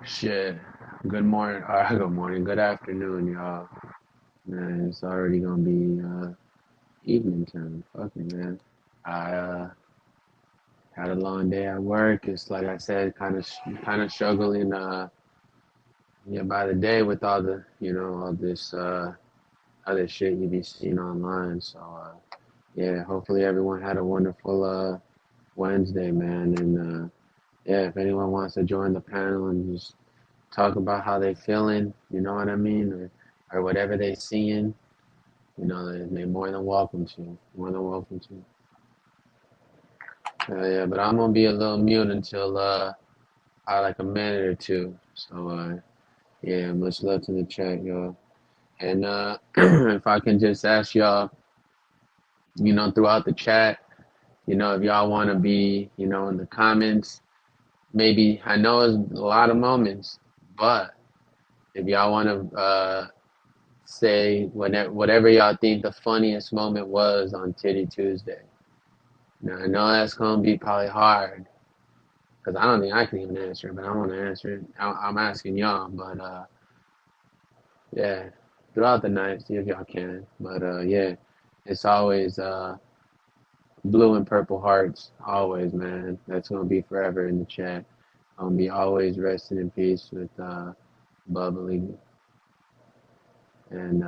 Shit. Good morning. Good morning. Good afternoon, y'all. Man, it's already gonna be evening time. Fuck it, man. I had a long day at work. It's like I said, kind of struggling. Yeah, by the day with all the, all this other shit you be seeing online. So yeah, hopefully everyone had a wonderful Wednesday, man. And yeah, if anyone wants to join the panel and just talk about how they feeling, you know what I mean, or whatever they seeing, they're more than welcome to. More than welcome to. Yeah, but I'm gonna be a little mute until like a minute or two. So yeah, much love to the chat, y'all. And if I can just ask y'all, throughout the chat, if y'all want to be, in the comments, maybe I know it's a lot of moments, but if y'all want to say whatever y'all think the funniest moment was on Titty Tuesday. Now I know that's gonna be probably hard because I don't think I can even answer it, but I want to answer it. I'm asking y'all, but yeah, throughout the night, see if y'all can. But yeah, it's always blue and purple hearts, always, man. That's gonna be forever in the chat. Gonna be always resting in peace with Bubbly and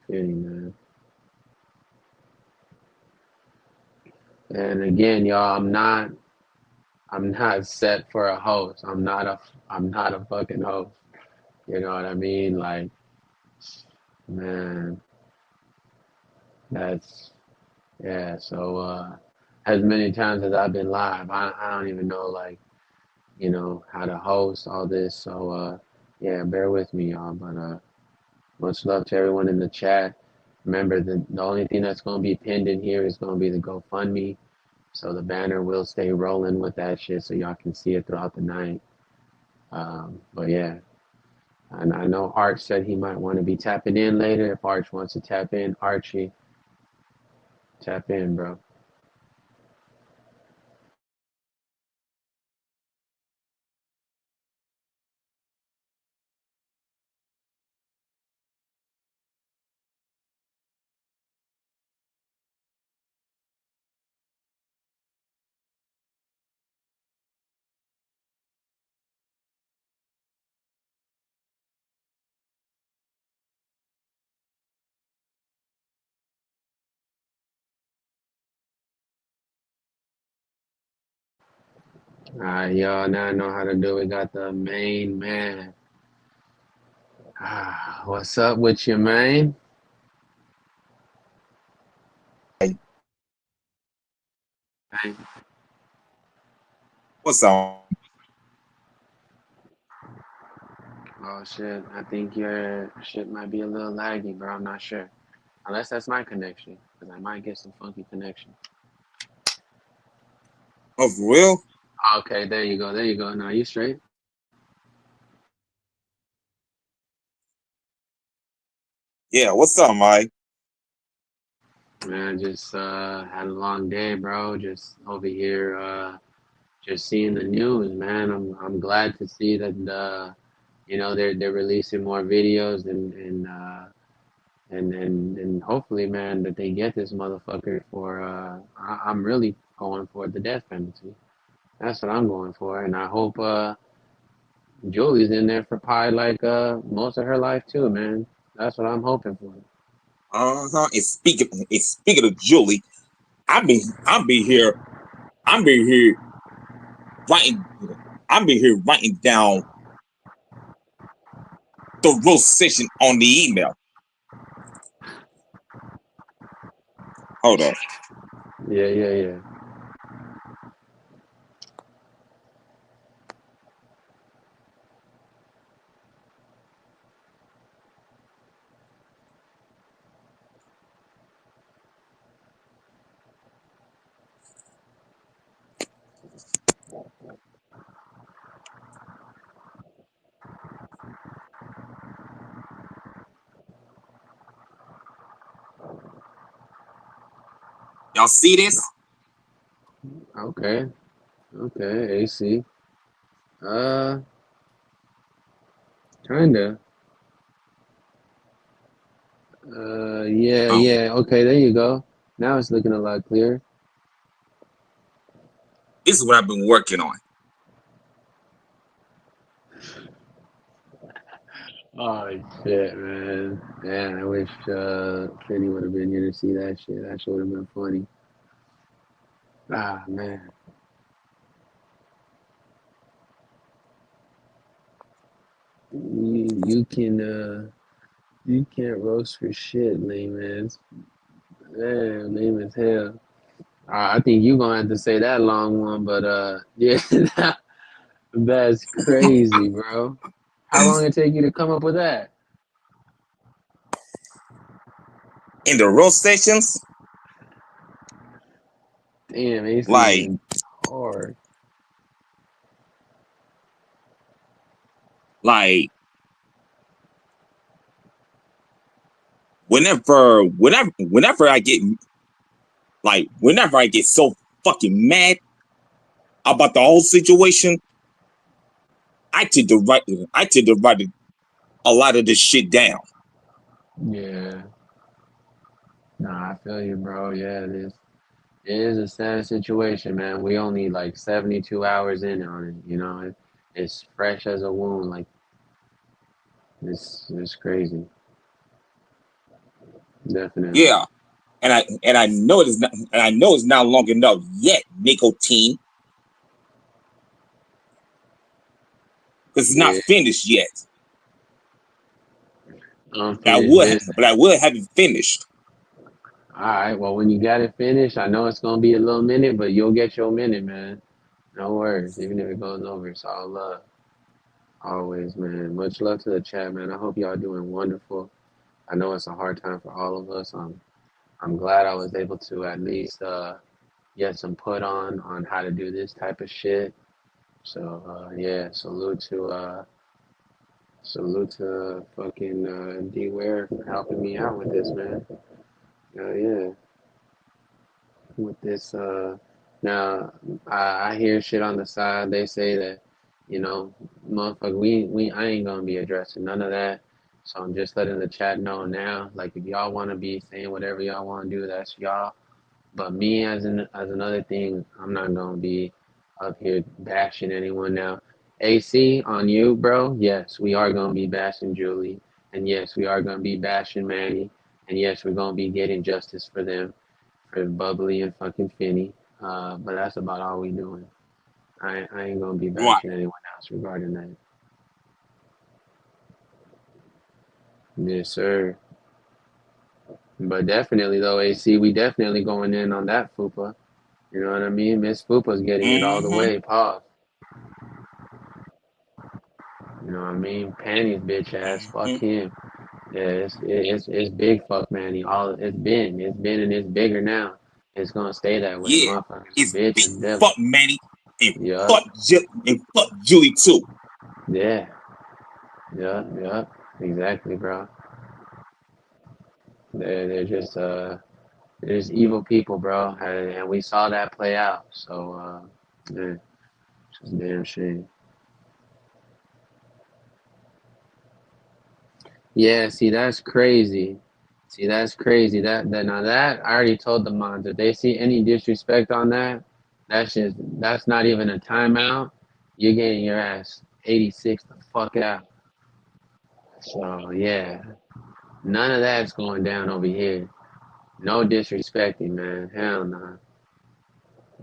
Finny, man. And again, y'all, I'm not set for a host. I'm not a fucking host. You know what I mean? Like, man, that's yeah. So as many times as I've been live, I don't even know like, how to host all this. So yeah, bear with me, y'all. But much love to everyone in the chat. Remember, the only thing that's gonna be pinned in here is gonna be the GoFundMe. So the banner will stay rolling with that shit, so y'all can see it throughout the night. But yeah, and I know Arch said he might want to be tapping in later. If Arch wants to tap in, Archie, tap in, bro. Y'all now know how to do. We got the main man. What's up with you, man? Hey, Hey. what's up? Oh shit, I think your shit might be a little laggy, bro. I'm not sure. Unless that's my connection, because I might get some funky connection. Oh, for real? Okay, there you go. There you go. Now you straight? Yeah, what's up, Mike? Man, just had a long day, bro. Just over here, just seeing the news, man. I'm glad to see that they're releasing more videos and hopefully, man, that they get this motherfucker for. I'm really going for the death penalty. That's what I'm going for, and I hope Julie's in there for probably like most of her life too, man. That's what I'm hoping for. Uh-huh. And speaking of Julie, I be here writing I be here writing down the roast session on the email. Hold up. Yeah, yeah, yeah. Y'all see this? Okay, okay, AC. Uh, Kinda. Yeah, Um, yeah. Okay, there you go. Now it's looking a lot clearer. this is what I've been working on. Oh shit, man. Man, I wish Finny would have been here to see that shit. That shit would have been funny. Ah man. You can't roast for shit, lame ass. Man, lame as hell. I think you gonna have to say that long one, but yeah, that's crazy, bro. How long it take you to come up with that? In the road stations, Damn, AC like went hard. like whenever I get so fucking mad about the whole situation, I tend to write a lot of this shit down. Yeah. Nah, I feel you, bro. Yeah, it is a sad situation, man. We only like 72 hours in on it, you know. It's fresh as a wound. Like it's crazy. Definitely. Yeah, and I know it is not, and I know it's not long enough yet, nicotine, because it's not Yeah. finished yet. Unfinished business. But I will have it finished. All right. Well, when you got it finished, I know it's gonna be a little minute, but you'll get your minute, man. No worries. Even if it goes over, it's all love. Always, man. Much love to the chat, man. I hope y'all doing wonderful. I know it's a hard time for all of us. I'm glad I was able to at least get some put on how to do this type of shit. So yeah, salute to fucking D Ware for helping me out with this, man. Yeah, with this. Now I hear shit on the side. They say that, you know, motherfucker, I ain't gonna be addressing none of that. So I'm just letting the chat know now. Like if y'all want to be saying whatever y'all want to do, that's y'all. But me as another thing, I'm not gonna be up here bashing anyone now. AC on you, bro. Yes, we are gonna be bashing Julie, and yes, we are gonna be bashing Manny, and yes, we're gonna be getting justice for them, for Bubbly and fucking Finny. But that's about all we doing. I ain't gonna be Right. bashing anyone else regarding that. Yes, sir. But definitely though, AC, we definitely going in on that fupa. You know what I mean? Miss Fupa's getting it all the Mm-hmm. way. Pause. You know what I mean? Panty's bitch ass. Fuck Mm-hmm. him. Yeah, it's big fuck Manny. All it's been and it's bigger now. It's gonna stay that way. Yeah. Motherfuckers a It's bitch big and devil. fuck Manny Yup. and fuck Julie too. Yeah. Yup. Yup. Exactly, bro. They're just they're just evil people, bro, and we saw that play out. So yeah, it's just a damn shame. Yeah, see, that's crazy. See, that's crazy. That now that I already told the mods if they see any disrespect on that, that's not even a timeout. You're getting your ass 86 the fuck out. So yeah, none of that's going down over here. No disrespecting, man. Hell no.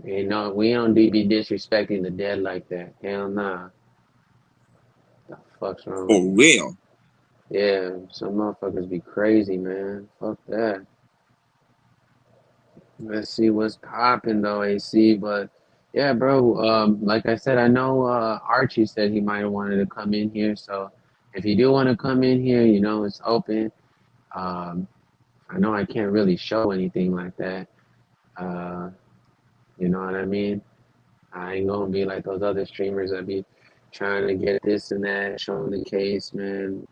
You know, we don't be disrespecting the dead like that. Hell nah. The fuck's wrong with For you? real. Yeah, some motherfuckers be crazy, man. Fuck that. Let's see what's popping though, AC. But yeah, bro. Like I said, I know Archie said he might have wanted to come in here. So if you do want to come in here, you know it's open. Um, I know I can't really show anything like that. Uh, you know what I mean? I ain't gonna be like those other streamers that be trying to get this and that, showing the case, man.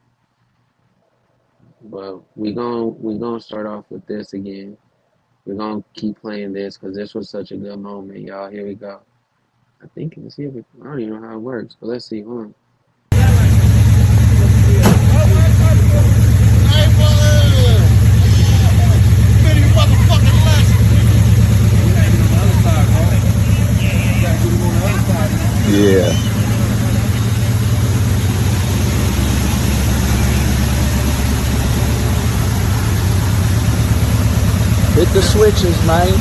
But we gonna start off with this again. We're gonna keep playing this because this was such a good moment, y'all. Here we go. I think let's see if I don't even know how it works, but let's see. Hold on. Finny motherfucking legend. Yeah. Hit the switches, man.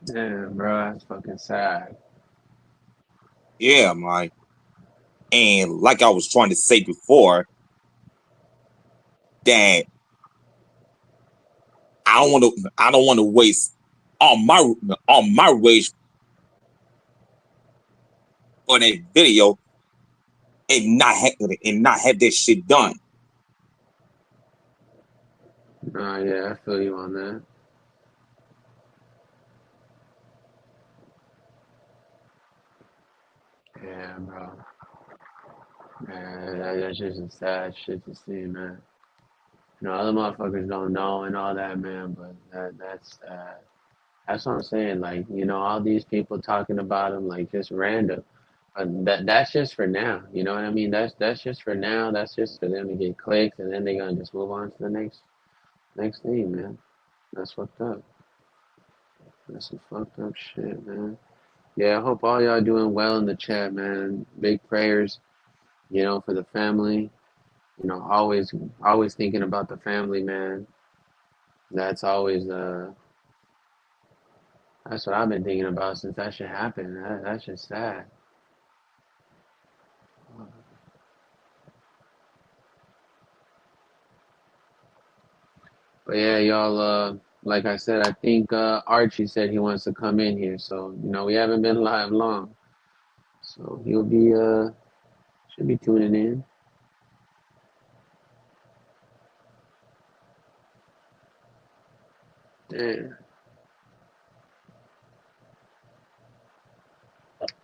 Damn, bro, that's fucking sad. Yeah, man. And like I was trying to say before, that I don't want to waste all my rage for that video and not have that shit done. Nah, yeah, I feel you on that. Yeah, bro. Man, that's just a sad shit to see, man. You know, other motherfuckers don't know and all that, man, but that's what I'm saying. Like, you know, all these people talking about him, like, just random. That's just for now. You know what I mean? That's just for now. That's just for them to get clicks, and then they're gonna just move on to the next thing, man. That's fucked up. That's some fucked up shit, man. Yeah, I hope all y'all doing well in the chat, man. Big prayers, you know, for the family. You know, always thinking about the family, man. That's always that's what I've been thinking about since that shit happened. That's just sad. But yeah, y'all. Like I said, I think Archie said he wants to come in here. So you know, we haven't been live long, so he'll be should be tuning in. Yeah.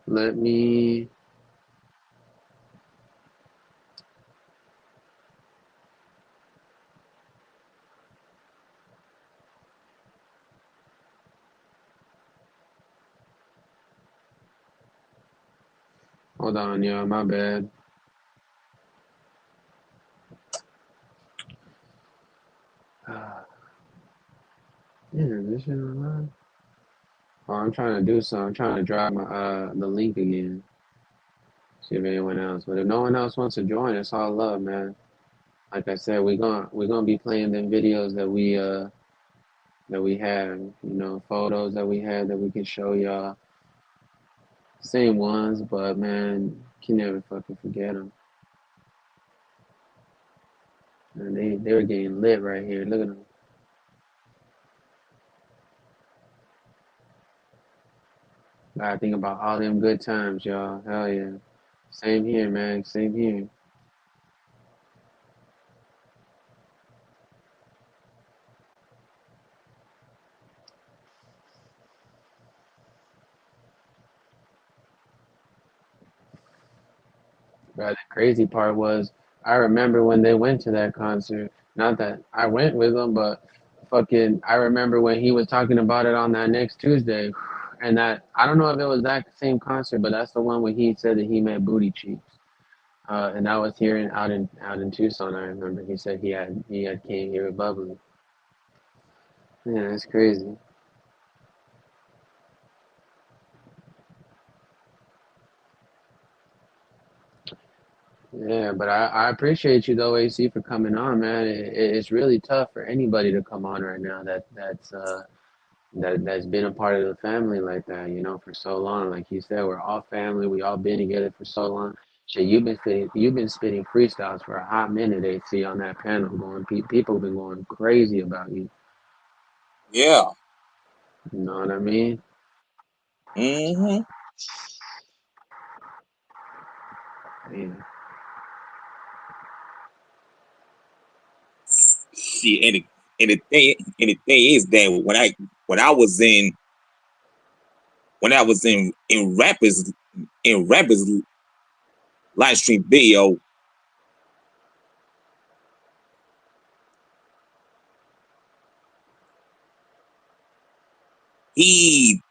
Let me. Hold on, y'all. My bad. Yeah, this shit online. Oh, I'm trying to do something. I'm trying to drop my the link again. See if anyone else. But if no one else wants to join, it's all love, man. Like I said, we're gonna be playing them videos that we have, you know, photos that we had that we can show y'all. Same ones, but man, can never fucking forget them. And they were getting lit right here. Look at them. Gotta think about all them good times, y'all. Hell yeah. Same here, man. Same here. But the crazy part was, I remember when they went to that concert. Not that I went with them, but fucking, I remember when he was talking about it on that next Tuesday, and that I don't know if it was that same concert, but that's the one where he said that he met Booty Cheeks. And that was here out in Tucson. I remember he said he had came here with Bubbly. Yeah, that's crazy. Yeah, but I appreciate you though, AC, for coming on, man. It's really tough for anybody to come on right now that's been a part of the family like that, you know, for so long. Like you said, we're all family. We all been together for so long. Shit, you've been spitting freestyles for a hot minute, AC, on that panel. People have been going crazy about you. Yeah. You know what I mean? Mm-hmm. Yeah. See, and the thing is that when I was in when I was in rappers live stream video, he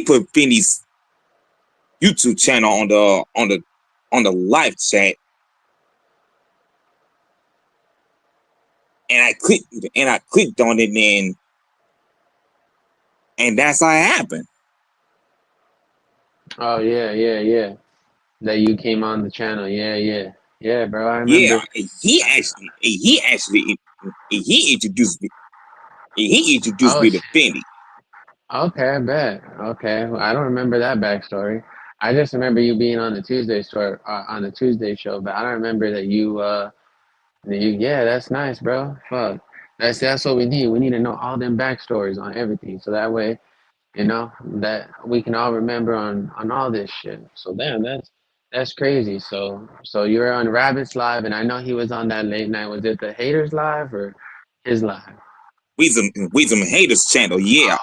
put Finny's YouTube channel on the live chat, and I clicked on it, and that's how it happened. Oh yeah. That you came on the channel. Yeah, bro. I remember. Yeah, he introduced me. He introduced Oh, me to Finny. okay, I bet. Okay, well, I don't remember that backstory. I just remember you being on the Tuesday store on the Tuesday show, but I don't remember that you. Yeah, that's nice, bro. Fuck, that's what we need. We need to know all them backstories on everything, so that way, that we can all remember on all this shit. So damn, that's crazy. So you were on Rabbit's live, and I know he was on that late night. Was it the Haters live or his live? We some haters channel, yeah.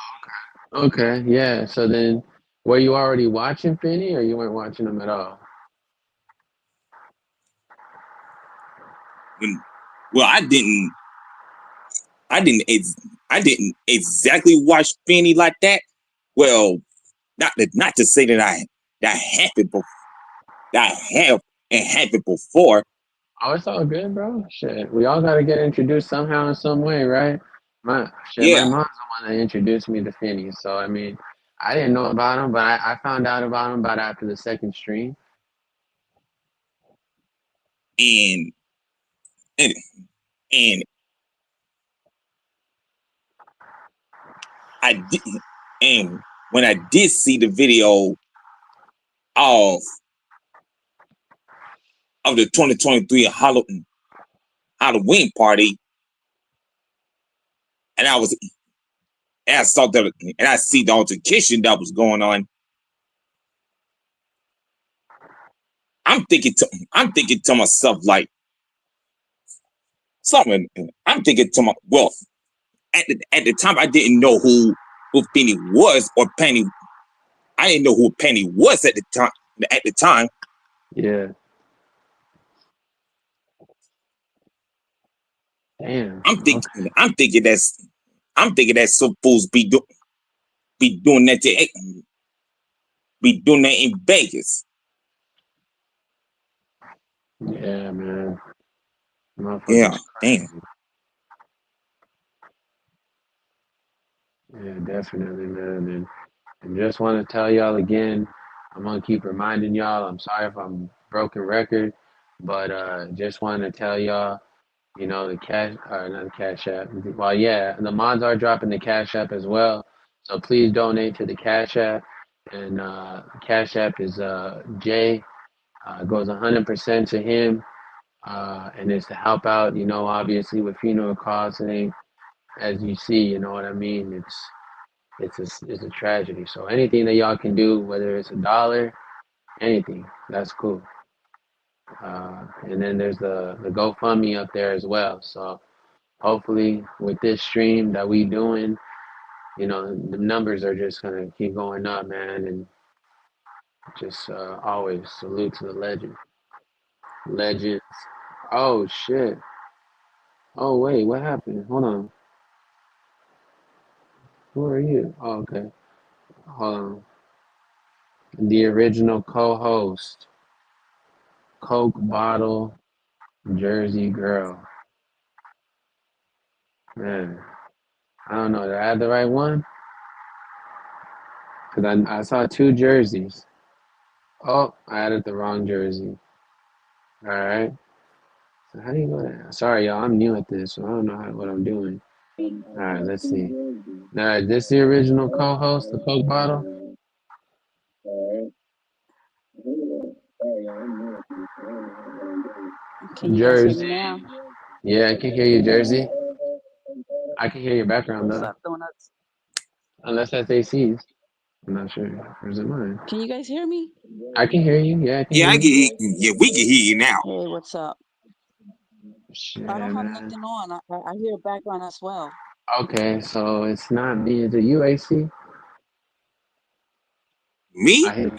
Okay, yeah. So then, were you already watching Finny, or you weren't watching him at all? Well, I didn't exactly watch Finny like that. Well, not to say that that happened before, that I have and happened before. Oh, it's all good, bro. Shit, we all gotta get introduced somehow in some way, right? My Yeah, mom's the one that introduced me to Finny. So I mean, I didn't know about him, but I found out about him about after the second stream. and and and I did, and when I did see the video of the 2023 Halloween party, and I saw that, and I see the altercation that was going on. I'm thinking to myself like something. I'm thinking to my well, at the time I didn't know who Finny was or Penny. I didn't know who Penny was at the time. At the time, Yeah. Damn. Okay. I'm thinking that some fools be doing that be doing that in Vegas. Yeah, man. Yeah, Motherfuckers damn. crazy. Yeah, definitely, man. And just want to tell y'all again, I'm gonna keep reminding y'all. I'm sorry if I'm broken record, but just want to tell y'all, the cash, or not the cash app. Well, yeah, the mods are dropping the cash app as well. So please donate to the cash app, and cash app is Jay. Goes 100% to him, and it's to help out. Obviously with funeral costs, and as you see, you know what I mean. It's a tragedy. So anything that y'all can do, whether it's $1, anything, that's cool. And then there's the GoFundMe up there as well. So hopefully with this stream that we doing, the numbers are just gonna keep going up, man. And just always salute to the legends. Oh shit. Oh wait, what happened? Hold on. Who are you? Oh, okay. Hold on. The original co-host, Coke bottle Jersey girl. Man, I don't know. Did I have the right one? Cause I saw two jerseys. Oh, I added the wrong jersey. All right. So how do you go there? Sorry, y'all. I'm new at this, so I don't know what I'm doing. All right, let's see. All right, this the original co-host, the Coke bottle. Can you guys hear me Jersey. now? Yeah, I can hear you, Jersey. I can hear your background What's though, up, donuts? unless that's AC's. I'm not sure. Or is it mine? Can you guys hear me? I can hear you. Yeah, I can Yeah, hear you. yeah, we can hear you now. Hey, what's up? Shit, I don't have man. nothing on. I hear background as well. Okay, so it's not me. Is it you, AC? Me? I hear.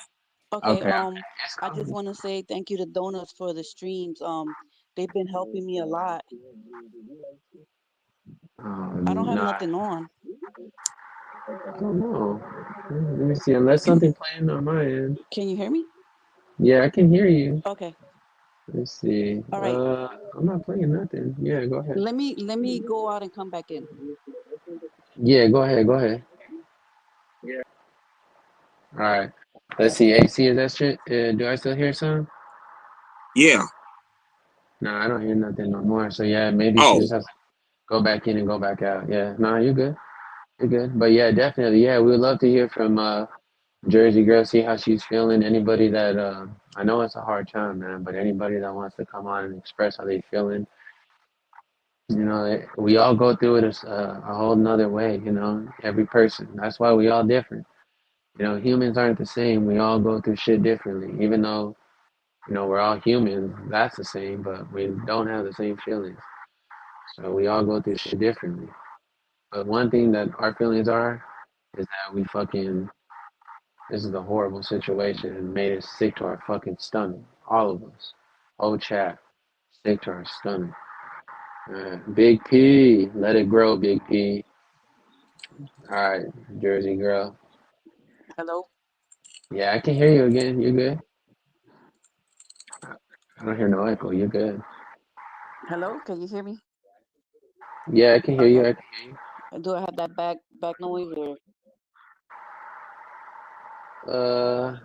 Okay, Okay, okay. It's I just coming. want to say thank you to Donuts for the streams. They've been helping me a lot. I don't have Nah, nothing on. I don't know. Let me see. Unless something playing on my end. Can you hear me? Yeah, I can hear you. Okay. Let's see. All right. I'm not playing nothing. Yeah, go ahead. Let me go out and come back in. Yeah, go ahead. Go ahead. All right. Let's see. AC, is that shit? Do I still hear some? Yeah. No, I don't hear nothing no more. So yeah, maybe she Oh, just has to go back in and go back out. Yeah. No, you're good. You're good. But yeah, definitely. Yeah, we would love to hear from Jersey girl. See how she's feeling. Anybody that I know it's a hard time, man. But anybody that wants to come on and express how they feeling, we all go through it a whole nother way. Every person. That's why we all different. Humans aren't the same. We all go through shit differently. Even though we're all humans, that's the same, but we don't have the same feelings. So we all go through shit differently. But one thing that our feelings are is that this is a horrible situation and made us sick to our fucking stomach. All of us. Whole chat. Sick to our stomach. Big P. Let it grow, Big P. Alright, Jersey girl. Hello? Yeah, I can hear you again. You good? I don't hear no echo. You good? Hello? Can you hear me? Yeah, I can hear you. Okay. I can hear you. Do I have that back noise or Uh,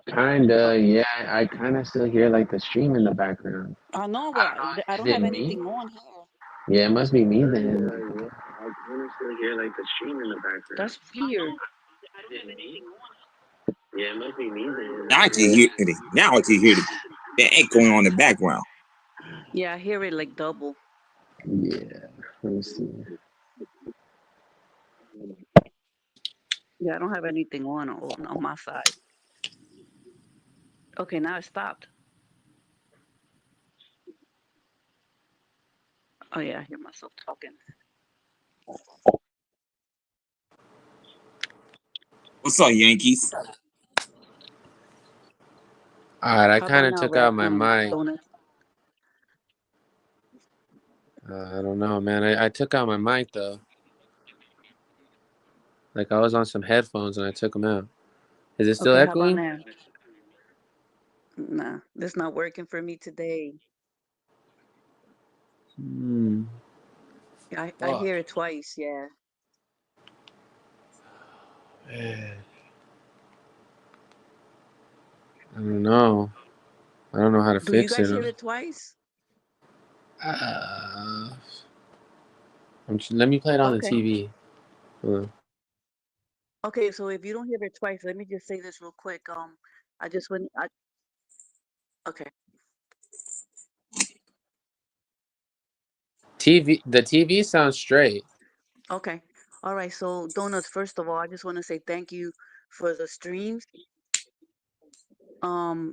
kinda. Yeah, I kinda still hear like the stream in the background. I know, I but don't know. I Is don't it have me? anything on here. Yeah, it must be me then. Yeah, I kinda still hear like the stream in the background. That's weird. Is it me? Yeah, it must be me then. now I can hear it. Now I can hear the echoing on the background. Yeah, I hear it like double. Yeah. Let me see. Yeah, I don't have anything on my side. Okay, now it stopped. Oh yeah, I hear myself talking. What's up, Yankees? All right, I How about kind of now, took out my mic. Donut? I don't know, man. I took out my mic though. Like I was on some headphones and I took them out. Is it still Okay, how about echoing? now? Nah, this not working for me today. Hmm. Yeah, I Fuck. hear it twice. Yeah. Man, I don't know. I don't know how to Do you fix guys it. hear it twice? Uh, let me play it on the Okay. TV. Hold on. Okay, so if you don't hear it twice, let me just say this real quick. I just went. Okay. The TV sounds straight. Okay. All right. So Donuts, first of all, I just want to say thank you for the streams.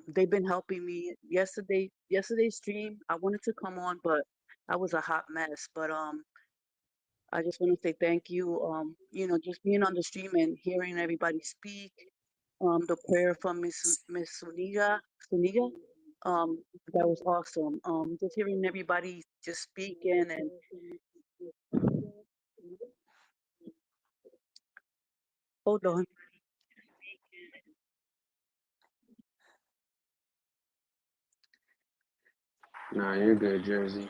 They've been helping me. Yesterday's stream, I wanted to come on, but I was a hot mess. But I just want to say thank you. Just being on the stream and hearing everybody speak. The prayer from Miss Suniga, that was awesome. Just hearing everybody just speaking and hold on. Nah, you're good, Jersey.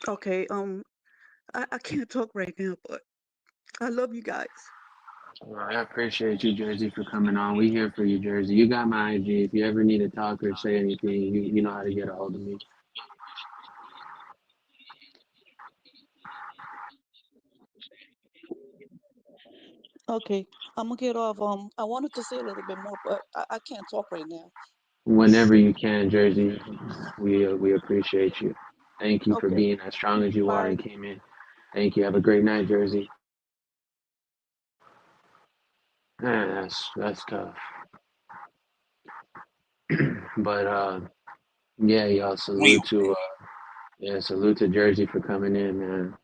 Okay. I can't talk right now, but I love you guys. Well, I appreciate you, Jersey, for coming on. We here for you, Jersey. You got my IG. If you ever need to talk or say anything, you know how to get a hold of me. Okay, I'm gonna get off. I wanted to say a little bit more, but I can't talk right now. Whenever you can, Jersey, we appreciate you. Thank you for Okay, being as strong as you are bye. and came in. Thank you. Have a great night, Jersey. Man, that's tough. But yeah, y'all Damn. salute to Jersey for coming in, man.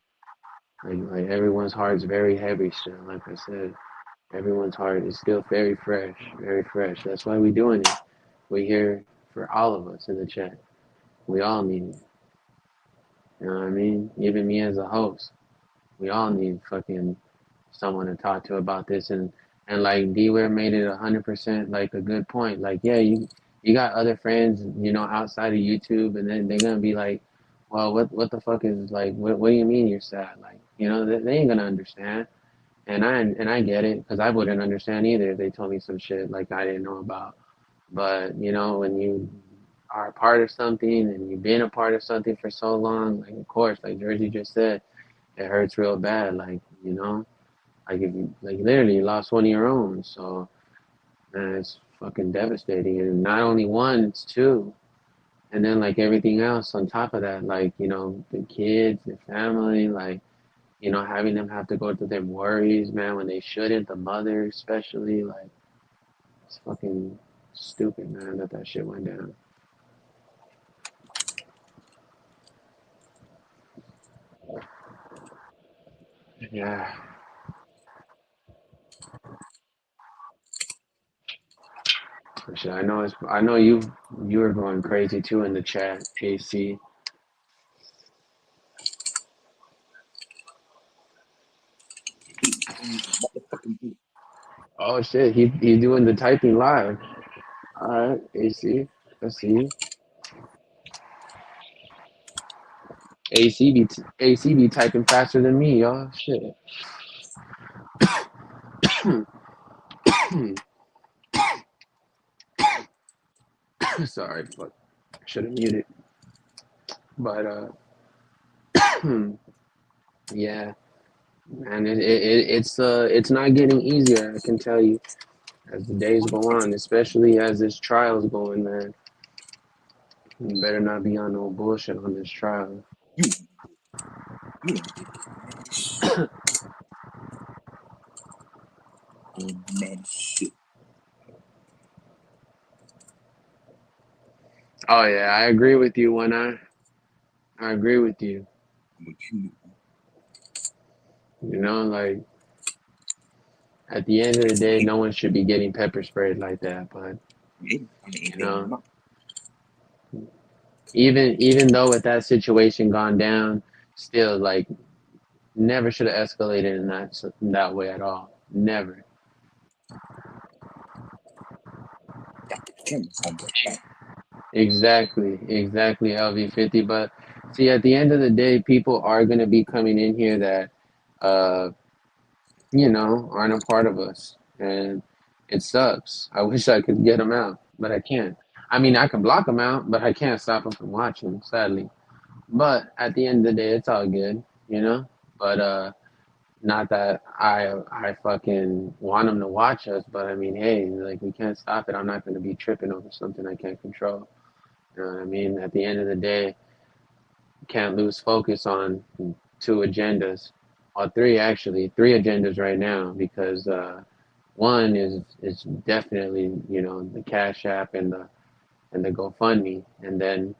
Like everyone's heart's very heavy still. Like I said, everyone's heart is still very fresh, very fresh. That's why we doing it. We here for all of us in the chat. We all need it. You know what I mean? Even me as a host, we all need fucking someone to talk to about this. And like D-Ware made it 100% like a good point. Like, yeah, you got other friends, outside of YouTube, and then they're gonna be like, well, what the fuck is like, what do you mean you're sad? Like, they ain't gonna understand. And I get it because I wouldn't understand either if they told me some shit like I didn't know about. But when you are a part of something and you've been a part of something for so long, like of course, like Jersey just said, it hurts real bad. Like if you like literally you lost one of your own, so man, it's fucking devastating. And not only one, it's two. And then like everything else on top of that, like, the kids, the family, like, having them have to go through their worries, man, when they shouldn't, the mother especially, like it's fucking stupid, man, that shit went down. Yeah, for sure. I know you were going crazy too in the chat, AC. Motherfucking Oh shit, he's doing the typing live. All right, AC. Let's see. AC be typing faster than me, y'all. Shit. Sorry, but should have muted. But yeah, man, it's not getting easier. I can tell you as the days go on, especially as this trial's going, man. You better not be on no bullshit on this trial. you, you ain't did that shit. Man, shit. Oh yeah, I agree with you. I agree with you. But you, Like at the end of the day, no one should be getting pepper sprayed like that. But you anything know, wrong. even though with that situation gone down, still like never should have escalated in that way at all. Never. Got the cameras on your back. Exactly, LV50. But see, at the end of the day, people are gonna be coming in here that, uh, aren't a part of us, and it sucks. I wish I could get them out, but I can't. I mean, I can block them out, but I can't stop them from watching, sadly. But at the end of the day, it's all good. But not that I fucking want them to watch us, but I mean, hey, like we can't stop it. I'm not gonna be tripping over something I can't control. You know what I mean? At the end of the day, can't lose focus on two agendas, or three actually, three agendas right now because one is definitely the Cash App and the GoFundMe, and then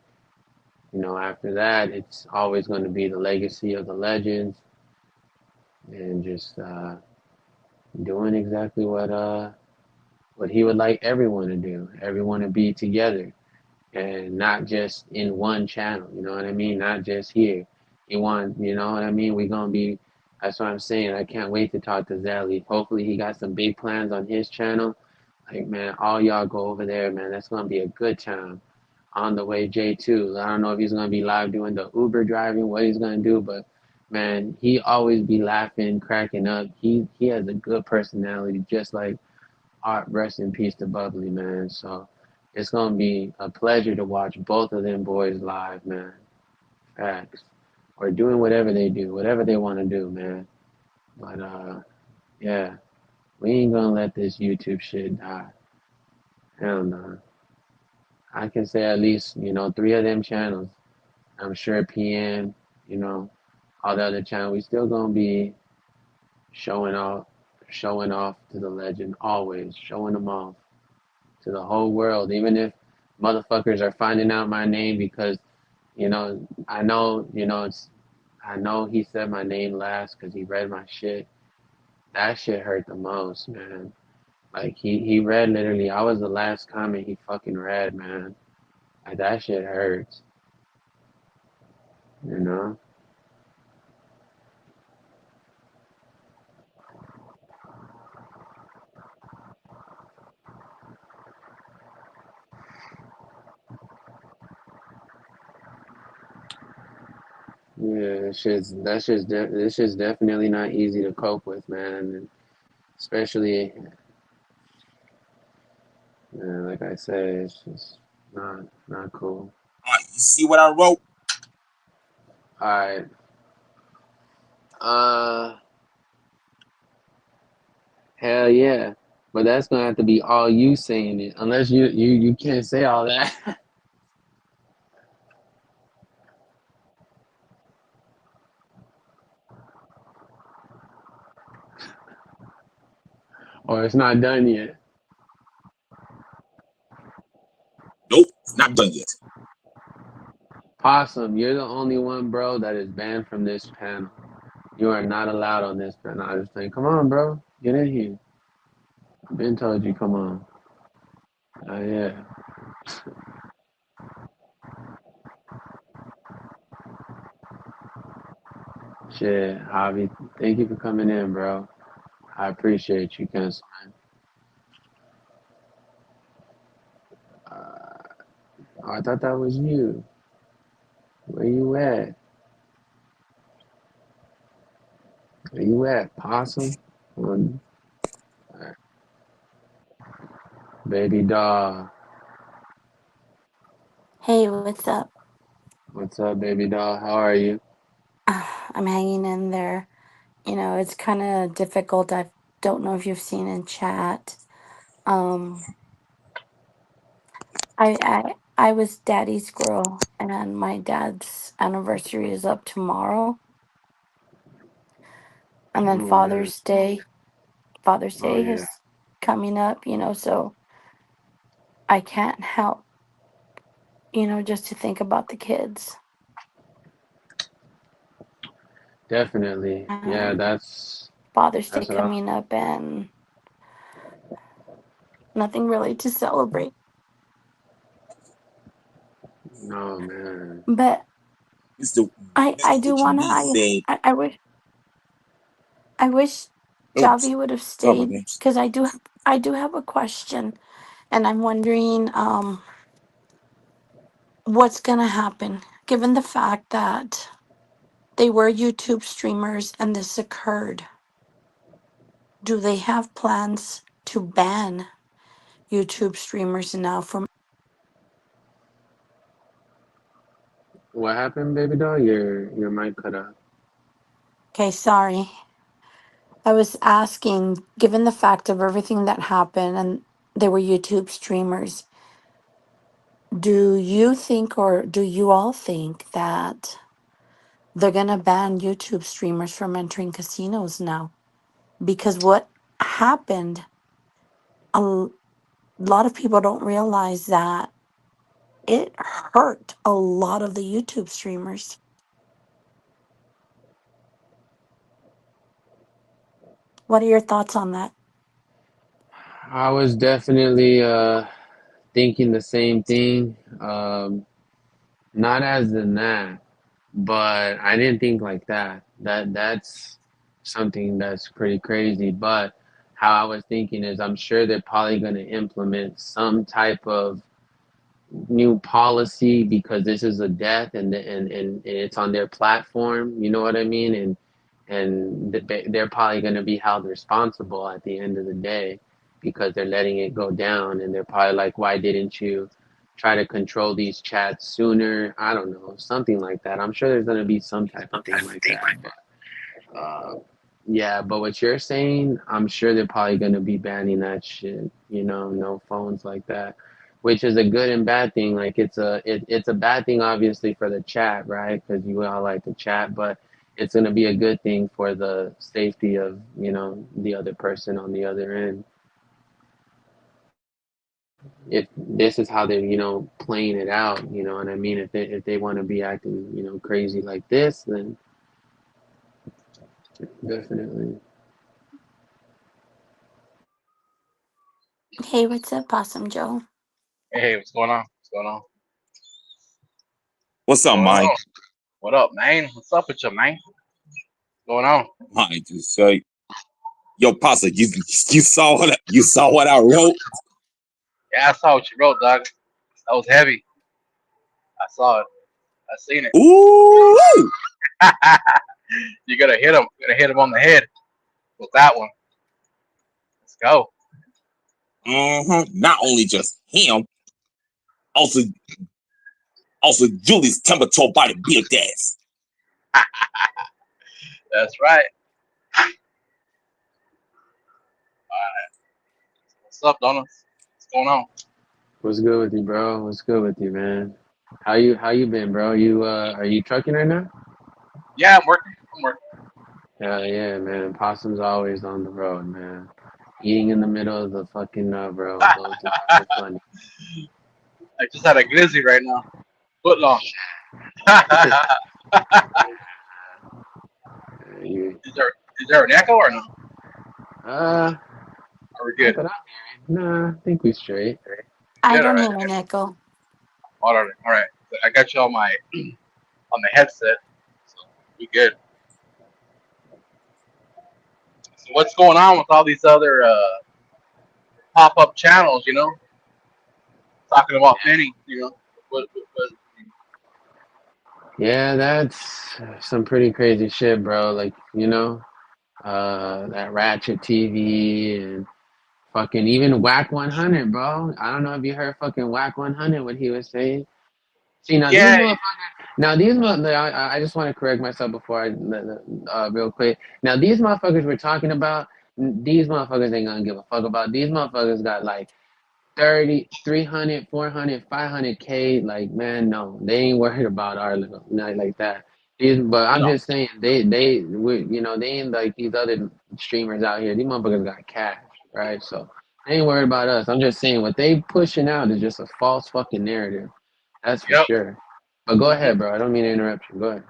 after that it's always going to be the legacy of the legends and just doing exactly what he would like everyone to do, everyone to be together and not just in one channel. You know what I mean? Not just here. You know what I mean? We're gonna be. That's what I'm saying. I can't wait to talk to Zelly. Hopefully, he got some big plans on his channel. Like man, all y'all go over there, man. That's gonna be a good time. On the way, J2. I don't know if he's gonna be live doing the Uber driving, what he's gonna do, but man, he always be laughing, cracking up. He has a good personality, just like rest in peace to Bubbly, man. So it's gonna be a pleasure to watch both of them boys live, man. Facts. Or doing whatever they do, whatever they want to do, man. But yeah, we ain't gonna let this YouTube shit die. Hell no. I can say at least three of them channels. I'm sure PM, all the other channels, we still gonna be showing out, showing off to the legend, always showing them off to the whole world, even if motherfuckers are finding out my name because I know I know he said my name last because he read my shit. That shit hurt the most, man. Like he read literally. I was the last comment he fucking read, man. Like that shit hurts, you know. Yeah, this shit's definitely not easy to cope with, man. And especially, like I said, it's just not cool. All right, you see what I wrote? All right. Uh, Hell yeah. But that's gonna have to be all you saying it, unless you can't say all that, or it's not done yet. Nope, it's not done yet. Possum, you're the only one, bro, that is banned from this panel. You are not allowed on this panel. I just think, come on, bro, get in here. Been told you, come on. Oh yeah, shit, Javi, thank you for coming in, bro. I appreciate you, Councilman. Uh, oh, I thought that was you. Where you at? Where you at, Possum? On, baby doll. Hey, what's up? What's up, baby doll? How are you? I'm hanging in there. It's kind of difficult. I don't know if you've seen in chat. Um, I was daddy's girl, and my dad's anniversary is up tomorrow, and then Oh man. Father's Oh Day yeah. is coming up. So I can't help, just to think about the kids. Definitely. Yeah, And Father's Day that's what I. coming up, and nothing really to celebrate. No man. But Mr. I Mr. do What you wanna need said. I wish Oops, Javi would have sorry about stayed that. because I do have a question, and I'm wondering what's gonna happen given the fact that they were YouTube streamers and this occurred. Do they have plans to ban YouTube streamers now from? What happened, baby doll? Your mic cut out. Okay, sorry. I was asking, given the fact of everything that happened and they were YouTube streamers, do you think or do you all think that they're going to ban YouTube streamers from entering casinos now? Because what happened, a lot of people don't realize that it hurt a lot of the YouTube streamers. What are your thoughts on that? I was definitely thinking the same thing. Not as in that, but I didn't think like that. That's something that's pretty crazy. But how I was thinking is, I'm sure they're probably going to implement some type of new policy because this is a death and it's on their platform. You know what I mean? And they're probably going to be held responsible at the end of the day because they're letting it go down, and they're probably like, why didn't you try to control these chats sooner? I don't know, something like that. I'm sure there's going to be some type of thing like that. uh, yeah, but what you're saying, I'm sure they're probably going to be banning that shit. No phones like that, which is a good and bad thing. Like it's a bad thing obviously for the chat, right? Because you all like to chat, but it's going to be a good thing for the safety of, you know, the other person on the other end. If this is how they're, you know, playing it out, you know what I mean? If they want to be acting, you know, crazy like this, then definitely. Hey, what's up, Possum Joe? Hey, what's going on? What's going on? What's What's up, going Mike? on? What up, man? What's up with you, man? What's going on? Mike, just say, yo, Pasa, you saw what I wrote? Yeah, I saw what you wrote, dog. That was heavy. I saw it. I seen it. Ooh, You gotta hit him. You gotta hit him on the head with that one. Let's go. not only just him, also also Julie's temper toe body built ass. That's right. What's up, Donuts? What's going on? What's good with you, bro? What's good with you, man? How you been, bro? You are you trucking right now? Yeah, I'm working. I'm working. Hell yeah, man. Possum's always on the road, man. Eating in the middle of the fucking road. Those things are funny. I just had a glizzy right now. Foot long. You, Is there an echo or no? uh, Are we not good? that I'm hearing. Nah, I think we straight. We I good? All don't right. hear an echo. All right. All right. I got you on my on the headset, so we good. So what's going on with all these other pop up channels? You know, talking about Finny. You know, what Yeah, that's some pretty crazy shit, bro. Like, you know, that Ratchet TV and fucking even Whack 100, bro. I don't know if you heard fucking Whack 100 what he was saying. See, now these yeah, motherfuckers. Now these I just want to correct myself before real quick. Now these motherfuckers we're talking about, these motherfuckers ain't gonna give a fuck about. These motherfuckers got like 30, 300, 400, 500K. Like, man, no, they ain't worried about our little night like that. But I'm no, just saying, you know, they ain't like these other streamers out here. These motherfuckers got cash, right? So they ain't worried about us. I'm just saying, what they pushing out is just a false fucking narrative. That's for yep. sure. But go Hmm. ahead, bro. I don't mean to interrupt you. Go ahead.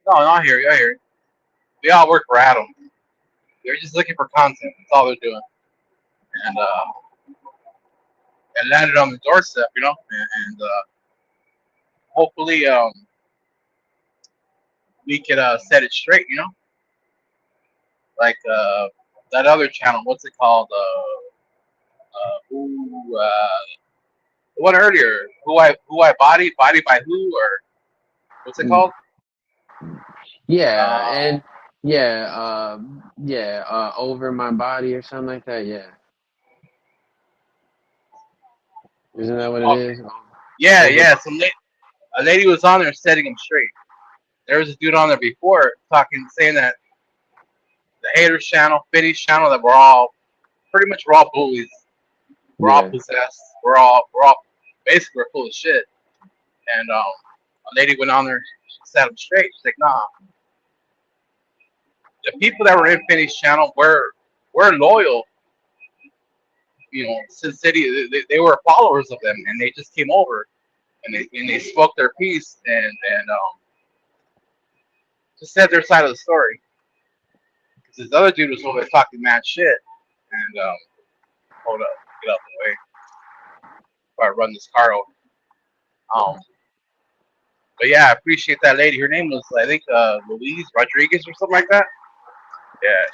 No, I hear you. I hear you. They all work for Adam. They're just looking for content. That's all they're doing, and it landed on the doorstep. You know, and hopefully we could set it straight. You know, like that other channel. What's it called? Who? The one earlier. Who I body by who or what's it Mm. called? Yeah, Uh, and over my body or something like that. Yeah, isn't that what it okay. is? Yeah, Over. yeah. A lady was on there setting him straight. There was a dude on there before talking, saying that the haters channel, Finny's channel, that we're all bullies. We're all Yeah. possessed. We're all basically we're full of shit. And a lady went on there, she set him straight. She's like, nah, the people that were in Finny's channel were loyal. You know, Sin City, they were followers of them, and they just came over and they spoke their piece and just said their side of the story. Because this other dude was over there talking mad shit. And hold up, get out the way before I run this car over. Um, but yeah, I appreciate that lady. Her name was I think Louise Rodriguez or something like that. Yeah,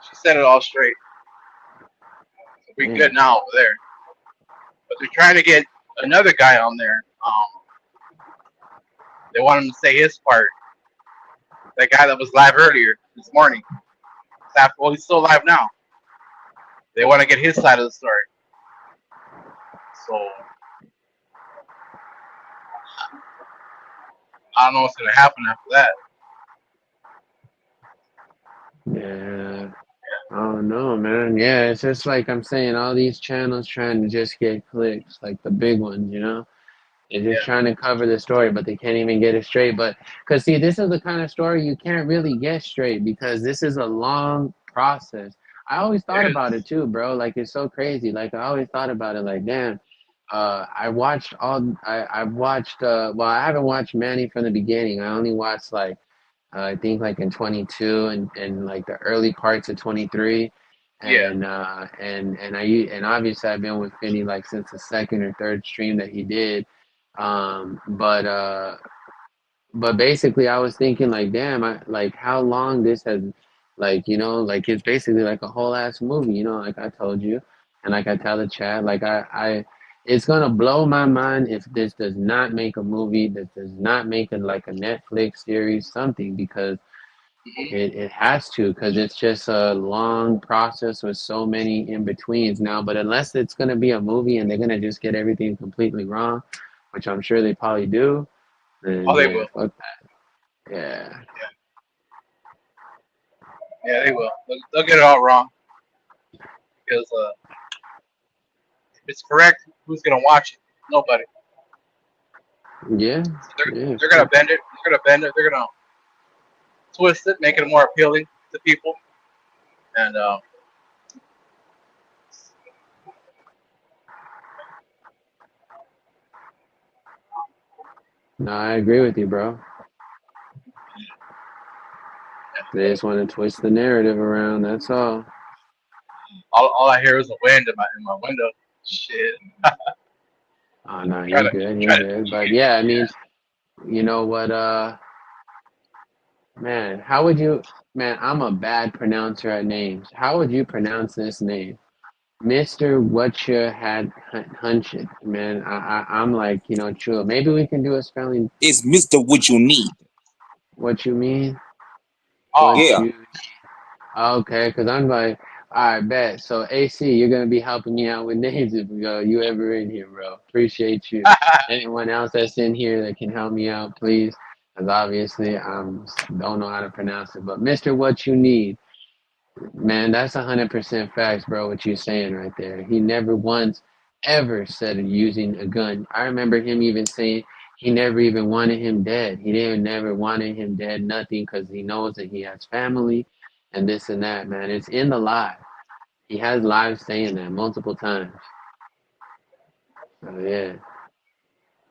she set it all straight. So we good Damn. now over there. But they're trying to get another guy on there. They want him to say his part. That guy that was live earlier this morning. Well, he's still live now. They want to get his side of the story. So I don't know what's gonna happen after that. Yeah. I don't know, man. Yeah, it's just like I'm saying, all these channels trying to just get clicks, like the big ones, you know. They're Yeah. just trying to cover the story, but they can't even get it straight. But because see, this is the kind of story you can't really get straight because this is a long process. I always thought It about it is. too, bro. Like it's so crazy. Like I always thought about it. Like damn, I watched all. I watched. Well, I haven't watched Manny from the beginning. I only watched like I think like in 22 and like the early parts of 23 Yeah. and obviously I've been with Finny like since the second or third stream that he did um but uh but basically I was thinking like damn I like how long this has like like it's basically like a whole ass movie like I told you and like I tell the chat like I it's gonna blow my mind if this does not make a movie, that does not make it like a Netflix series, something, because Hmm. it has to, because it's just a long process with so many in betweens now. But unless it's gonna be a movie and they're gonna just get everything completely wrong, which I'm sure they probably do, then Oh, they yeah, will. fuck that. Yeah. Yeah, they will. They'll get it all wrong because if it's correct, who's gonna watch it? Nobody. Yeah. So Yeah. they're gonna bend it. They're gonna bend it. They're gonna twist it, make it more appealing to people. And No, I agree with you, bro. They just want to twist the narrative around. That's all. all I hear is the wind in my window. Shit. Oh no, Try you're to good. You're try to. good. But yeah, I mean, you know what? Man, how would you? Man, I'm a bad pronouncer at names. How would you pronounce this name? Mr. Whatcha had hunched, man. I'm like, true. Maybe we can do a spelling. It's Mr. What you need. What you mean? Oh, What Yeah. you? Okay, because I'm like, all right, bet. So AC, you're gonna be helping me out with names if you ever in here, bro. Appreciate you. Anyone else that's in here that can help me out, please. Because obviously I don't know how to pronounce it. But Mr. What you need. Man, that's 100% facts, bro. What you're saying right there. He never once ever said using a gun. I remember him even saying he never even wanted him dead. He didn't never wanted him dead, nothing, because he knows that he has family and this and that, man. It's in the live. He has live saying that multiple times. So yeah,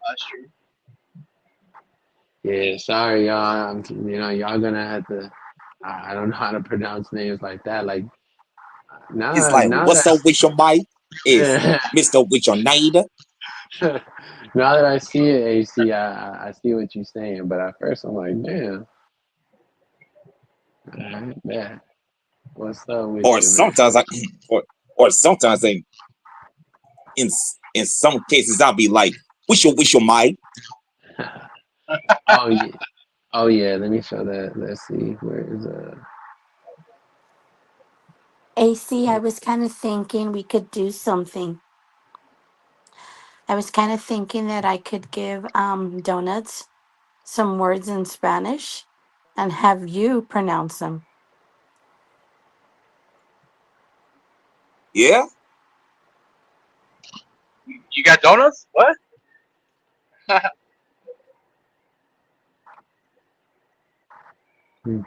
that's true. yeah. Sorry, y'all. Y'all gonna have to. I don't know how to pronounce names like that. Like It's now, like, now what's up with your mic? Is that. Mr. with your need? Now that I see it, AC, I see what you're saying. But at first, I'm like, damn, alright, yeah. What's up with Or you, man? sometimes I or sometimes in in some cases I'll be like, wish your mic. Oh yeah, oh yeah. Let me show that. Let's see. Where is AC, I was kind of thinking we could do something. I was kind of thinking that I could give donuts some words in Spanish and have you pronounce them. Yeah, You got donuts? What?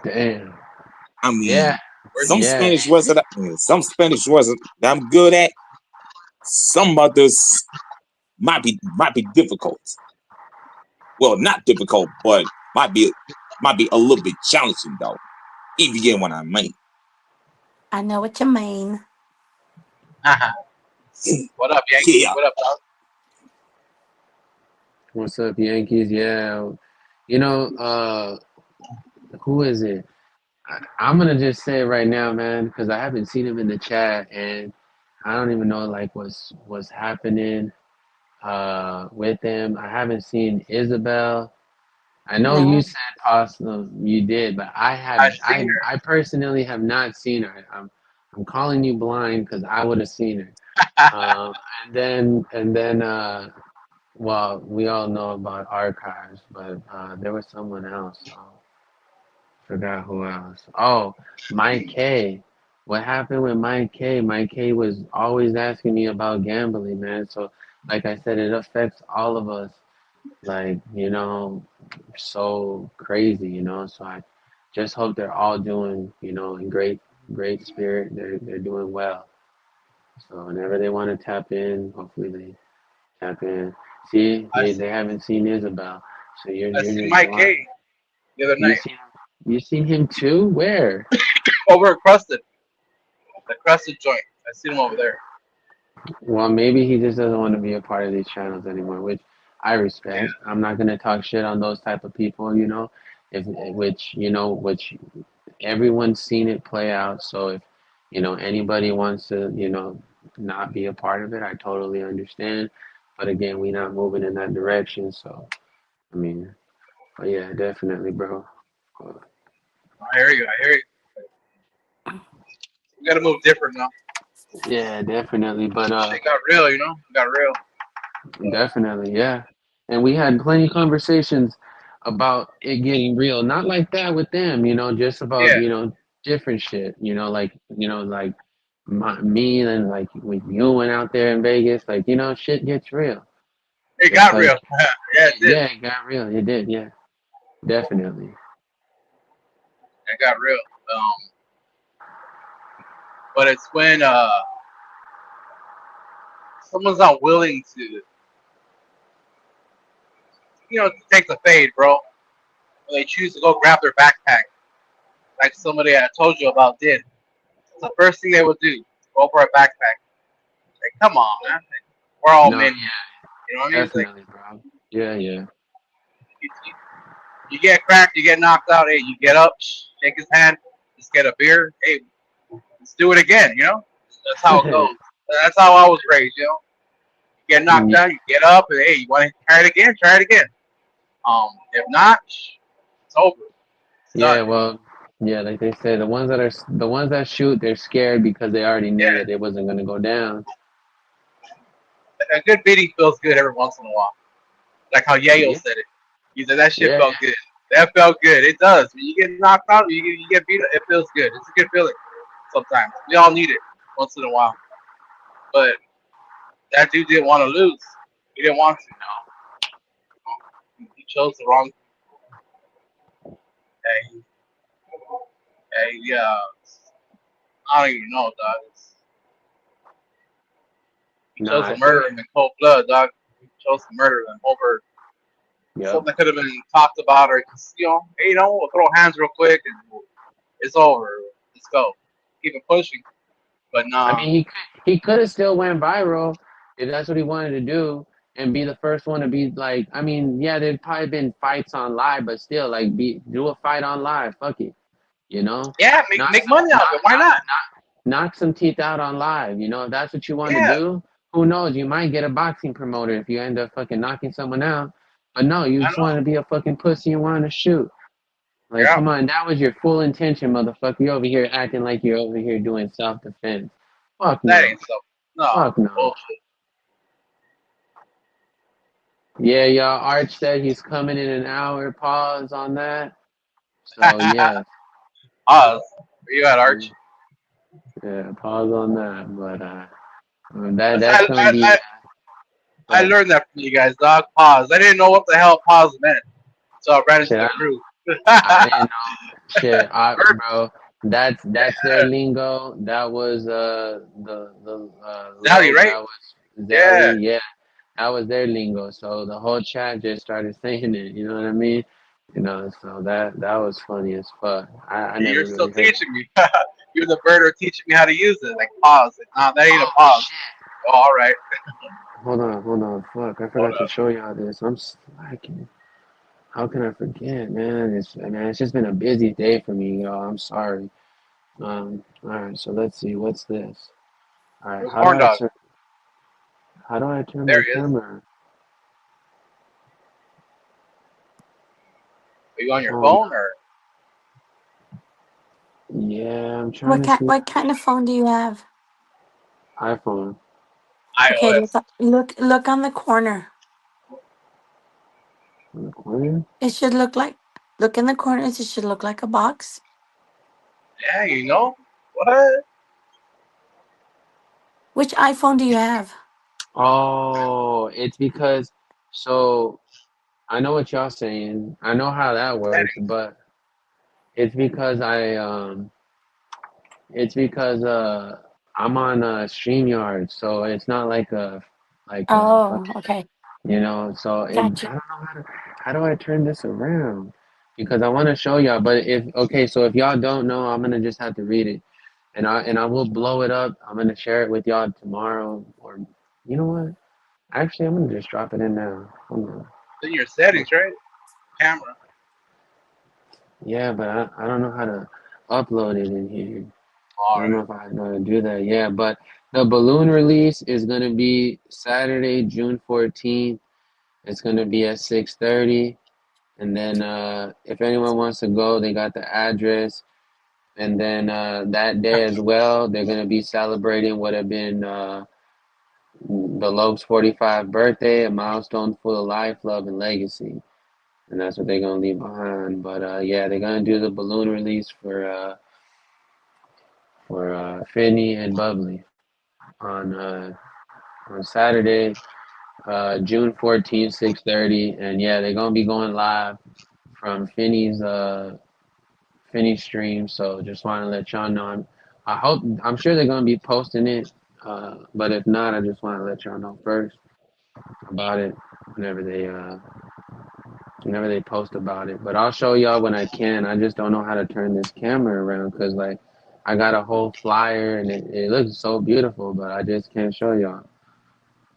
damn. I Yeah, mean Where'd you? yeah. some Spanish words that I'm good at. Some others might be difficult. Well, not difficult, but might be a little bit challenging though. If you get what I mean. I know what you mean. What up, Yankee? Yeah, What up, dog? What's up, Yankees? Yeah. You know, who is it? I'm gonna just say it right now, man, because I haven't seen him in the chat, and I don't even know like what's happening with him. I haven't seen Isabel. I know you No, said possible you did, but I seen her. I personally have not seen her. I'm calling you blind because I would have seen her. Um, and then well, we all know about archives, but there was someone else. Forgot who else. Oh, Mike K. What happened with Mike K? Mike K was always asking me about gambling, man. So, like I said, it affects all of us. like, so crazy, So I just hope they're all doing, in great spirit. They're doing well. So whenever they want to tap in, hopefully they tap in. See, I they haven't seen Isabel, so I you're seen just Mike blind. K the other You night seen you seen him too? Where? over at Crusted, the Crusted joint. I seen him over there. Well, maybe he just doesn't want to be a part of these channels anymore, which I Yeah, respect. I'm not gonna talk shit on those type of people, if which everyone's seen it play out. So if anybody wants to not be a part of it, I totally understand. But again, we not moving in that direction. So I mean, but yeah, definitely, bro. Uh, I hear you. I hear you. We gotta move different now. yeah, definitely. But Shit got real, you know. It got real. definitely, yeah. And we had plenty of conversations about it getting real. Not like that with them, just about, Yeah, different shit, like me and like when you went out there in Vegas, like, shit gets real. it Just got like, real. Yeah, it did. yeah, it got real. It did, yeah, definitely. It got real. Um, but it's when someone's not willing to, to take the fade, bro. When they choose to go grab their backpack, like somebody I told you about did. It's the first thing they would do. Go for a backpack. Like, come on, man. Like, we're all No, men yeah, here. You know what I mean? It's like definitely, bro. Yeah, yeah. you get cracked, you get knocked out. Hey, you get up, shake his hand, just get a beer. Hey, let's do it again. That's how it goes. That's how I was raised. You get knocked Yeah, down, you get up, and hey, you want to try it again? Try it again. If not, it's over. It's done. yeah, well, yeah, like they say, the ones that shoot, they're scared because they already Yeah, knew that it wasn't gonna go down. a good beating feels good every once in a while. Like how Yayo Yeah, said it. He said that shit yeah, felt good. That felt good. It does. When you get knocked out, you get beat up, it feels good. It's a good feeling sometimes. We all need it once in a while. But that dude didn't want to lose. He didn't want to. He chose the wrong. Hey, hey, yeah. I don't even know, dog. He no, chose to I feel murder you. him in cold blood, dog. He chose to murder him over Yep. something that could have been talked about, or just, hey, we'll throw hands real quick and it's over. Let's go. Keep it pushing. But I nah, mean, he could have still went viral if that's what he wanted to do and be the first one to be like. I mean, yeah, there's probably been fights on live, but still, like, do a fight on live. Fuck it, you know. yeah, make money off it. Why not? Knock some teeth out on live. If that's what you want to Yeah, do, who knows? You might get a boxing promoter if you end up fucking knocking someone out. But no, you I just want know. to be a fucking pussy and want to shoot. Like, Yeah, come on, that was your full intention, motherfucker. You over here acting like you're over here doing self defense. Fuck that no. ain't so. No, Fuck no. bullshit. Yeah, y'all. Arch said he's coming in an hour. Pause on that. So yeah, Oz, where you at, Arch? yeah. Pause on that. But that's I, gonna I, be. I, I learned that from you guys, dog. Pause. I didn't know what the hell pause meant, so I ran into Shit. the crew. I didn't know. Shit. Bird, Bro. That's their lingo. That was the Zally, Love. right? That was Yeah, Zelly. Yeah. That was their lingo. So the whole chat just started saying it. You know what I mean? So that was funny as fuck. I you're never still really heard. teaching me. You're the birder teaching me how to use it. Like pause. Like, nah, that ain't a Oh pause. shit! Oh, all right. Hold on. Fuck! I Hold forgot to up. show y'all this. I'm slacking. How can I forget, man? It's just been a busy day for me, y'all. I'm sorry. All right. So let's see. What's this? All right. Where's Horn Dog? How do I turn There my he is. camera? Are you on your Oh phone or yeah, I'm trying to see What kind of phone do you have? iPhone Okay, iOS? look on the corner. on the corner. It should look in the corners. It should look like a box. Yeah, what? Which iPhone do you have? Oh, it's because so. I know what y'all saying. I know how that works, Settings. but it's because it's because I'm on StreamYard, so it's not like a Oh, fucking, okay. so I Gotcha. don't know how do I turn this around? Because I want to show y'all, but if okay, so if y'all don't know, I'm gonna just have to read it, and I will blow it up. I'm gonna share it with y'all tomorrow, or you know what? Actually, I'm gonna just drop it in now. Hold on. It's in your settings, right? Camera. Yeah, but I don't know how to upload it in here. I All don't know right. if I know how to do that. Yeah, but the balloon release is gonna be Saturday, June 14th. It's gonna be at 6:30, and then if anyone wants to go, they got the address. And then that day as well, they're gonna be celebrating what have been the Lope's 45th birthday, a milestone full of life, love, and legacy. And that's what they're gonna leave behind. But yeah, they're gonna do the balloon release for Finny and Bubbly on uh, on Saturday, June 14th, 6:30, and yeah, they're gonna be going live from Finny's stream. So just want to let y'all know. I'm sure they're gonna be posting it, but if not, I just want to let y'all know first about it whenever they uh, whenever they post about it. But I'll show y'all when I can. I just don't know how to turn this camera around because like I got a whole flyer and it looks so beautiful, but I just can't show y'all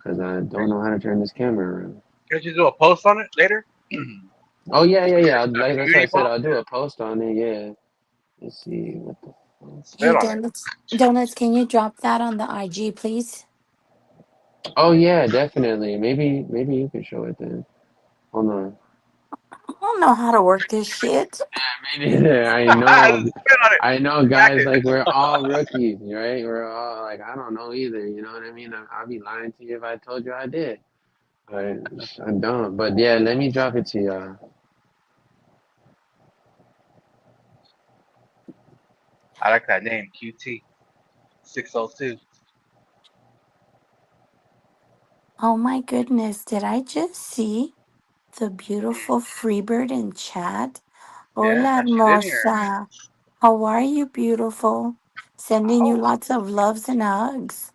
because I don't know how to turn this camera around. Can't you do a post on it later? Oh yeah, yeah, Your yeah. Like that's what I community said. post? I'll do a post on it. Yeah. Let's see what the fuck. Hey, Spit on it. Donuts. Donuts, can you drop that on the IG, please? Oh yeah, definitely. Maybe you can show it then. Hold on. I don't know how to work this shit. Me neither. I Just know. spit on it. I know, Smack guys. it. Like we're all rookies, right? We're all like I don't know either. You know what I mean? I'll be lying to you if I told you I did. I I don't. But yeah, let me drop it to y'all. I like that name, QT 602. Oh my goodness, did I just see the beautiful Freebird in chat? Yeah, Hola, she's in here. hermosa. How are you, beautiful? Sending you Oh, lots of loves and hugs.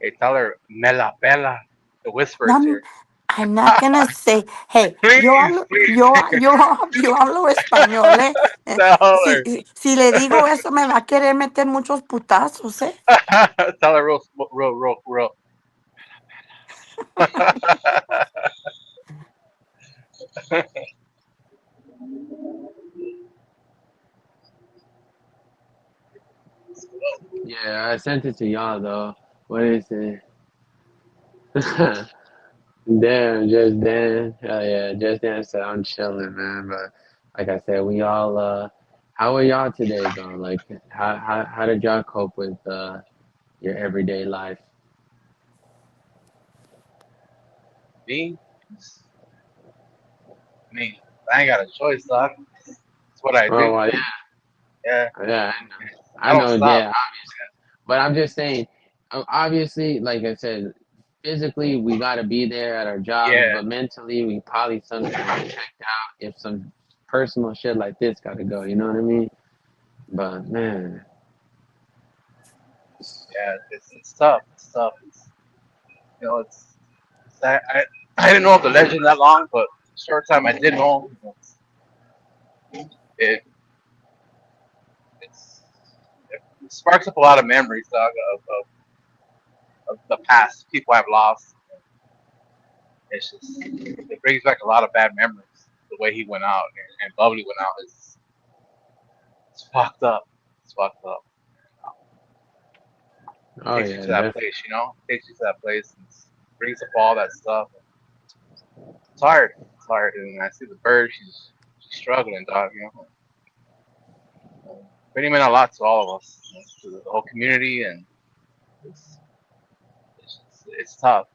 hey, tell her me la pela. The whispers No, here. I'm not gonna say, hey, Please, please yo hablo español, ¿eh? tell Si, her. si le digo eso, me va a querer meter muchos putazos, ¿eh? Tell her real. Yeah, I sent it to y'all though. What is it? Damn, just Dan. Hell yeah, just Dan said I'm chilling, man. But like I said, we all how are y'all today though? Like how did y'all cope with your everyday life? Me? I mean, I ain't got a choice, dog. It's what I Oh do. well, Yeah, yeah, I I don't know, stop. yeah, obviously. But I'm just saying, obviously, like I said, physically we gotta be there at our jobs, Yeah, but mentally we probably sometimes checked out if some personal shit like this gotta go. You know what I mean? But man, yeah. It's tough. It's tough. It's I didn't know of the legend that long, but short time I did know. It it's it sparks up a lot of memories, dog, of the past people I've lost. It's just it brings back a lot of bad memories. The way he went out and Bubbly went out is it's fucked up. It's fucked up. oh Takes you yeah, to that definitely. place, Takes you to that place and brings up all that stuff. It's hard. It's hard. And I see the bird. She's struggling, dog. Pretty meant a lot to all of us, to the whole community, and it's it's tough.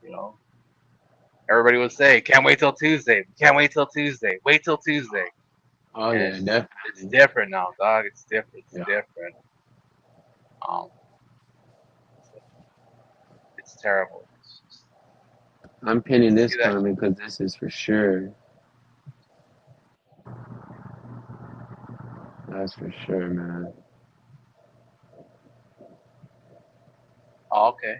Everybody would say, "Can't wait till Tuesday. Can't wait till Tuesday. Wait till Tuesday." Oh And yeah, it's definitely. different now, dog. It's different. It's Yeah. different. Um, it's terrible. It's just, I'm pinning See this that? comment because this is for sure. That's for sure, man. Oh, okay.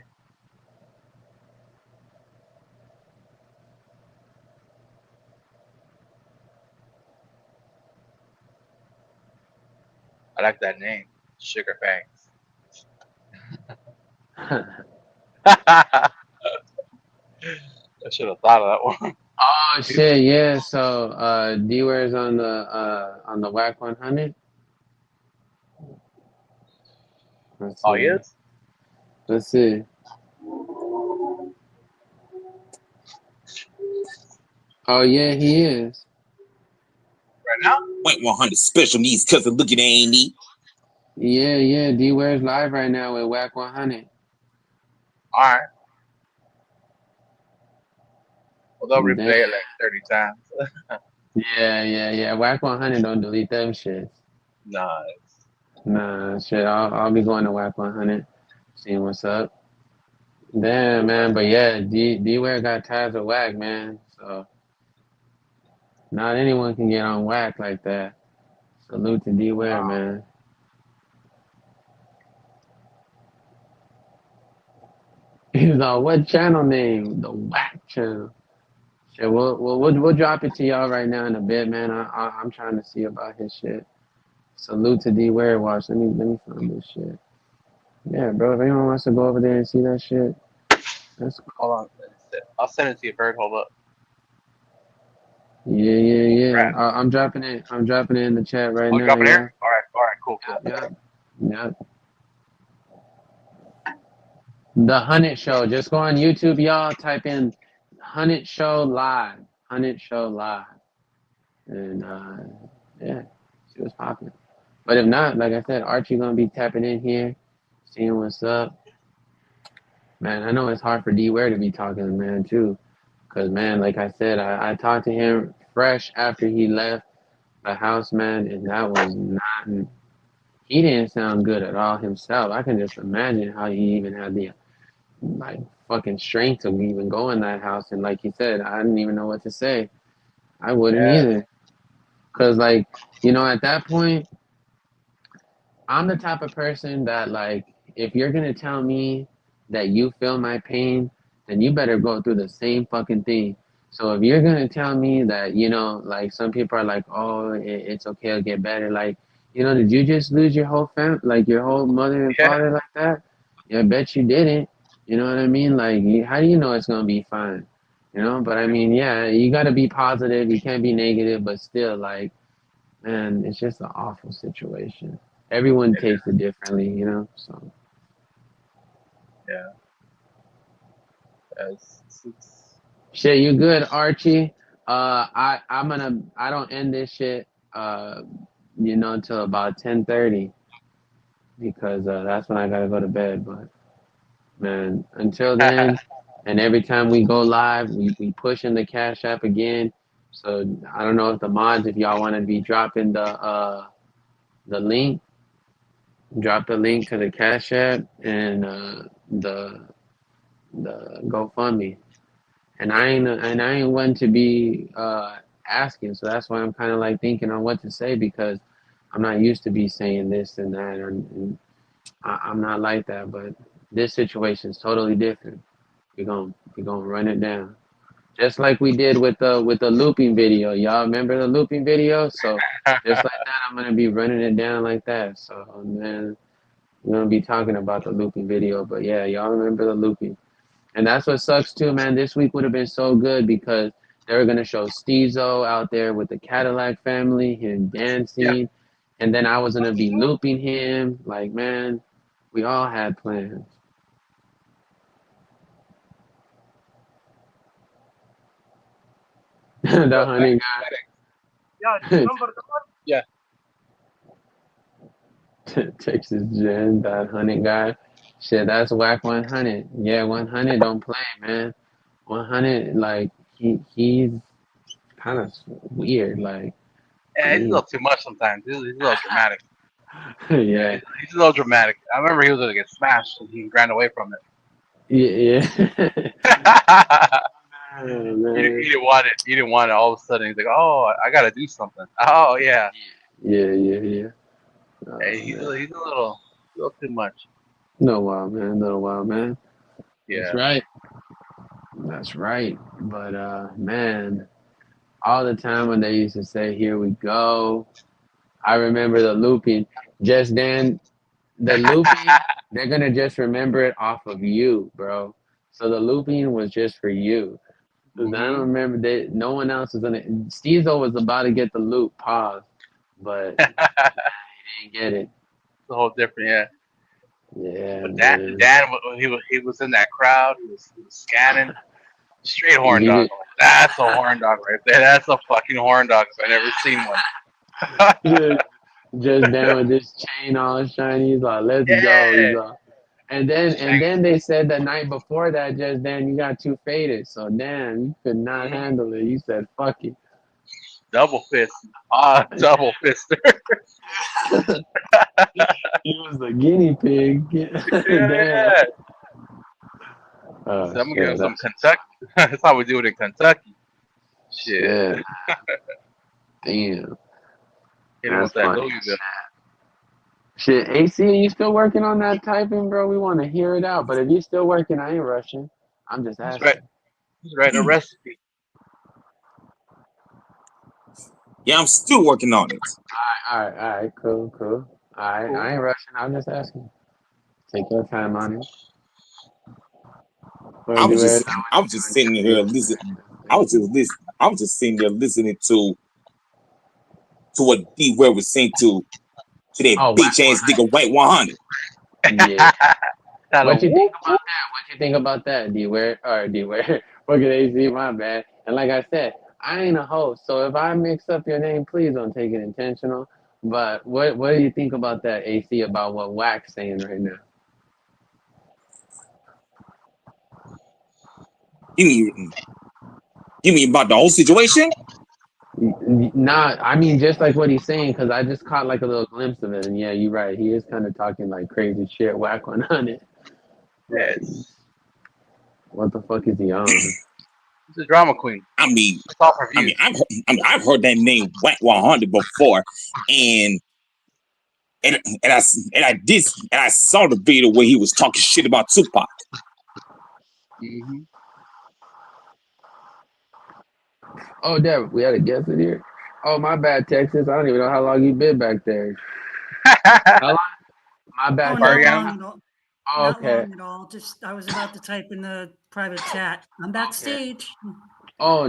I like that name, Sugar Oh Fangs. I should have thought of that one. shit, yeah. So D-Ware's on the WAC 100. Let's Oh, see. yes. Let's see. Oh yeah, he is. Right now. Point 100 special needs cousin looking at Amy. Yeah, yeah. D-Ware's live right now with WAC 100. All right. Well, they'll Damn. replay it like 30 times. Yeah, yeah, yeah. WAC 100 don't delete them shits. Nice. Nah, shit. I'll be going to WAC 100, seeing what's up. Damn, man. But yeah, D-Ware got ties with WAC, man. So not anyone can get on WAC like that. Salute to D-Ware, Wow. man. He's on what channel name? The WAC channel. Shit, we'll drop it to y'all right now in a bit, man. I'm trying to see about his shit. Salute to D-Ware. Watch. Let me find this shit. Yeah, bro. If anyone wants to go over there and see that shit, that's cool. Hold on. I'll send it to you, Bird. Hold up. Yeah, yeah, yeah. Crap. I'm dropping it. I'm dropping it in the chat right Oh, now, dropping y'all. here? All right. All right. Cool. Cool. Yep, yep, yep. The Hunnit Show. Just go on YouTube, y'all. Type in Hunnit Show Live. Hunnit Show Live. And yeah, see what's popping. But if not, like I said, Archie gonna be tapping in here, seeing what's up. Man, I know it's hard for D Ware to be talking, man, too. Cause man, like I said, I talked to him fresh after he left the house, man, and that was not. He didn't sound good at all himself. I can just imagine how he even had the like fucking strength to even go in that house. And like he said, I didn't even know what to say. I wouldn't Yeah. either. Cause like, at that point, I'm the type of person that like, if you're gonna tell me that you feel my pain, then you better go through the same fucking thing. So if you're gonna tell me that, like some people are like, oh, it's okay, it'll get better. Like, did you just lose your whole like your whole mother and Yeah. father like that? Yeah, I bet you didn't. You know what I mean? Like, how do you know it's gonna be fine? But I mean, yeah, you gotta be positive. You can't be negative, but still, like, man, it's just an awful situation. Everyone It is. takes it differently. So Yeah. It's shit, you good, Archie? I don't end this shit until about 10:30 because that's when I gotta go to bed. But man, until then, and every time we go live, we push in the Cash App again. So I don't know if the mods, if y'all want to be dropping the link, drop the link to the Cash App and the GoFundMe. And I ain't one to be asking, so that's why I'm kind of like thinking on what to say because I'm not used to be saying this and that, and I'm not like that. But this situation is totally different. We're gonna run it down, just like we did with the looping video. Y'all remember the looping video? So just like that, I'm gonna be running it down like that. So man, we're gonna be talking about the looping video. But yeah, y'all remember the looping. And that's what sucks too, man. This week would have been so good because they were gonna show Steezo out there with the Cadillac family, him yeah. dancing, and then I was gonna be looping him. Like, man, we all had plans. The Yo, honey yeah. guy, Number the one. Yeah. Texas Jen, that honey guy. Shit, that's whack 100. Yeah, 100 don't play, man. 100, like he's kind of weird. Like, I Yeah, he's a mean, little too much sometimes. He's a little dramatic. Yeah, yeah. he's a little dramatic. I remember he was gonna get smashed and he ran away from Yeah, yeah. it. man. You didn't want it. All of a sudden, he's like, "Oh, I gotta do something." Oh yeah. Yeah. Oh Hey, man. he's a little too much. Little while, man. That's Yeah. right. That's right. But man, all the time when they used to say, "Here we go," I remember the looping. Just then, the looping, they're gonna just remember it off of you, bro. So the looping was just for you. Cause I don't hmm remember that no one else was gonna. Steezo was about to get the loop, pause, but he didn't get it. It's a whole different. Yeah. Yeah, But man. Dan, he was in that crowd. He was scanning. Straight horn He dog. did. I'm like, that's a horn dog right there. That's a fucking horn dog if I never seen one. Just down with this chain all shiny. He's like, let's go. He's Yeah. like, and then they said the night before that, just then you got too faded. So damn, you could not Mhm. handle it. You said fuck it. Double fist. Ah, double fister. He was the guinea pig. Damn. Yeah. He Oh said, I'm gonna give him shit, some that's Kentucky. That's how we do it in Kentucky. Shit. shit. Damn, Hit him that's with that funny. Louisville. Shit, AC, you still working on that typing, bro? We want to hear it out. But if you still working, I ain't rushing. I'm just He's right. asking. He's writing a recipe. Yeah, I'm still working on it. All right, cool. All right, Cool. I ain't rushing. I'm just asking. Take your time on it. Or I do was it. just I was just sitting here listening. I was just listening. I was just sitting there listening to what D Ware was saying to that Oh, bitch ass nigga White 100. yeah. Kind of What you think whoop about whoop. that? What you think about that? D Ware or D Ware? Look at AC, my bad. And like I said, I ain't a host, so if I mix up your name, please don't take it intentional. But what do you think about that, AC? About what Wax saying right now? You mean about the whole situation? Nah, I mean just like what he's saying, because I just caught like a little glimpse of it, and yeah, you're right. He is kind of talking like crazy shit, whack 100. Like, Yes. what the fuck is he on? He's a drama queen. I mean, It's off reviews. I've heard that name White 100 before, and and I saw the video where he was talking shit about Tupac. hmm Oh, damn, we had a guest in here. Oh, my bad, Texas. I don't even know how long you been back there. How long? My Oh, bad, not Texas. Ariana. long at all. Oh, Not okay. long at all. Just I was about to type in the private chat. I'm Okay. backstage. Oh,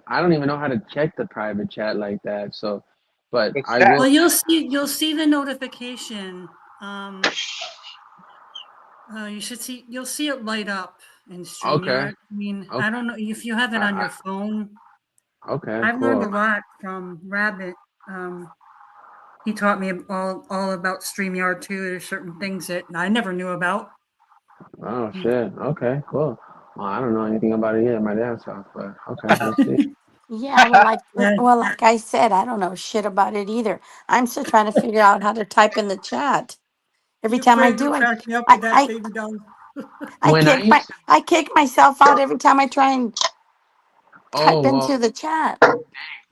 I don't even know how to check the private chat like that. So, but What's I that? will. Well, you'll see the notification. You'll see it light up in Okay. StreamYard. I mean, I Okay. don't know if you have it on I, your phone. okay. I've learned Cool. a lot from Rabbit. He taught me all about StreamYard too. There's certain things that I never knew about. Oh shit. Okay. Cool. Well, I don't know anything about it yet. My dad's off, but okay. We'll see. Yeah, Yeah. well, like I said, I don't know shit about it either. I'm still trying to figure out how to type in the chat. Every You time I Craig do, would I, crack me up I, with that I, baby doll. When I used to. I kick myself out every time I try and type Oh into well. the chat.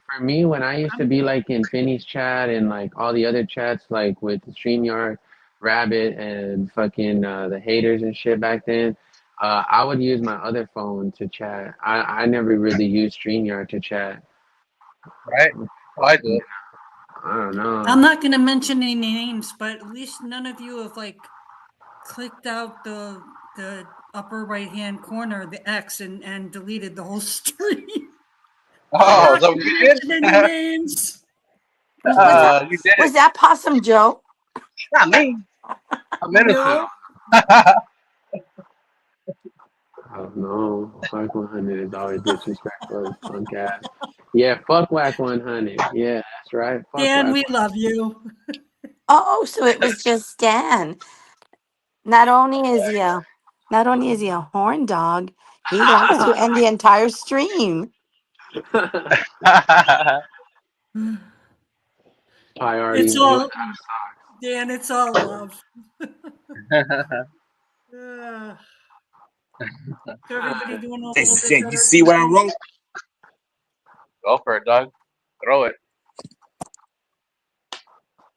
For me, when I used to I'm be like in Finny's chat and like all the other chats, like with the StreamYard, Rabbit, and fucking the haters and shit back then, I would use my other phone to chat. I never really used StreamYard to chat. Right? Oh, I do. I don't know. I'm not going to mention any names, but at least none of you have like clicked out the upper right hand corner, the X, and deleted the whole stream. I'm Oh, is not that going what to you did? mention any names. Was that You did it. was that Possum Joe? Not me. I'm innocent. No, I don't know. Whack 100 is always disrespectful as punk ass. Yeah, fuck Whack 100. Yeah, that's right. Fuck Dan, Whack we love you. Oh, so it was just Dan. Not only is he a horn dog, he likes to 100. end the entire stream. It's Priority. He was all Dan. It's all love. Uh, So everybody doing a little Texas bit Jen, you better see these what I days? wrote? Go for it, Doug. Throw it.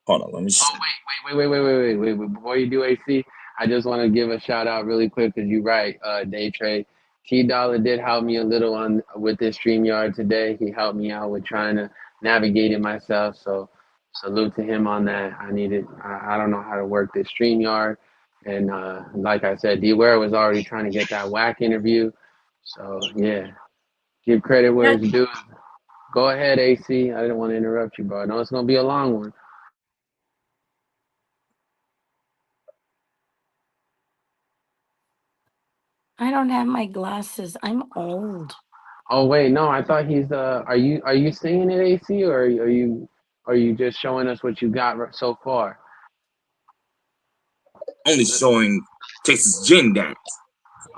Hold on, let me Oh see. wait. Before you do AC, I just want to give a shout out really quick because you're right, Day Trade. T Dollar did help me a little on with this StreamYard today. He helped me out with trying to navigate it myself. So salute to him on that. I don't know how to work this StreamYard. And like I said, D Ware was already trying to get that whack interview. So yeah, give credit where Yeah, it's due. Go ahead, AC. I didn't want to interrupt you, bro. I know it's gonna be a long one. I don't have my glasses. I'm old. Oh wait, no, I thought he's are you singing it, AC, or are you just showing us what you got so far? Only showing Texas Jen dance.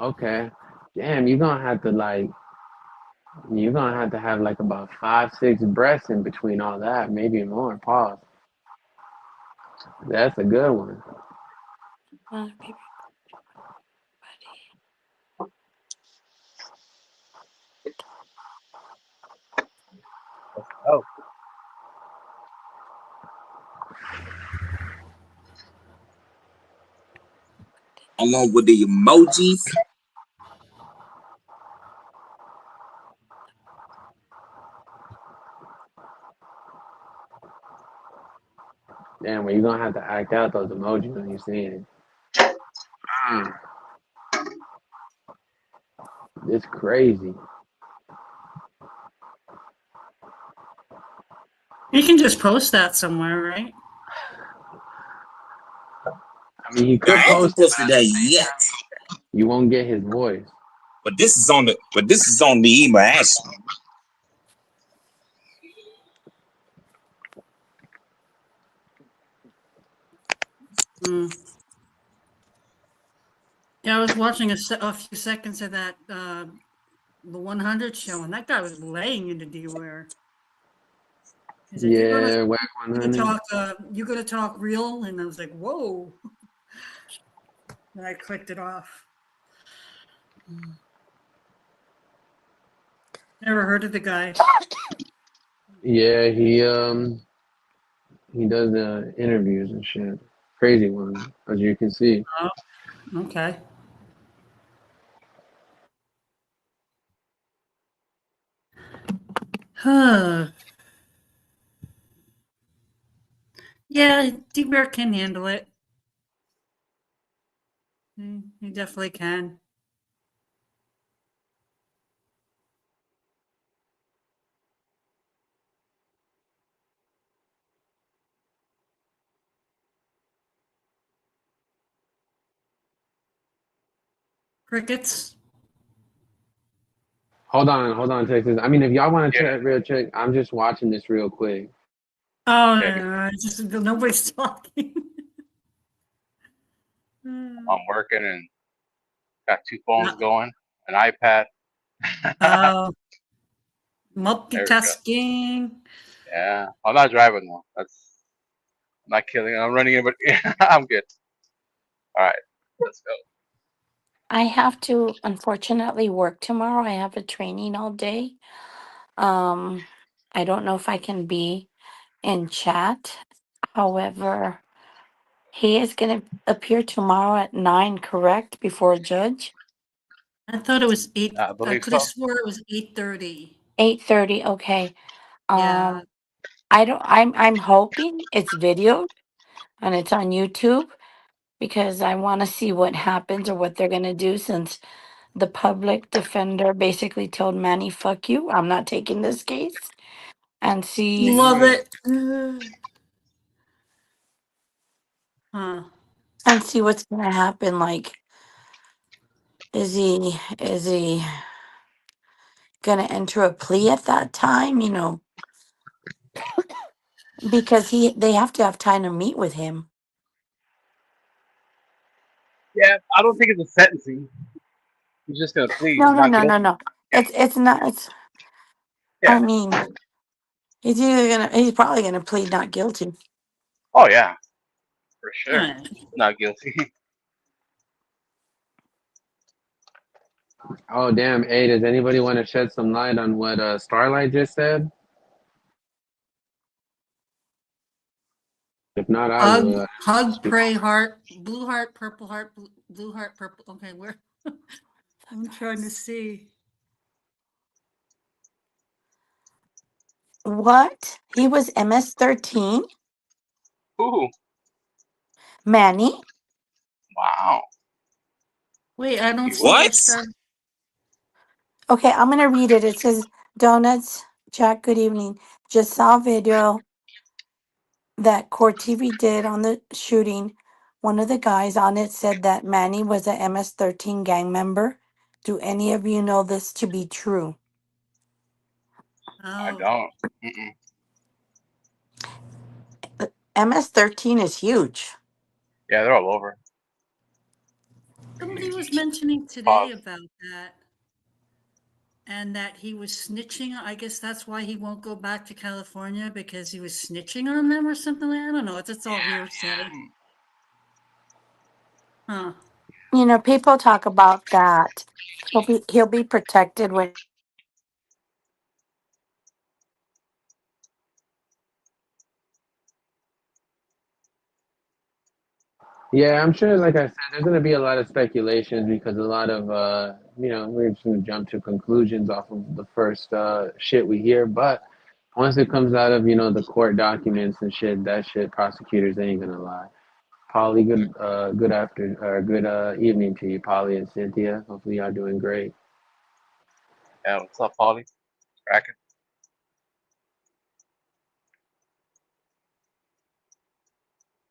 Okay. Damn, you're gonna have to have like about 5, 6 breaths in between all that, maybe more. Pause. That's a good one. Baby Oh, Along with the emojis. Damn, well, you're gonna have to act out those emojis when you see it. Mm, it's crazy. you can just post that somewhere, right? I mean, he Yeah, I could haven't post it, but posted at that the same yet. time, you won't get his voice. But this is on the email actually. Mm. Yeah, I was watching a few seconds of that the 100 show, and that guy was laying into D-Ware. He's like, Yeah, whack gonna 100. talk, you're gonna talk real," and I was like, "Whoa!" And I clicked it off. Never heard of the guy. Yeah, he does the interviews and shit. Crazy ones, as you can see. Oh, okay. Huh. Yeah, D-Bear can handle it. He definitely can. Crickets. Hold on, Texas. I mean, if y'all want to yeah. chat real quick, I'm just watching this real quick. Oh, Okay. no, it's just nobody's talking. I'm working and got two phones No. going, an iPad. Oh, There we go. multitasking. Yeah. I'm not driving though. I'm not killing. I'm running in, but I'm good. All right. Let's go. I have to unfortunately work tomorrow. I have a training all day. Um, I don't know if I can be in chat. However, he is going to appear tomorrow at 9, correct? Before a judge? I thought it was 8. I I believe could have so. swore it was 8:30. 8:30. Okay. Yeah. I'm hoping it's videoed and it's on YouTube because I want to see what happens or what they're going to do since the public defender basically told Manny, fuck you. I'm not taking this case and see Love Damn. it. Huh. what's going to happen. Like, is he going to enter a plea at that time, because they have to have time to meet with him. Yeah. I don't think it's a sentencing. He's just gonna plead No, no, not no, no, guilty. no. It's not. It's. Yeah. I mean, he's probably gonna plead not guilty. Oh yeah. For sure. Huh. Not guilty. Oh damn! Hey, does anybody want to shed some light on what Starlight just said? If not, I Hug, will. hug, pray, heart, blue heart, purple heart, blue heart, purple. Okay, where? I'm trying to see. What? He was MS-13? Ooh, Manny? wow. Wait, I don't He see was. What? where Star. Okay, I'm going to read it. It says, Donuts, Jack, good evening. Just saw a video that Court TV did on the shooting. One of the guys on it said that Manny was a MS-13 gang member. Do any of you know this to be true? I Oh, don't. Mm-mm. MS-13 is huge. Yeah, they're all over. somebody was mentioning today Pause. about that, and that he was snitching. I guess that's why he won't go back to California because he was snitching on them or something. I don't know. It's all hearsay. Mm. Huh. You know, people talk about that. He'll be protected when Yeah, I'm sure. Like I said, there's gonna be a lot of speculations because a lot of we're just gonna jump to conclusions off of the first shit we hear. But once it comes out of the court documents and shit, that shit prosecutors ain't gonna lie. Polly, good after or good evening to you, Polly and Cynthia. Hopefully y'all doing great. Yeah, what's up, Polly? Cracking.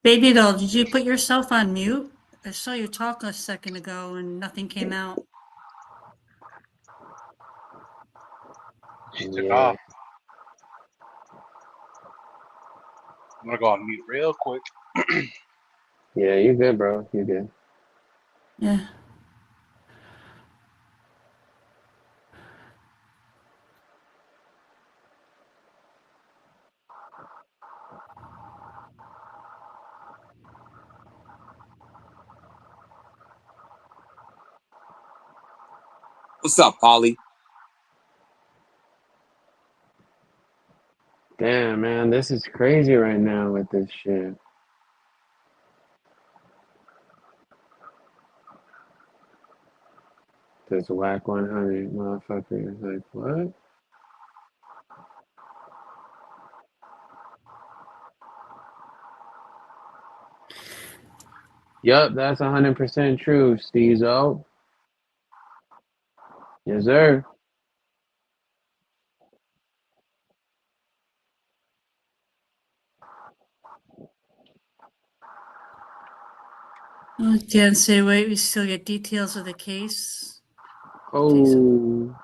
Baby doll, did you put yourself on mute? I saw you talk a second ago and nothing came out. She took Yeah, off. I'm gonna go on mute real quick. yeah, you good, bro. You good. Yeah. What's up, Polly? Damn, man, this is crazy right now with this shit. This whack 100 motherfucker is like, what? Yup, that's 100% true, Steezo. Yes, sir. Oh, can't say wait. We still get details of the case. Okay, so Oh,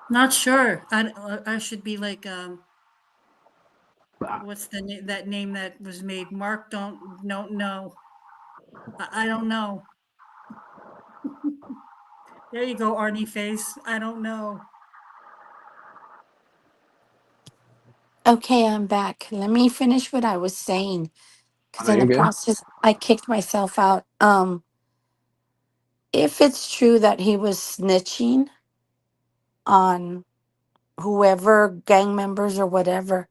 not sure. I should be like bah. what's the that name that was made? Mark don't know. I don't know. There you go, Arnie face. I don't know. Okay, I'm back. Let me finish what I was saying because Oh, in the you're good. process I kicked myself out. If it's true that he was snitching on whoever gang members or whatever,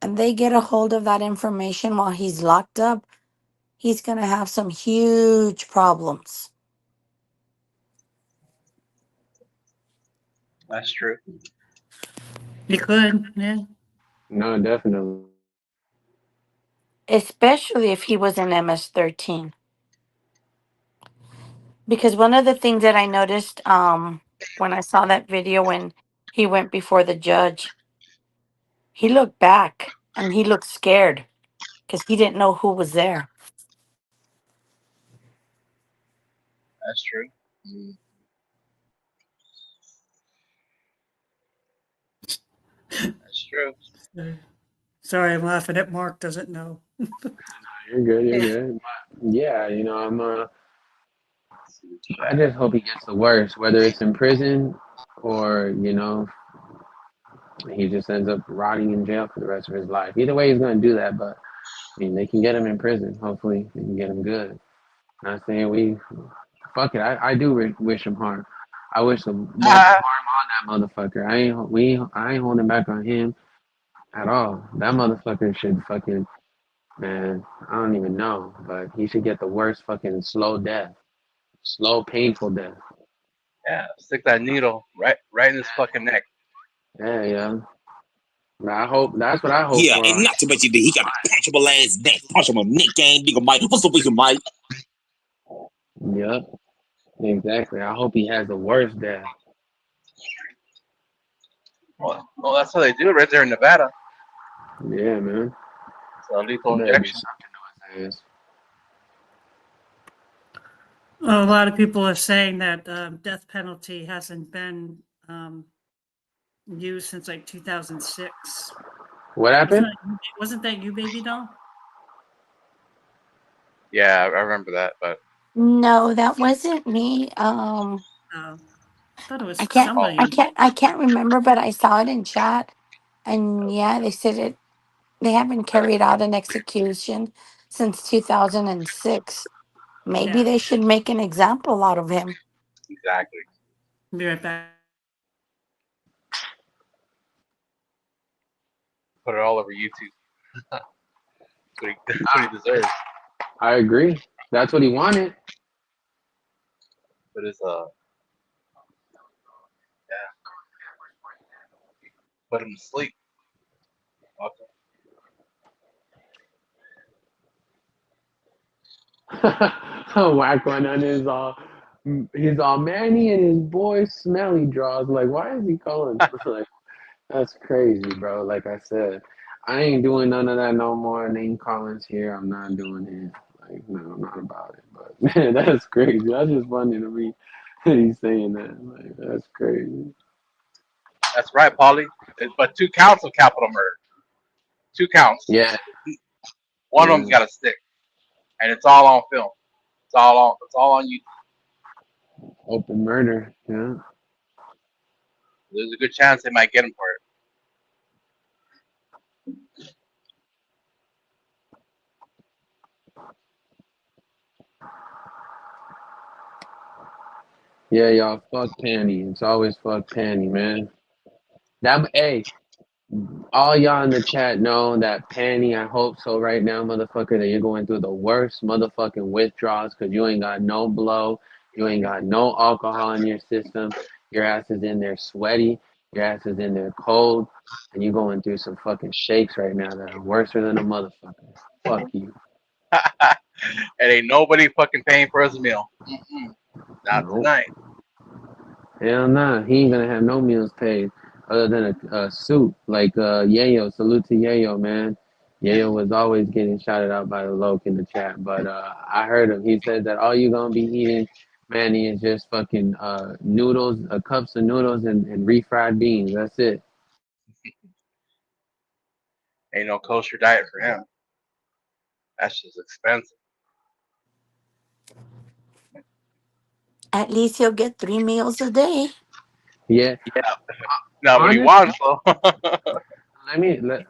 and they get a hold of that information while he's locked up, he's going to have some huge problems. That's true. You could, yeah. No, definitely. Especially if he was an MS-13. Because one of the things that I noticed when I saw that video when he went before the judge, he looked back and he looked scared because he didn't know who was there. That's true. Mm. That's true. Sorry, I'm laughing at Mark doesn't know. You're good. You're Yeah. good. But yeah, Let's see the I chat. just hope he gets the worst, whether it's in prison or he just ends up rotting in jail for the rest of his life. Either way, he's going to do that. But I mean, they can get him in prison. Hopefully, they can get him good. Not saying we fuck it. I do wish him harm. I wish him more harm on that motherfucker. I ain't holding back on him at all. That motherfucker should fucking man. I don't even know, but he should get the worst fucking slow death, slow painful death. Yeah, stick that needle right in his fucking neck. Yeah, yeah. I hope that's what I hope Yeah, for. and not to mention that he got a punchable ass neck, punchable neck game, nigga Mike. What's up with you, Mike? Yep, exactly. I hope he has the worst death. Well, that's how they do it right there in Nevada. Yeah, man. It's a lethal Better be injection. something to his ass. A lot of people are saying that death penalty hasn't been used since like 2006. What happened? Wasn't that you, baby doll? Yeah, I remember that, but No, that wasn't me. I thought it was I can't, oh, somebody. I can't remember, but I saw it in chat, and yeah, they said it. They haven't carried out an execution since 2006. Maybe Yeah, they should make an example out of him. exactly. be right back. Put it all over YouTube. That's what he deserves. I agree. That's what he wanted. But it's yeah, put him to sleep. Okay. Whack one on his he's all Manny and his boy Smelly draws. Like, why is he calling? Like, that's crazy, bro. Like I said, I ain't doing none of that no more. Name callings here. I'm not doing it. Like, no, I'm not about it. But man, that's crazy. That's just funny to me. He's saying that. Like, that's crazy. That's right, Polly. But 2 counts of capital murder. 2 counts. Yeah, One of yeah. them's got to stick, and it's all on film. It's all on YouTube. Open murder. Yeah. There's a good chance they might get him for it. Yeah, y'all. Fuck Panty. It's always fuck Panty, man. That hey, all y'all in the chat know that Panty. I hope so right now, motherfucker. That you're going through the worst motherfucking withdrawals because you ain't got no blow, you ain't got no alcohol in your system. Your ass is in there sweaty. Your ass is in there cold, and you going through some fucking shakes right now that are worse than a motherfucker. Fuck you. And ain't nobody fucking paying for his meal. Not Nope. tonight. Hell nah, he ain't gonna have no meals paid other than a suit. Like Yayo, salute to Yayo, man. Yayo was always getting shouted out by the Loke in the chat, but I heard him. He said that all you gonna be eating, Manny, is just fucking noodles, cups of noodles and refried beans. That's it. Ain't no kosher diet for him. That's just expensive. At least he'll get 3 meals a day. Yeah, Not what he honestly, wants though.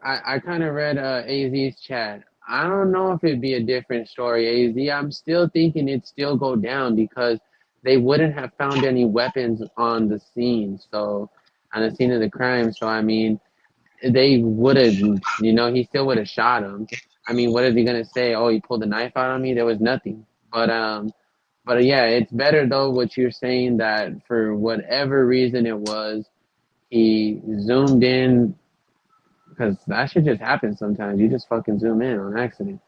I kind of read AZ's chat. I don't know if it'd be a different story, AZ. I'm still thinking it'd still go down because they wouldn't have found any weapons on the scene. So, on the scene of the crime. So, I mean, they would have, he still would have shot him. I mean, what is he gonna say? Oh, he pulled a knife out on me. There was nothing. But yeah, it's better though what you're saying that for whatever reason it was, he zoomed in because that shit just happens sometimes. You just fucking zoom in on accident.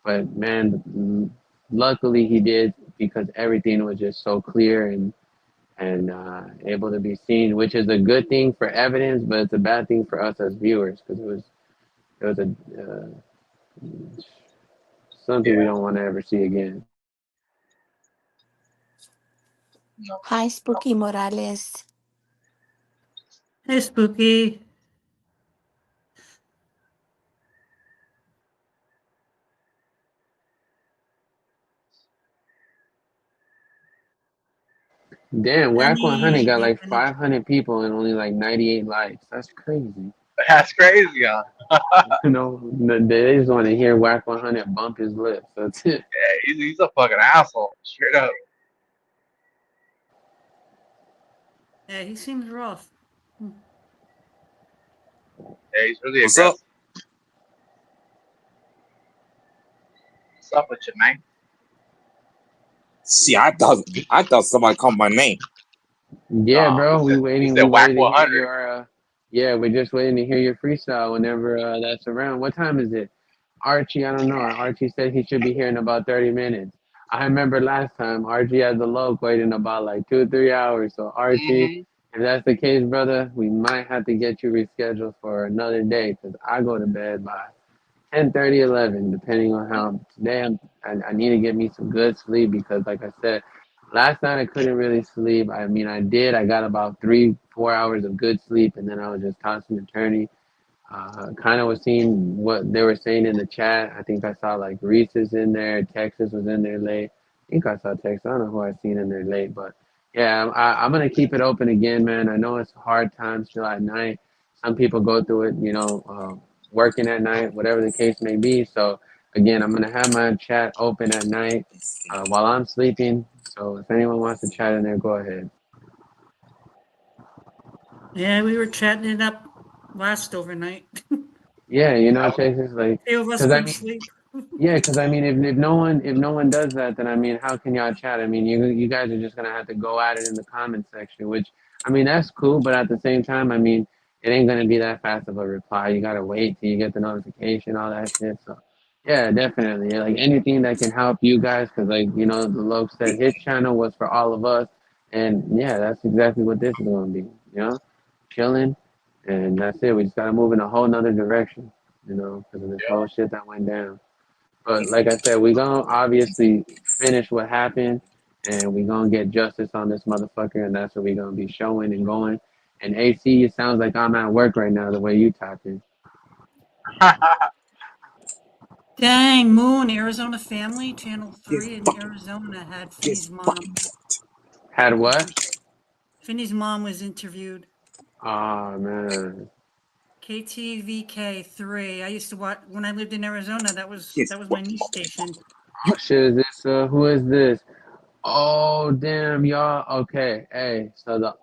But man, luckily he did because everything was just so clear and able to be seen, which is a good thing for evidence, but it's a bad thing for us as viewers because it was something we Yeah. don't want to ever see again. No. Hi, Spooky Morales. Hey, Spooky. Damn, Whack 100 got Penny. like 500 people and only like 98 likes. That's crazy. That's crazy, huh? They just want to hear Whack 100 bump his lips. That's it. Yeah, he's a fucking asshole. Straight up. Yeah, he seems rough. Yeah, he's really What's up? aggressive. What's up with you, man? See, I thought somebody called my name. Yeah, No, bro, he we said whack waited to hear 100. your yeah, we're just waiting to hear your freestyle whenever that's around. What time is it? Archie, I don't know. Archie said he should be here in about 30 minutes. I remember last time Archie had the loc waiting about like 2 or 3 hours. So Archie, Mm-hmm. if that's the case, brother, we might have to get you rescheduled for another day because I go to bed by 10:30, 11, depending on how today I need to get me some good sleep because, like I said, last night I couldn't really sleep. I mean, I did. I got about 3, 4 hours of good sleep, and then I was just tossing and turning. Kind of was seeing what they were saying in the chat. I think I saw like Reese's in there. Texas was in there late. I think I saw Texas. I don't know who I seen in there late, but yeah, I'm gonna keep it open again, man. I know it's hard times still at night. Some people go through it, working at night, whatever the case may be. So again, I'm gonna have my chat open at night while I'm sleeping. So if anyone wants to chat in there, go ahead. Yeah, we were chatting it up last overnight. Yeah, That was, Texas, like, Few of us cause I couldn't mean. sleep. Yeah, because I mean, if no one does that, then I mean, how can y'all chat? I mean, you guys are just gonna have to go at it in the comment section, which I mean, that's cool, but at the same time, I mean, it ain't gonna be that fast of a reply. You gotta wait till you get the notification, all that shit. So, yeah, definitely, like anything that can help you guys, because like the Loke said his channel was for all of us, and yeah, that's exactly what this is gonna be. Chilling, and that's it. We just gotta move in a whole nother direction, because of this yeah. whole shit that went down. But like I said, we gonna obviously finish what happened, and we gonna get justice on this motherfucker, and that's what we gonna be showing and going. And AC, it sounds like I'm at work right now the way you talking. Dang, Moon, Arizona Family, Channel Get 3 in fucking, Arizona had get Finney's mom. fucking. Had what? Finney's mom was interviewed. Oh man, KTVK 3. I used to watch when I lived in Arizona. Get That was my fucking. news station. oh shit, is this? Who is this? Oh damn, y'all. Okay, hey, so the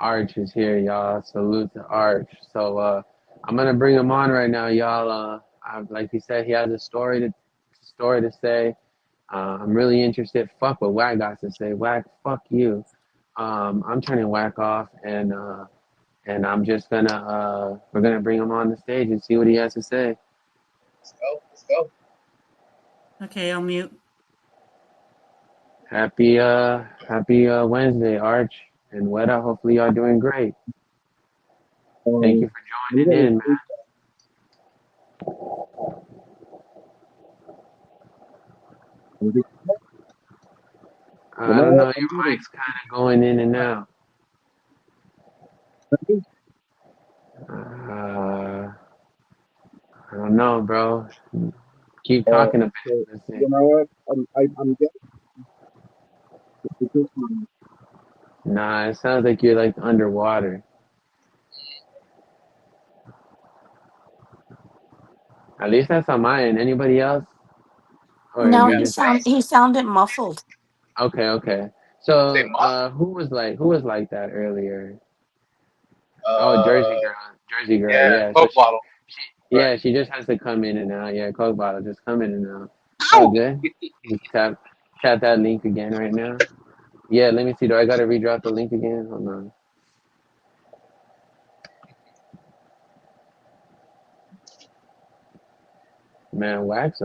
Arch is here, y'all. Salute to Arch. So I'm gonna bring him on right now, y'all. Like he said, he has a story to say. I'm really interested. Fuck what Wack got to say. Wack, fuck you. I'm turning Wack off, and I'm just gonna we're gonna bring him on the stage and see what he has to say. Let's go. Let's go. Okay, I'll mute. Happy Wednesday, Arch and Weta. Hopefully y'all doing great. Thank you for joining in, man. I don't know. Your mic's kind of going in and out. I don't know, bro. Keep talking a bit. Let's see. Nah, it sounds like you're like underwater. At least that's on my end. Anybody else? Or Mm, No, we Yeah, he just same. sounded muffled. okay. Say So muff. who was like that earlier? Oh, Uh, Jersey girl. yeah, Yeah. So Coke bottle. Right. she just has to come in and out. Yeah, Coke bottle just come in and out. Oh, Ow! good. Just tap that link again right now. Yeah, let me see. Do I gotta redrop the link again? Hold on. Man, Wax.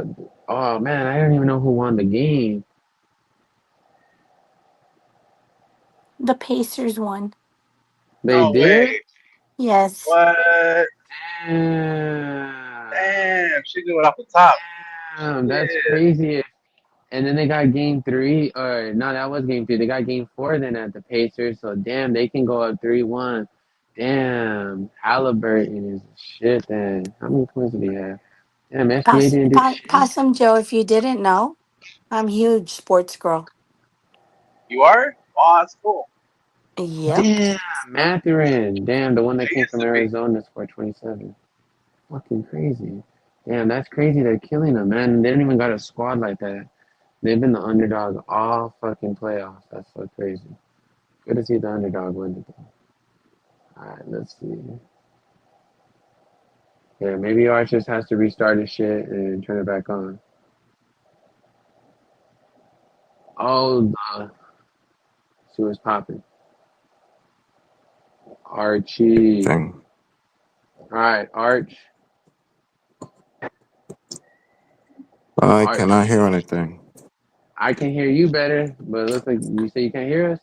Oh man, I don't even know who won the game. The Pacers won. They No way. did. Yes. What? Damn. Damn, she knew it off the top. Damn, that's Shit. crazy. And then they got game three, or no, that was game three. They got game four then at the Pacers. So damn, they can go up 3-1. Damn, Halliburton is shit. Then how many points did he have? Damn, SGA didn't do shit. Possum Joe, if you didn't know, I'm a huge sports girl. You are? Oh, that's cool. Yep. Damn, Mathurin. Damn, the one that They came used from to be. Arizona scored 27. Fucking crazy. Damn, that's crazy. They're killing them, man. They don't even got a squad like that. They've been the underdog all fucking playoffs. That's so crazy. Good to see the underdog win. All right, let's see. Yeah, maybe Arch just has to restart his shit and turn it back on. Oh, see what's popping. Archie. Thing. All right, Arch. I Arch. cannot hear anything. I can hear you better, but it looks like you say you can't hear us.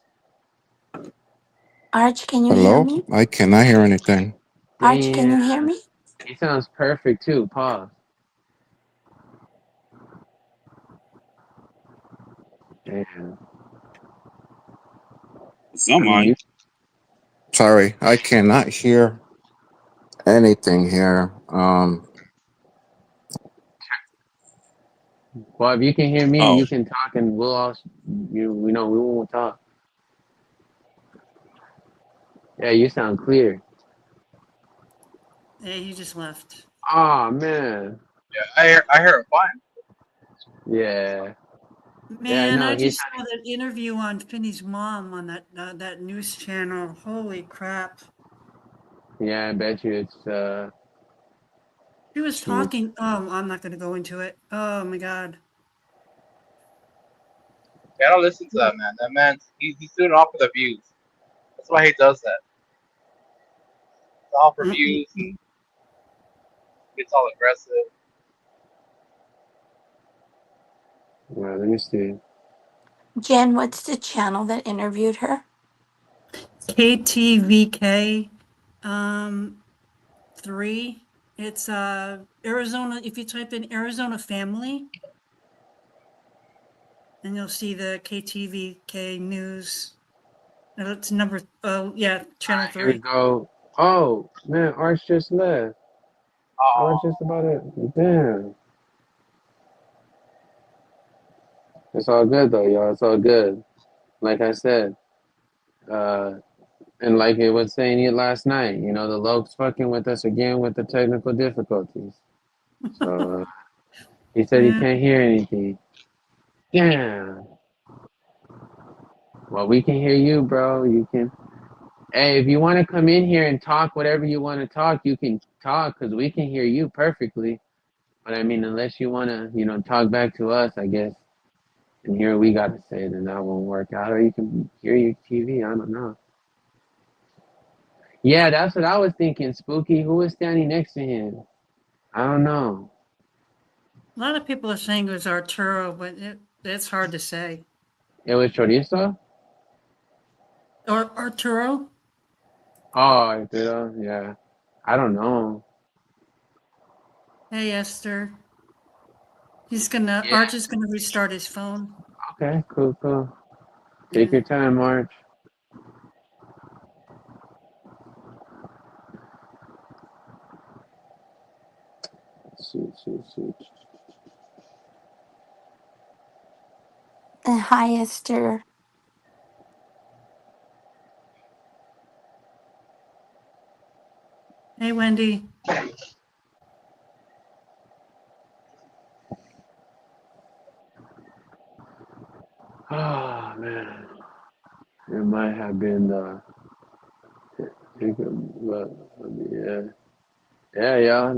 Arch, can you hear Hello? me? I cannot hear anything. Arch, can Damn, you hear me? he sounds perfect too. Pause. Damn. I mean, Somebody. you. Sorry, I cannot hear anything here. Well, if you can hear me and Oh, you can talk, and we'll all, we know we won't talk. Yeah, you sound clear. Hey, he just left. Oh man. Yeah, I hear him fine. Yeah. Yeah, I Man, know. I He's just saw that interview on Finny's mom on that news channel. Holy crap! yeah, I bet you it's She was she was talking. Oh, I'm not going to go into it. Oh my god. Yeah, I don't listen to that man. That man, he's doing it all for the views. That's why he does that. It's all for views and gets all aggressive. well, let me see. Jen, what's the channel that interviewed her? KTVK, 3. It's Arizona. If you type in Arizona family, and you'll see the KTVK news. It's number. Oh yeah, channel Here we 3. go. Oh man, Arch just left. I was Oh, just about it. Damn. It's all good though, y'all. It's all good. Like I said, uh, and like it was saying it last night, the Lokes fucking with us again with the technical difficulties. So he said he Yeah. can't hear anything. Damn. Well, we can hear you, bro. You can. Hey, if you want to come in here and talk whatever you want to talk, you can talk because we can hear you perfectly. But I mean, unless you want to, talk back to us, I guess, and hear what we got to say, then that won't work out. Or you can hear your TV. I don't know. Yeah, that's what I was thinking. Spooky. Who was standing next to him? I don't know. A lot of people are saying it was Arturo, but it's hard to say. It was Chorizo? Or Arturo? Oh, yeah. I don't know. Hey Esther. Yeah. Arch is gonna restart his phone. Okay, cool, cool. Take Yeah. your time, March. Shoot. Hi, Esther. Hey Wendy. Oh, man. It might have been but yeah. Yeah, yeah,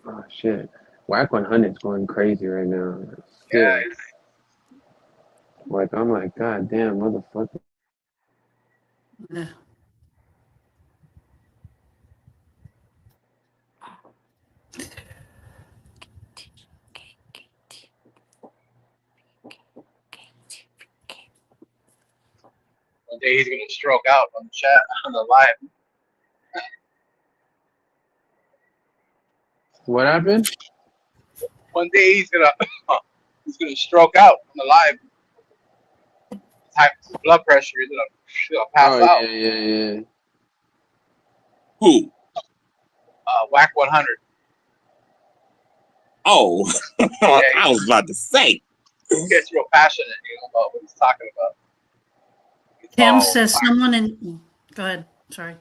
oh shit. Whack 100's going crazy right now. yeah. Still. Like, I'm like, God damn, motherfucker. Yeah. One day he's gonna stroke out on the chat on the live. What happened? One day he's gonna he's gonna stroke out on the live. His blood pressure. He's gonna pass Oh, out. yeah. who? Whack 100. Oh, Yeah, I was about to say. he gets real passionate, about what he's talking about. He's Kim all says someone in. Go ahead. Sorry.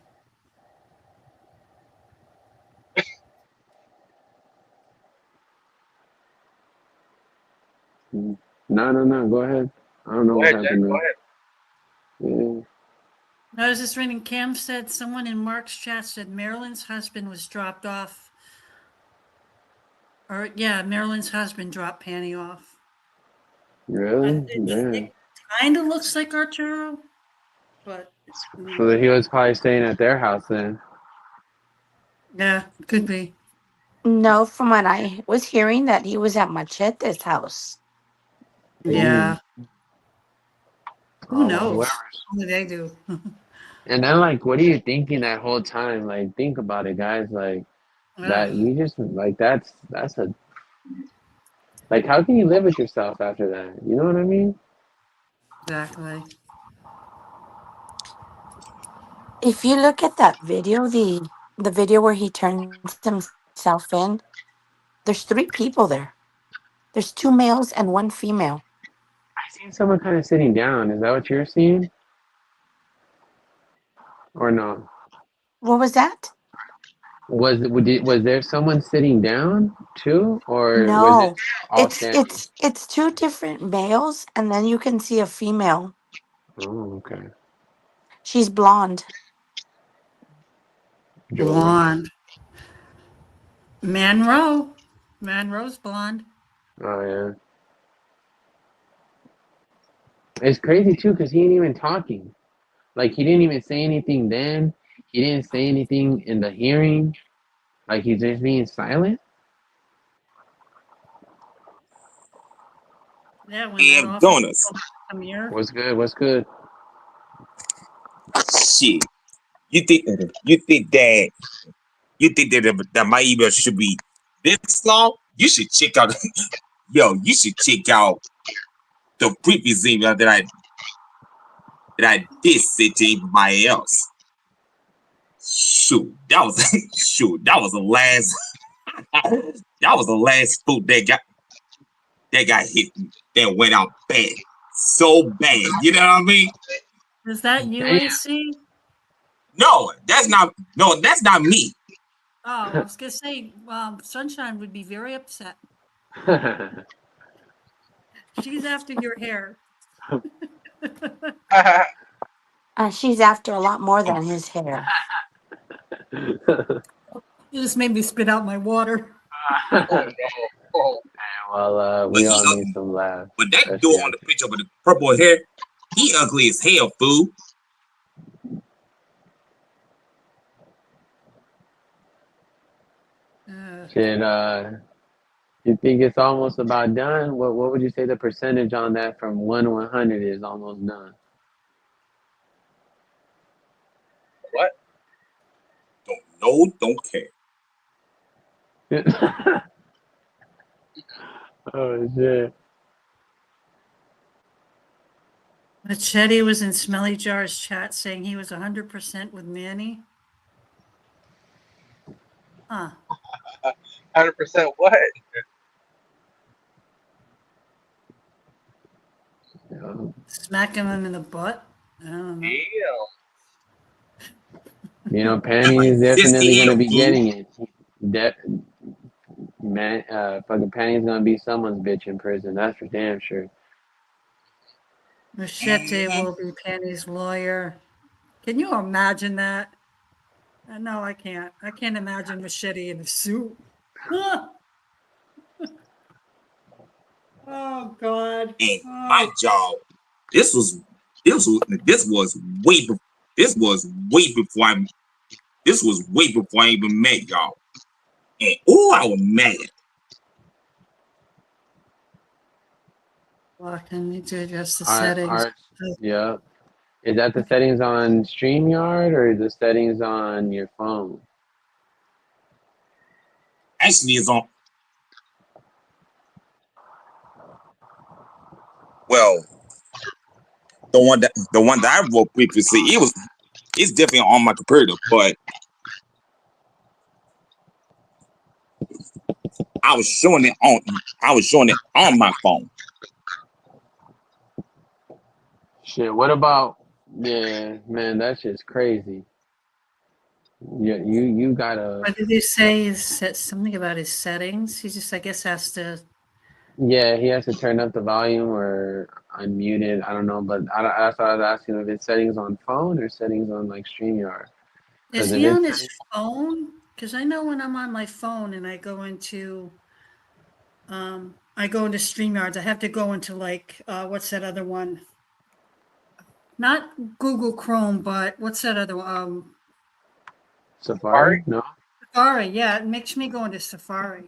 No. Go ahead. I don't know Go what ahead, Jen. happened Go there. ahead. Yeah. I was just reading. Cam said someone in Mark's chat said Marilyn's husband was dropped off. Or yeah, Marilyn's husband dropped Penny off. Really? And Damn. it kind of looks like Arturo, but So that he was probably staying at their house then. yeah, could be. No, from what I was hearing, that he was at Machete's house. Yeah. Who Oh, well, knows? whoever. Only they do. And then, like, what are you thinking that whole time? Like, think about it, guys. Like, Yeah, that you just, like, that's a, like, how can you live with yourself after that? You know what I mean? exactly. If you look at that video, the video where he turns himself in, there's 3 people there. There's 2 males and 1 female. I seen someone kind of sitting down. Is that what you're seeing? Or no? What was that? Was there someone sitting down too? Or was it No. all It's standing? it's it's 2 different males, and then you can see a female. Oh, okay. She's blonde. Joey. Blonde. Monroe. Monroe's blonde. Oh, yeah. It's crazy too because he ain't even talking. Like, he didn't even say anything then. He didn't say anything in the hearing. Like, he's just being silent. Yeah, when that And officer donuts. come here. What's good? What's good? Shit. You think that that my email should be this long? You should check out you should check out the previous email that I did send to everybody else. Shoot, that was that was the last that was the last spook that got hit that went out bad. So bad. You know what I mean? Is that you, Damn. AC? No, that's not me. Oh, I was gonna say, Sunshine would be very upset. She's after your hair. She's after a lot more than his hair. You just made me spit out my water. Oh no. Oh, Well, But we all need some laughs. but that dude Especially on the picture with the purple hair, he ugly as hell, fool. shit, you think it's almost about done? What would you say the percentage on that from 1 to 100 is almost done? what? Don't know, don't care. Oh shit. Machete was in Smelly Jar's chat saying he was 100% with Manny. Huh. 100% what? Smacking him in the butt? I don't know. Damn. You know, Penny's definitely gonna be getting it. Man, fucking Penny's gonna be someone's bitch in prison. That's for damn sure. Machete will be Penny's lawyer. Can you imagine that? No, I can't. I can't imagine Machete in a suit. Oh God. And my job, this was this was this was way before this was way before I this was way before I even met y'all. And I was mad. Walking need to adjust the Our, settings. yeah. Is that the settings on StreamYard or the settings on your phone? Actually, it's on. Well, the one that I wrote previously, it's definitely on my computer, but I was showing it on my phone. Shit, what about, yeah, man, that shit's crazy. You gotta, What did he say? He said something about his settings. He just, I guess, has to Yeah, he has to turn up the volume or unmute it. I don't know, but that's why I was asking if it's settings on phone or settings on like StreamYard. Is Because if he it's on his phone? Because I know when I'm on my phone and I go into StreamYards, I have to go into like, what's that other one? Not Google Chrome, but what's that other one? Safari, Safari? no. Safari. Yeah, it makes me go into Safari.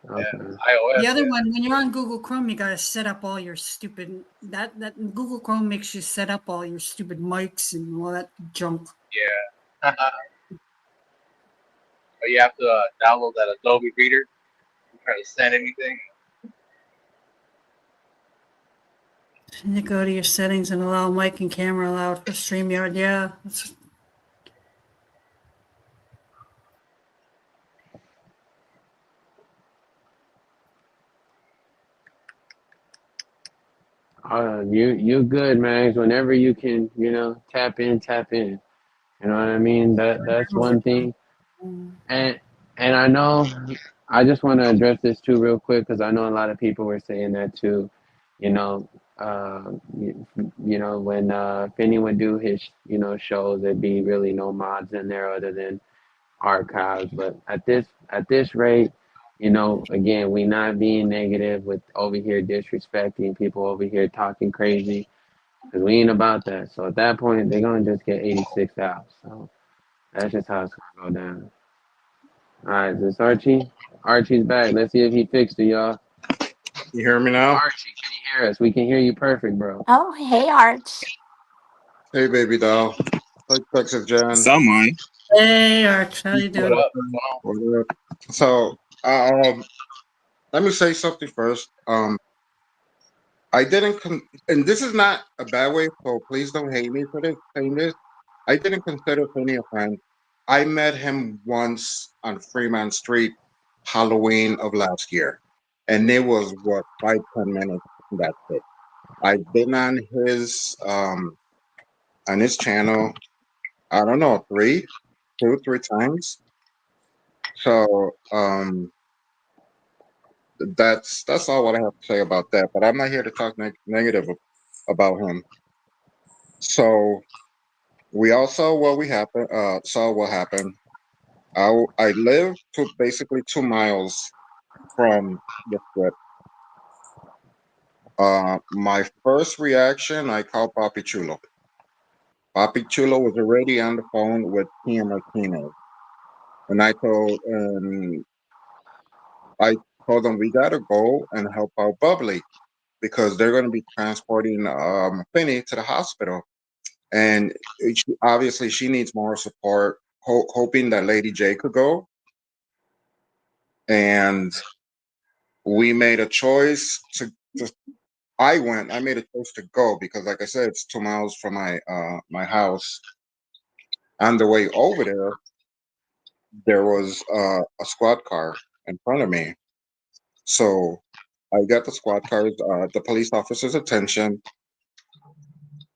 Okay. Yeah, The iOS, other yeah. one, when you're on Google Chrome, you gotta set up all your stupid that Google Chrome makes you set up all your stupid mics and all that junk. Yeah. But you have to download that Adobe Reader to try to send anything. You go to your settings and allow mic and camera allowed for StreamYard. Yeah, that's, You good, man. Whenever you can, tap in, tap in. You know what I mean? That's one thing. And I know I just want to address this too real quick because I know a lot of people were saying that too. You know, when Finny would do his shows, there'd be really no mods in there other than archives. But at this rate, again, we not being negative with over here disrespecting people over here talking crazy because we ain't about that. So at that point, they're gonna just get 86 out. So that's just how it's gonna go down. All right, is this Archie? Archie's back. Let's see if he fixed it, y'all. You hear me now? Archie, can you hear us? We can hear you perfect, bro. Oh, hey, Arch. Hey, baby doll. Like Texas Jen. Someone. hey Arch, how you What doing? up? What's going on? What up? So, let me say something first. I didn't, and this is not a bad way, so please don't hate me for this, saying this. I didn't consider Finny a friend. I met him once on Fremont Street, Halloween of last year, and it was what 5-10 minutes. That's it. I've been on his channel. I don't know, 2, 3 times. So that's all what I have to say about that. But I'm not here to talk negative about him. So we all saw what happened. I live to basically 2 miles from the strip. My first reaction, I called Papi Chulo. Papi Chulo was already on the phone with Tia Martinez, and I told them we gotta go and help out Bubbly because they're going to be transporting Finny to the hospital, and obviously she needs more support. Hoping that Lady J could go, and we made a choice to. I made a choice to go because, like I said, it's 2 miles from my house. On the way over there was a squad car in front of me, so I got the police officer's attention,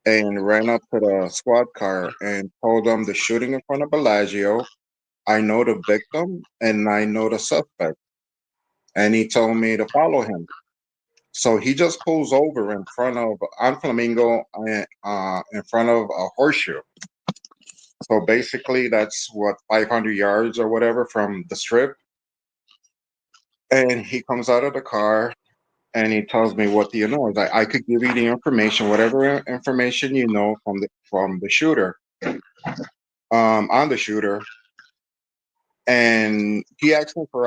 and ran up to the squad car and told them the shooting in front of Bellagio. I know the victim and I know the suspect. And he told me to follow him. So he just pulls over in front of on Flamingo, in front of a horseshoe. So basically, that's what 500 yards or whatever from the strip. And he comes out of the car and he tells me, "What do you know?" I could give you the information, whatever information you know from the shooter, on the shooter. And he asked me for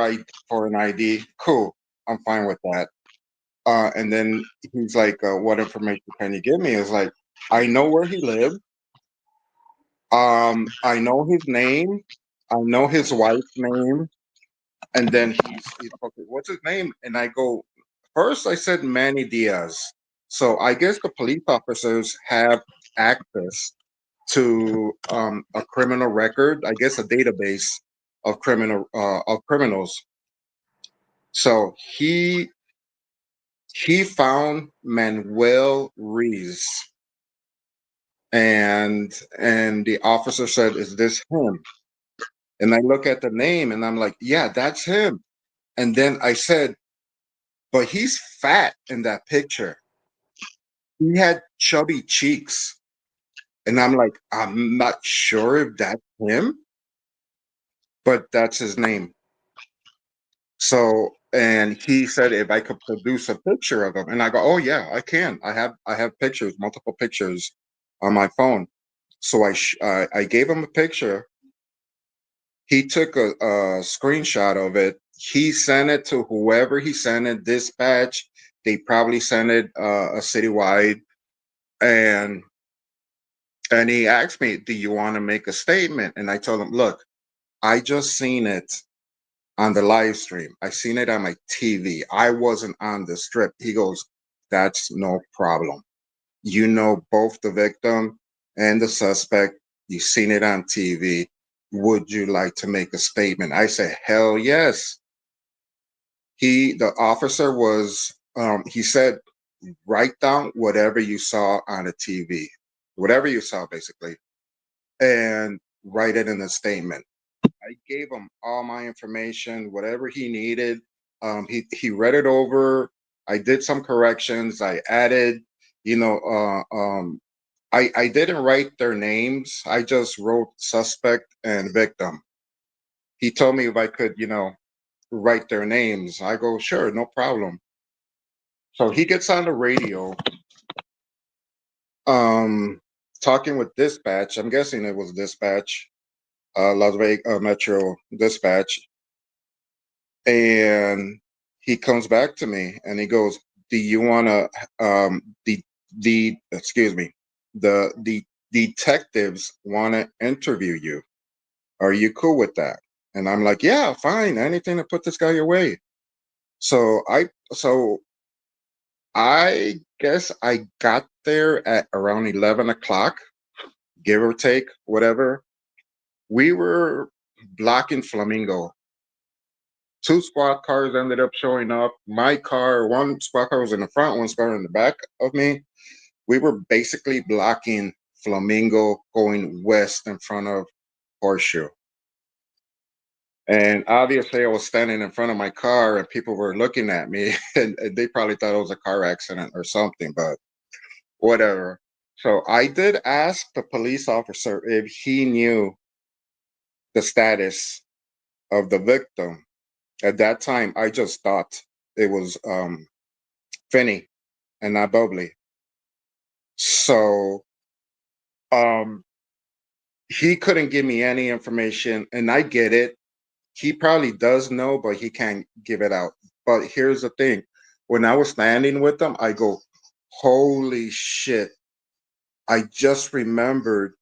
an ID. Cool, I'm fine with that. And then he's like, "What information can you give me?" Is like, I know where he lived. I know his name. I know his wife's name. And then he's okay, what's his name? And I go, first I said Manny Diaz. So I guess the police officers have access to a criminal record. I guess a database of criminals. So he found Manuel Rees, and the officer said, "Is this him?" And I look at the name and I'm like, "Yeah, that's him." And then I said, but he's fat in that picture. He had chubby cheeks. And I'm like, I'm not sure if that's him, but that's his name. So, and he said if I could produce a picture of him, and I go, oh yeah, I can. I have pictures, multiple pictures on my phone. So I gave him a picture. He took a screenshot of it. He sent it to whoever he sent it, dispatch. They probably sent it a citywide, and he asked me, "Do you want to make a statement?" And I told him, "Look, I just seen it on the live stream. I seen it on my TV. I wasn't on the strip." He goes, "That's no problem. You know both the victim and the suspect. You seen it on TV. Would you like to make a statement?" I said, "Hell yes." The officer was, he said, "Write down whatever you saw on the TV, whatever you saw, basically, and write it in a statement." I gave him all my information, whatever he needed. He read it over. I did some corrections. I added, you know, I didn't write their names. I just wrote suspect and victim. He told me if I could, write their names. I go, sure, no problem. So he gets on the radio, um, talking with dispatch. I'm guessing it was dispatch, Las Vegas Metro dispatch. And he comes back to me and he goes, "Do you want to the excuse me, the detectives want to interview you? Are you cool with that?" And I'm like, "Yeah, fine, anything to put this guy away." So I guess I got there at around 11 o'clock, give or take, whatever. We were blocking Flamingo. Two squad cars ended up showing up. My car, one squad car was in the front, one squad in the back of me. We were basically blocking Flamingo going west in front of Horseshoe. And obviously, I was standing in front of my car and people were looking at me and they probably thought it was a car accident or something, but whatever. So I did ask the police officer if he knew the status of the victim. At that time, I just thought it was Finny and not Bubbly. So um, he couldn't give me any information, and I get it. He probably does know, but he can't give it out. But here's the thing: when I was standing with him, I go, "Holy shit!" I just remembered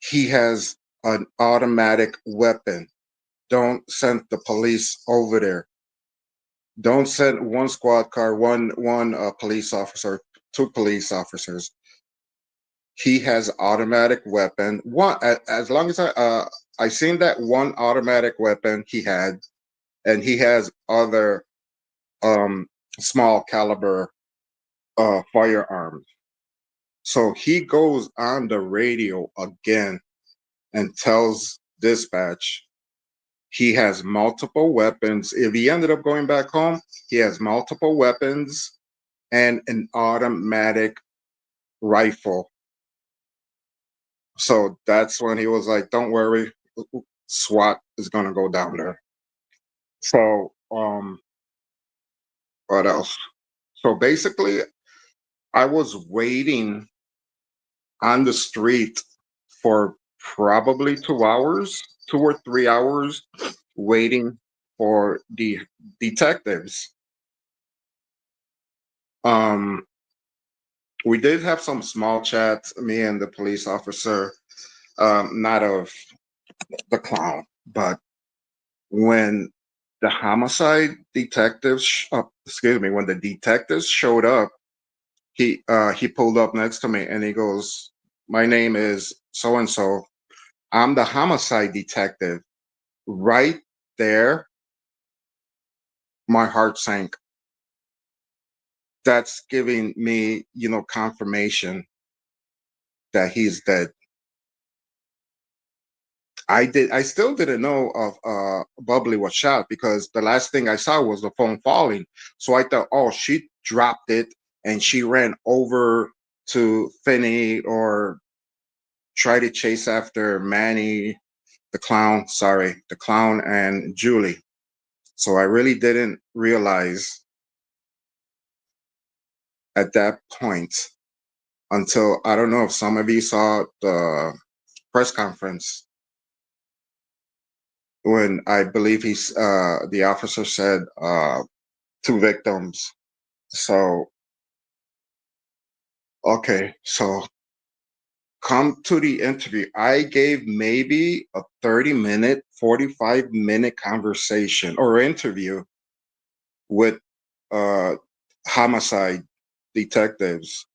he has an automatic weapon. Don't send the police over there. Don't send one squad car, one police officer, two police officers. He has automatic weapon. One, as long as I seen that one automatic weapon he had, and he has other um small caliber firearms. So he goes on the radio again and tells dispatch he has multiple weapons. If he ended up going back home, he has multiple weapons and an automatic rifle. So that's when he was like, "Don't worry, SWAT is gonna go down there." So what else? So basically, I was waiting on the street for probably 2 hours, 2 or 3 hours, waiting for the detectives. Um, we did have some small chats, me and the police officer, not of the clown, but when the homicide detectives, excuse me, when the detectives showed up, he pulled up next to me and he goes, "My name is so and so. I'm the homicide detective." Right there, my heart sank. That's giving me, confirmation that he's dead. I still didn't know of Bubbly was shot because the last thing I saw was the phone falling. So I thought, oh, she dropped it and she ran over to Finny or tried to chase after Manny, the clown. Sorry, the clown and Julie. So I really didn't realize at that point until I don't know if some of you saw the press conference when I believe the officer said two victims. So okay, so come to the interview. I gave maybe a 30-minute, 45-minute conversation or interview with uh homicide detectives.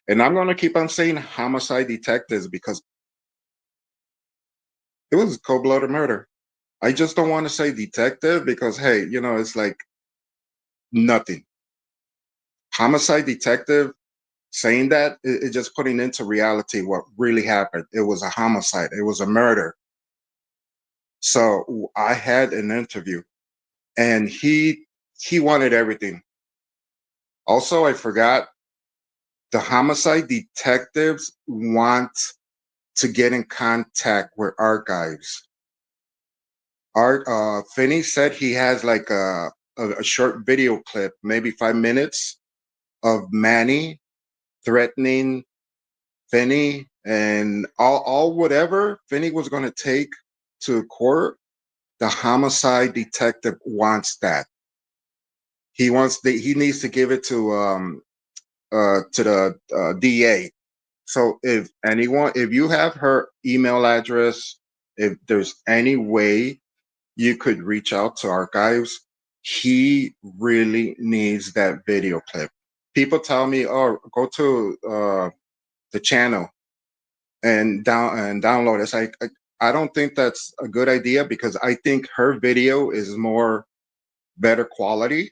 And I'm gonna keep on saying homicide detectives because it was cold-blooded murder. I just don't want to say detective because hey, it's like nothing. Homicide detective saying that is just putting into reality what really happened. It was a homicide. It was a murder. So I had an interview, and he wanted everything. Also, I forgot the homicide detectives want to get in contact with archives. Art Finney said he has like a short video clip, maybe 5 minutes, of Manny threatening Finny and all whatever Finny was going to take to court. The homicide detective wants that. He needs to give it to the DA. So if you have her email address, if there's any way you could reach out to archives, he really needs that video clip. People tell me, "Oh, go to the channel and download." It's like I don't think that's a good idea because I think her video is more better quality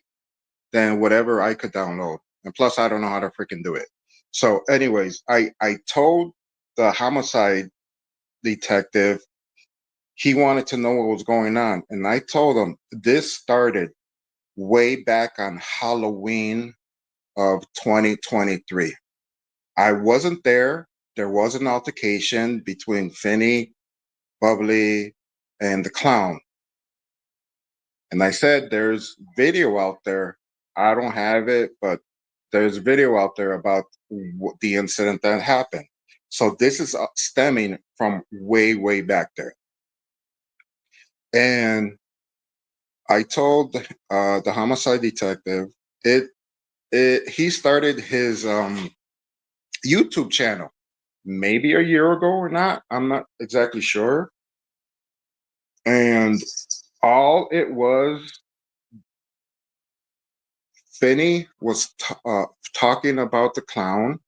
than whatever I could download. And plus, I don't know how to freaking do it. So, anyways, I told the homicide detective he wanted to know what was going on, and I told him this started way back on Halloween of 2023. I wasn't there. There was an altercation between Finny, Bubbly, and the clown. And I said, there's video out there. I don't have it, but there's video out there about the incident that happened. So this is stemming from way, way back there. And I told the homicide detective he started his YouTube channel maybe a year ago or not. I'm not exactly sure. And all it was, Finny was talking about the clown,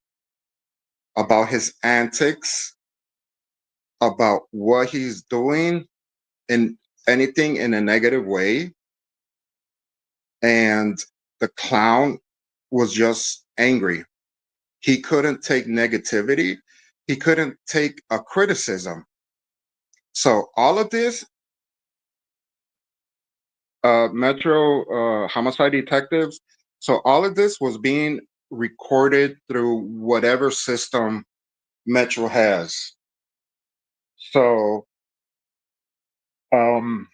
about his antics, about what he's doing, and anything in a negative way. And the clown was just angry. He couldn't take negativity. He couldn't take a criticism. So all of this, Metro homicide detectives. So all of this was being recorded through whatever system Metro has. So um,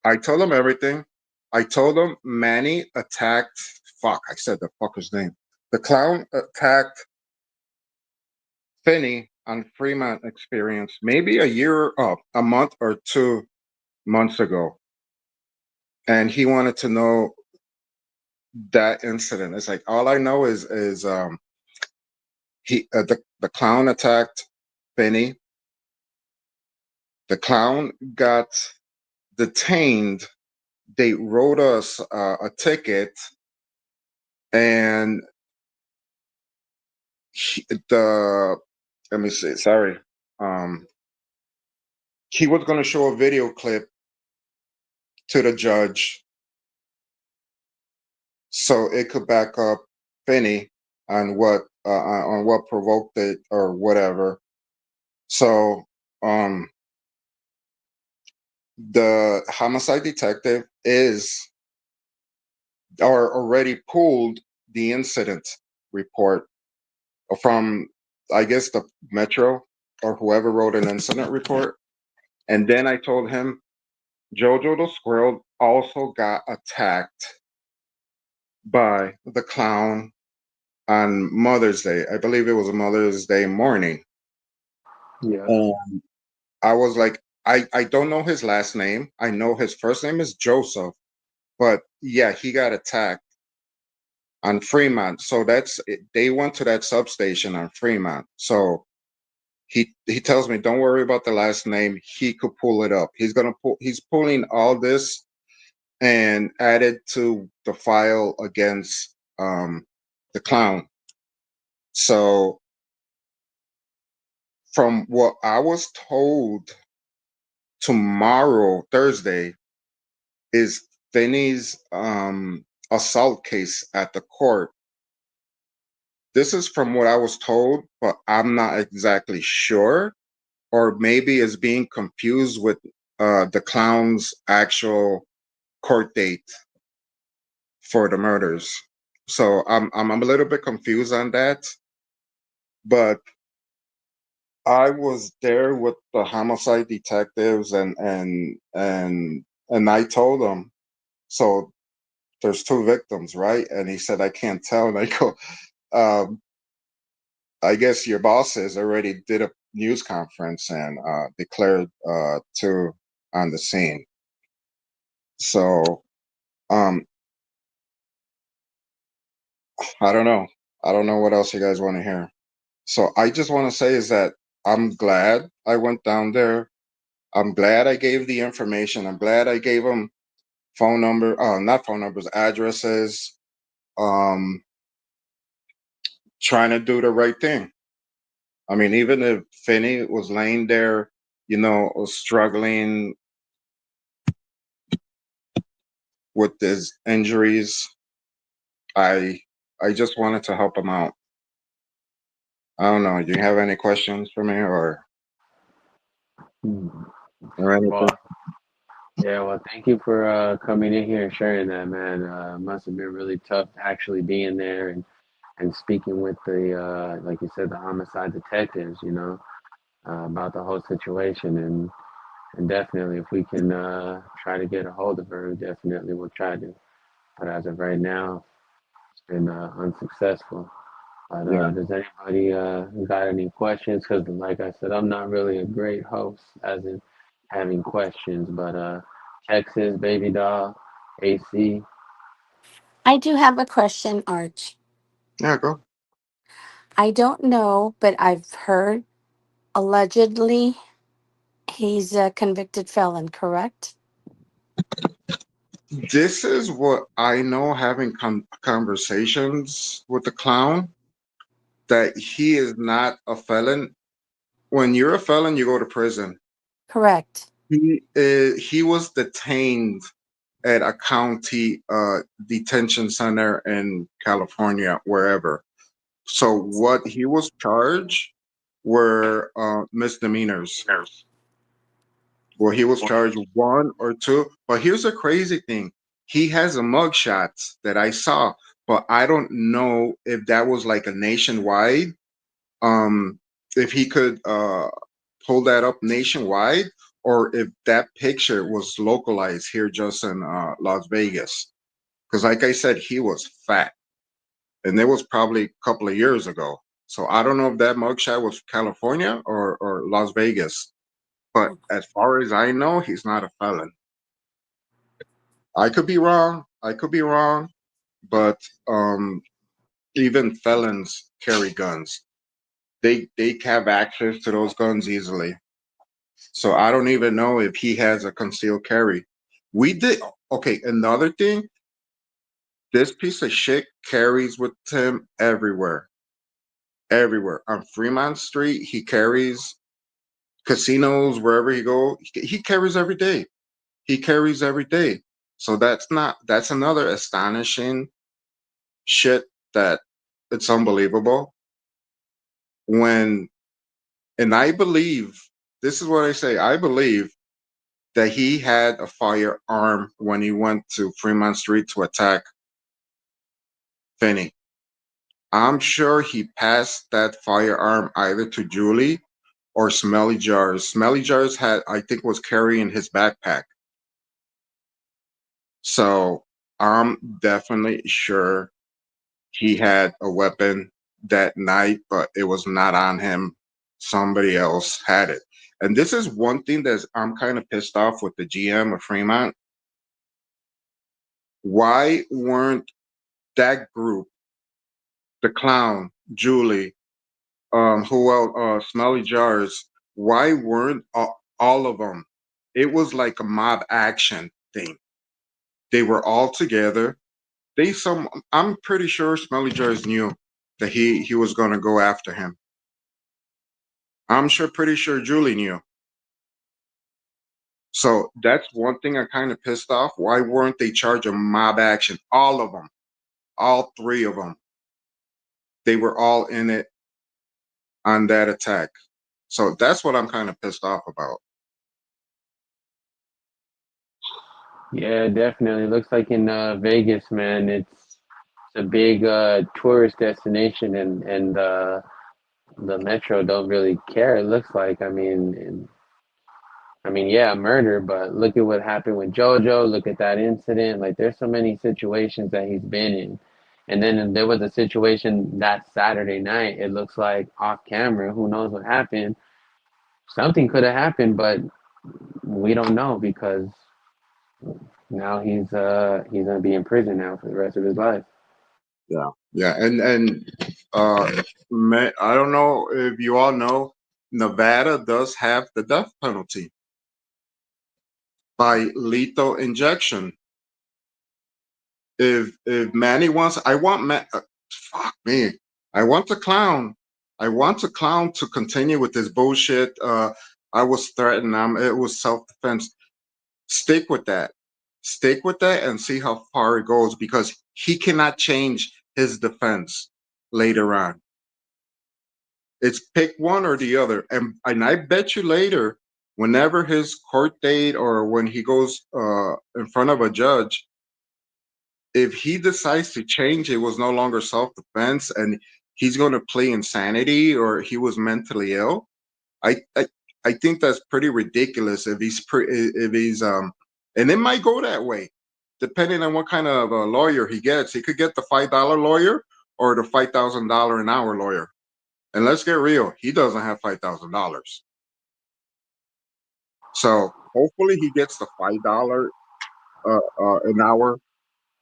I told him everything. I told him Manny attacked. Fuck, I said the fucker's name. The clown attacked Finny on Fremont Experience maybe a month or 2 months ago, and he wanted to know that incident. It's like all I know is the clown attacked Finny. The clown got detained. They wrote us a ticket, and the let me see. Sorry, um, he was going to show a video clip to the judge so it could back up Finny on what provoked it or whatever. So the homicide detective is or already pulled the incident report from, I guess, the Metro or whoever wrote an incident report. And then I told him Jojo the squirrel also got attacked by the clown on Mother's Day. I believe it was a Mother's Day morning. Yeah. And I was like, I don't know his last name. I know his first name is Joseph, but yeah, he got attacked on Fremont. So they went to that substation on Fremont. So he tells me, don't worry about the last name. He could pull it up. He's pulling all this and add it to the file against the clown. So from what I was told, tomorrow, Thursday, is Finny's assault case at the court. This is from what I was told, but I'm not exactly sure. Or maybe it's being confused with the clown's actual court date for the murders. So I'm a little bit confused on that. But I was there with the homicide detectives and I told them, so there's two victims, right? And he said, I can't tell. And I go, um, I guess your bosses already did a news conference and declared two on the scene. So um, I don't know. I don't know what else you guys want to hear. So I just want to say is that I'm glad I went down there. I'm glad I gave the information. I'm glad I gave them phone number, not phone numbers, addresses, um, trying to do the right thing. I mean, even if Finny was laying there, struggling with his injuries, I I just wanted to help him out. I don't know. Do you have any questions for me Hmm. or anything? Well, yeah. Well, thank you for coming in here and sharing that, man. Must have been really tough actually being there and speaking with the like you said, the homicide detectives. About the whole situation and definitely if we can try to get a hold of her, definitely we'll try to. But as of right now, it's been unsuccessful. But Yeah. does anybody got any questions? Because like I said, I'm not really a great host, as in having questions. But Texas, baby doll, AC. I do have a question, Arch. Yeah, go. I don't know, but I've heard allegedly he's a convicted felon, correct? This is what I know having conversations with the clown that he is not a felon. When you're a felon, you go to prison. Correct. He was detained at a county detention center in California, wherever. So what he was charged were misdemeanors. Well, he was charged one or two. But here's the crazy thing: he has a mugshot that I saw, but I don't know if that was like a nationwide. Um, if he could pull that up nationwide, or if that picture was localized here just in Las Vegas. Because, like I said, he was fat, and it was probably a couple of years ago. So I don't know if that mugshot was California or Las Vegas. But as far as I know, he's not a felon. I could be wrong. I could be wrong. But even felons carry guns. They have access to those guns easily. So I don't even know if he has a concealed carry. We did okay. Another thing, this piece of shit carries with him everywhere. Everywhere. On Fremont Street, he carries casinos wherever he go. He carries every day. He carries every day. So that's another astonishing shit that it's unbelievable. When and I believe this is what I say. I believe that he had a firearm when he went to Fremont Street to attack Finny. I'm sure he passed that firearm either to Julie or Smelly Jars. Smelly Jars had, I think, was carrying his backpack. So I'm definitely sure he had a weapon that night, but it was not on him. Somebody else had it. And this is one thing that I'm kind of pissed off with the GM of Fremont. Why weren't that group, the clown, Julie, who else, Smelly Jars, why weren't all of them? It was like a mob action thing. They were all together. I'm pretty sure Smelly Jars knew that he was gonna go after him. I'm sure pretty sure Julie knew. So that's one thing I kind of pissed off. Why weren't they charging mob action? All of them, all three of them. They were all in it on that attack. So that's what I'm kind of pissed off about. Yeah, definitely. Looks like in Vegas, man, it's a big tourist destination, and the metro don't really care. It looks like. I mean, yeah, murder, but look at what happened with JoJo. Look at that incident. Like, there's so many situations that he's been in. And then there was a situation that Saturday night. It looks like off camera. Who knows what happened? Something could have happened, but we don't know because now he's gonna be in prison now for the rest of his life. Yeah, yeah, and I don't know if you all know, Nevada does have the death penalty by lethal injection. If Manny wants, I want fuck me, I want the clown. I want the clown to continue with this bullshit. I was threatened. It was self defense. Stick with that. Stick with that and see how far it goes because he cannot change his defense later on. It's pick one or the other. And I bet you later, whenever his court date or when he goes in front of a judge, if he decides to change, it was no longer self defense and he's going to play insanity or he was mentally ill. I, I I think that's pretty ridiculous if he's and it might go that way depending on what kind of lawyer he gets. He could get the $5 lawyer or the $5,000 an hour lawyer. And let's get real, he doesn't have $5,000. So hopefully he gets the $5 an hour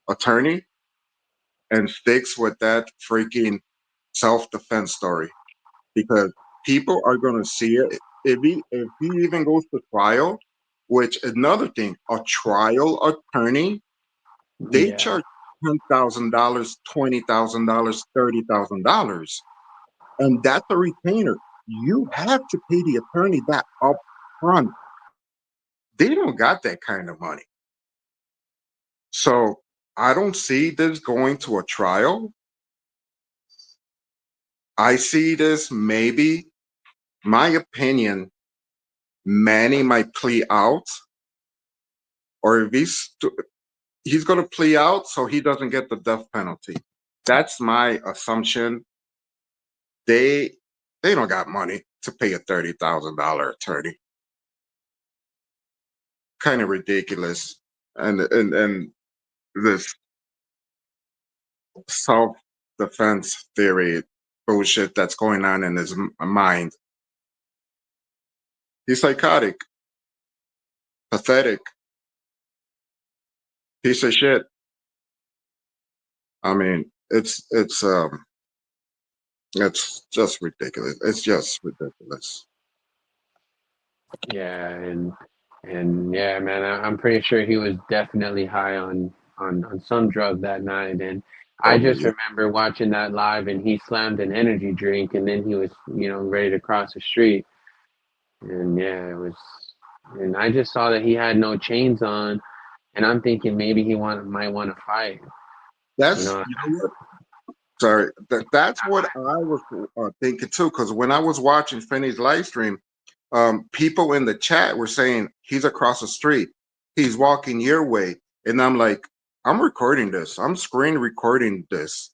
attorney and sticks with that freaking self defense story because people are going to see it. If he even goes to trial, which another thing, a trial attorney, they Yeah, charge $10,000, $20,000, $30,000, and that's a retainer. You have to pay the attorney that up front. They don't got that kind of money. So I don't see this going to a trial. I see this maybe, my opinion, Manny might plea out, or if he's going to plea out so he doesn't get the death penalty. That's my assumption. They they don't got money to pay a $30,000 attorney. Kind of ridiculous. And this self defense theory bullshit that's going on in his mind. He's psychotic, pathetic, piece of shit. I mean, it's just ridiculous. It's just ridiculous. yeah, and yeah, man, I'm pretty sure he was definitely high on some drug that night. And I Oh just yeah. remember watching that live, and he slammed an energy drink, and then he was, ready to cross the street. And yeah, it was, and I just saw that he had no chains on, and I'm thinking maybe might want to fight. You That's know, you know what? Sorry. That's what I was thinking too. Because when I was watching Finney's live stream, people in the chat were saying he's across the street, he's walking your way, and I'm like, I'm recording this, I'm screen recording this,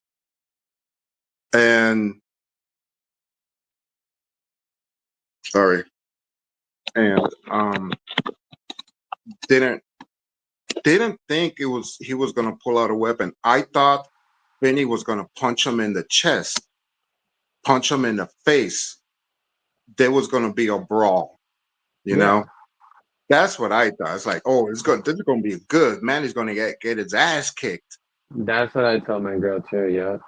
and sorry, and didn't didn't think it was he was gonna pull out a weapon. I thought Finny was gonna punch him in the chest, punch him in the face. There was gonna be a brawl, you Yeah, know. That's what I thought. It's like, oh, it's good. This is gonna be good. Man, he's gonna get his ass kicked. that's what I told my girl too. Yeah,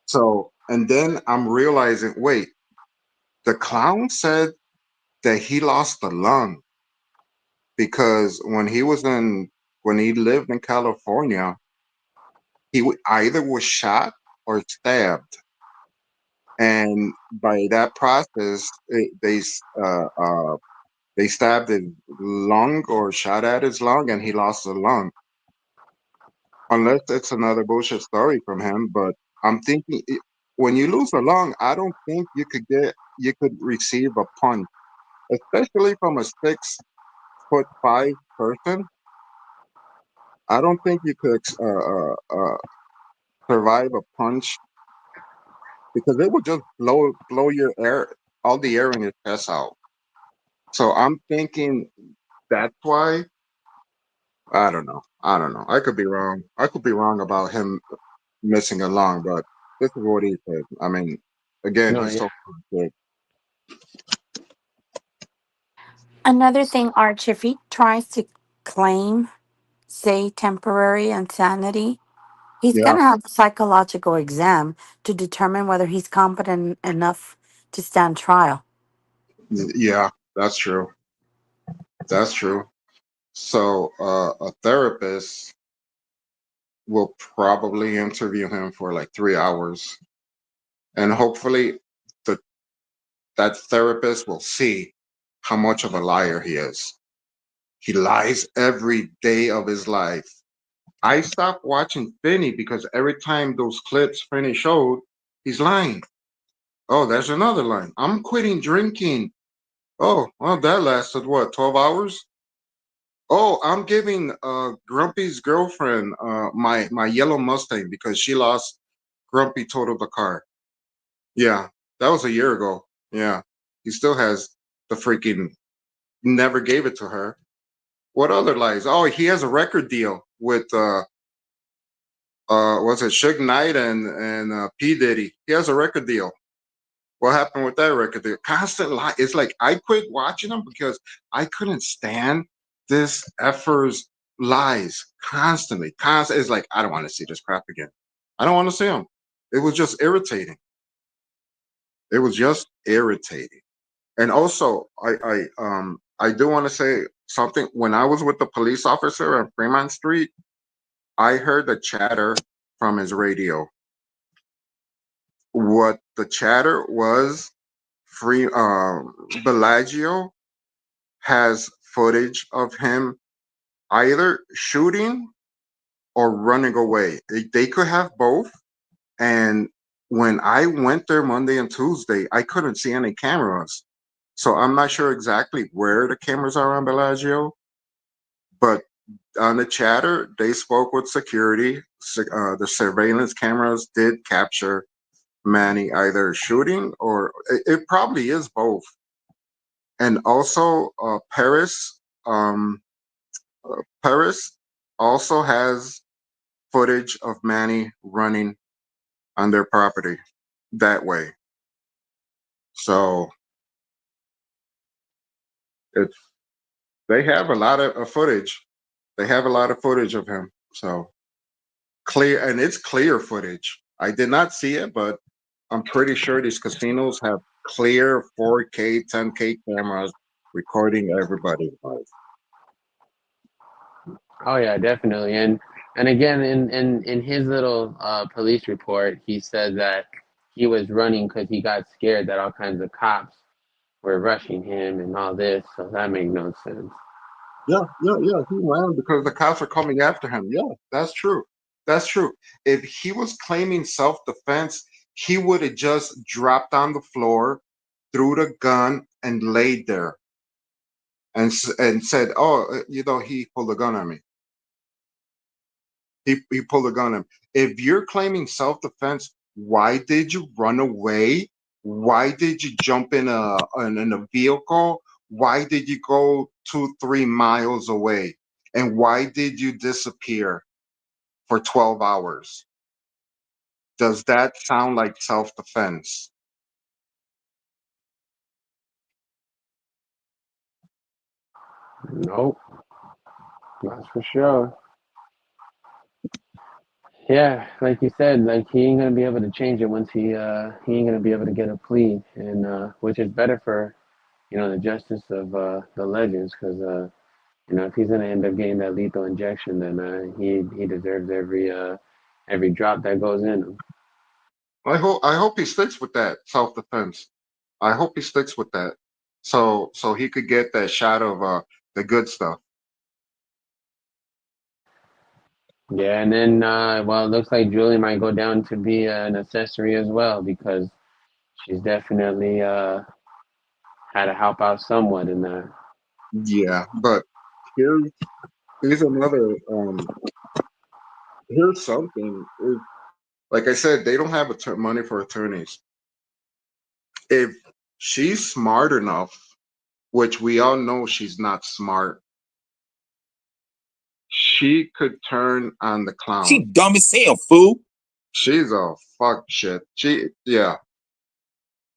So, and then I'm realizing, wait, the clown said that he lost a lung because when he lived in California, either was shot or stabbed, and by that process, they stabbed his lung or shot at his lung, and he lost a lung. Unless it's another bullshit story from him, but I'm thinking when you lose a lung, I don't think you could receive a punch, especially from a 6'5" person. I don't think you could survive a punch because it would just blow your air, all the air in your chest out. So I'm thinking that's why. I don't know. I don't know. I could be wrong. I could be wrong about him missing a lung, but this is what he said. I mean, again, no, he's yeah, so good. Another thing, Arch, if he tries to claim, say, temporary insanity, he's going Yeah, to have a psychological exam to determine whether he's competent enough to stand trial. yeah, that's true. That's true. So a therapist will probably interview him for like 3 hours, and hopefully the that therapist will see how much of a liar he is. He lies every day of his life. I stopped watching Finny because every time those clips Finny showed, he's lying. Oh, there's another line. I'm quitting drinking. Oh, well, that lasted what, 12 hours? Oh, I'm giving Grumpy's girlfriend my yellow Mustang because she lost Grumpy totaled the car. Yeah, that was a year ago. Yeah, he still has the freaking never gave it to her. What other lies? Oh, he has a record deal with what's it, Suge Knight and P Diddy. He has a record deal. What happened with that record? The constant lie. It's like I quit watching them because I couldn't stand this effort's lies constantly. Constant. It's like I don't want to see this crap again. I don't want to see them. It was just irritating. It was just irritating. And also, I do want to say something. When I was with the police officer on Fremont Street, I heard the chatter from his radio. What the chatter was, free Bellagio has footage of him either shooting or running away. They could have both. And when I went there Monday and Tuesday, I couldn't see any cameras. So I'm not sure exactly where the cameras are on Bellagio, but on the chatter, they spoke with security. The surveillance cameras did capture Manny either shooting or it probably is both. And also, um, Paris also has footage of Manny running on their property that way. So it's they have a lot of footage. They have a lot of footage of him. So clear, and it's clear footage. I did not see it, but I'm pretty sure these casinos have clear 4K, 10K cameras recording everybody's life. oh yeah, definitely. And again, in his little police report, he said that he was running because he got scared that all kinds of cops were rushing him and all this. So that made no sense. Yeah, yeah, yeah. He ran because the cops are coming after him. Yeah, that's true. That's true. If he was claiming self defense, he would have just dropped on the floor, threw the gun and laid there and said, "Oh, he pulled a gun on me. He pulled a gun on me." If you're claiming self-defense, why did you run away? Why did you jump in a vehicle? Why did you go 2-3 miles away? And why did you disappear for 12 hours? Does that sound like self-defense? Nope, that's for sure. Yeah, like you said, like he ain't gonna be able to change it once he ain't gonna be able to get a plea, and which is better for the justice of the legends, because if he's gonna end up getting that lethal injection, then he deserves every drop that goes in him. I hope he sticks with that self-defense. I hope he sticks with that. So he could get that shot of the good stuff. Yeah, and then well, it looks like Julie might go down to be an accessory as well, because she's definitely had to help out somewhat in that. Yeah, but here's here's another here's something. Like I said, they don't have money for attorneys. If she's smart enough, which we all know she's not smart, she could turn on the She clown. dumb as hell, fool. She's a fuck shit.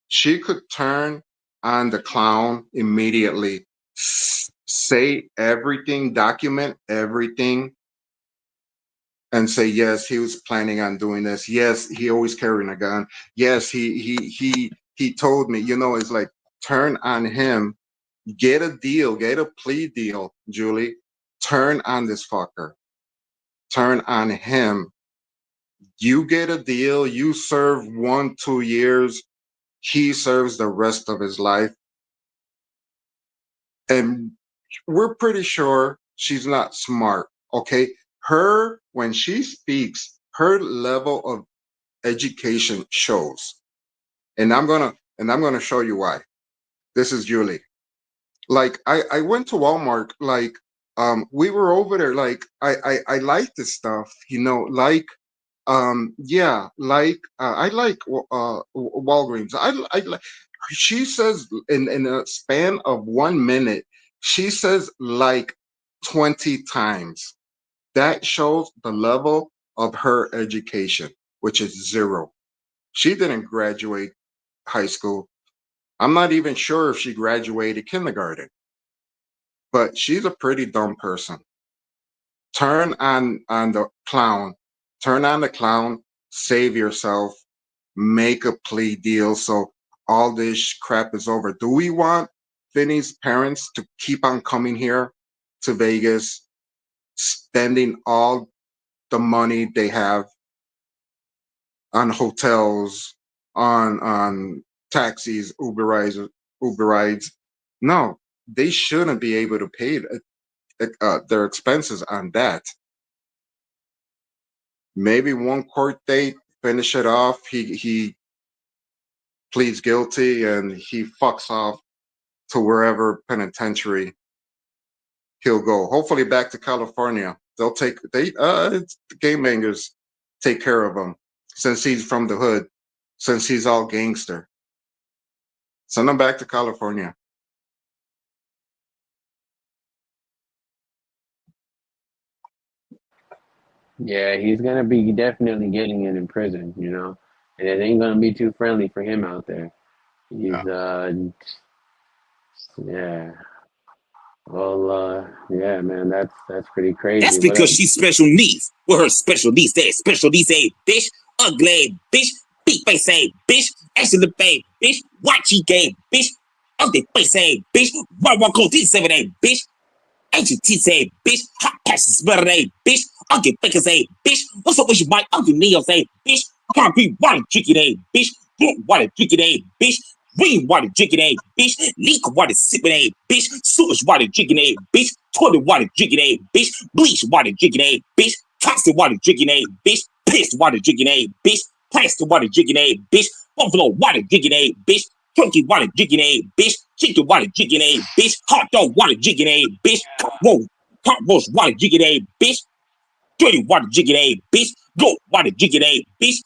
She could turn on the clown immediately, say everything, document everything, and say yes, he was planning on doing this. Yes, he always carrying a gun. Yes, he told me. It's like turn on him, get a deal, get a plea deal, Julie. Turn on this fucker. Turn on him. You get a deal. You serve 1-2 years. He serves the rest of his life. And we're pretty sure she's not smart. Okay. When she speaks, her level of education shows. And I'm gonna show you why. This is Julie. Like I went to Walmart, like we were over there, like I like this stuff, like yeah, like I like Walgreens. I like she says in a span of 1 minute, she says like 20 times. That shows the level of her education, which is zero. She didn't graduate high school. I'm not even sure if she graduated kindergarten, but she's a pretty dumb person. Turn on the clown. Turn on the clown. Save yourself. Make a plea deal so all this crap is over. Do we want Finny's parents to keep on coming here to Vegas, spending all the money they have on hotels, on taxis, Uber rides? No, they shouldn't be able to pay their expenses on that. Maybe one court date, finish it off. He pleads guilty and he fucks off to wherever penitentiary he'll go. Hopefully back to California. The game bangers take care of him since he's from the hood, since he's all gangster. Send him back to California. Yeah, he's gonna be definitely getting it in prison, and it ain't gonna be too friendly for him out there. He's yeah. Well, yeah, man, that's pretty That's crazy. What because up? she's special needs. With her special needs, that special needs a bitch, ugly bitch, big face a bitch, excellent a bitch, white cheek a bitch, ugly face a bitch, one coat 7 a bitch, ancient teeth a bitch, hot passion smell a bitch, ugly fakers a bitch, what's up with your mic, ugly neos a bitch, concrete water drinking a bitch, blue water drinking a bitch, rain water drinking a bitch, leak water sipping a bitch, sewage water drinking a bitch, toilet water drinking a bitch, bleach water drinking a bitch, toxic water drinking a bitch, piss water drinking a bitch, plastic water drinking a bitch, buffalo water drinking a bitch, Turkey water drinking a bitch. Chicken water drinking a bitch. Hot dog water drinking a bitch. Hot roast water drinking a bitch. Dirty water drinking a bitch. Goat water drinking a bitch.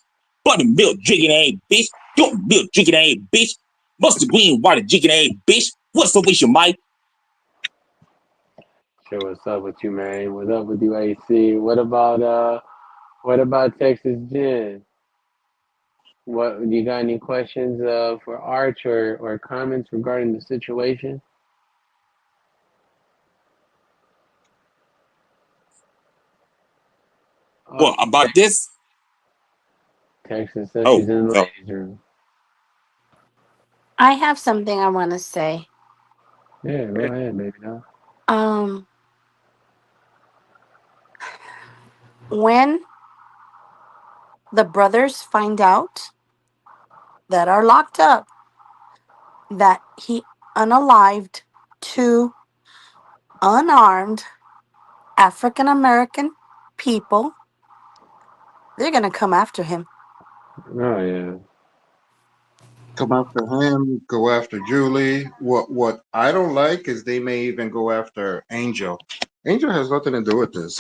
Buttermilk drinking a bitch. Goat milk drinking a bitch. Mustard green water drinking a bitch. What's the wish, Mike? Sure, what's up with you, man? What's up with you, AC? What about Texas Jen? What you got any questions for Arch or comments regarding the situation? Oh, What about this? Texas says Oh, she's in the no. ladies' room. I have something I want to say. Yeah, go ahead, baby. Now. When the brothers find out that are locked up that he unalived two unarmed African American people, they're going to come after him. Oh yeah. Come after him, go after Julie. What I don't like is they may even go after Angel. Angel has nothing to do with this.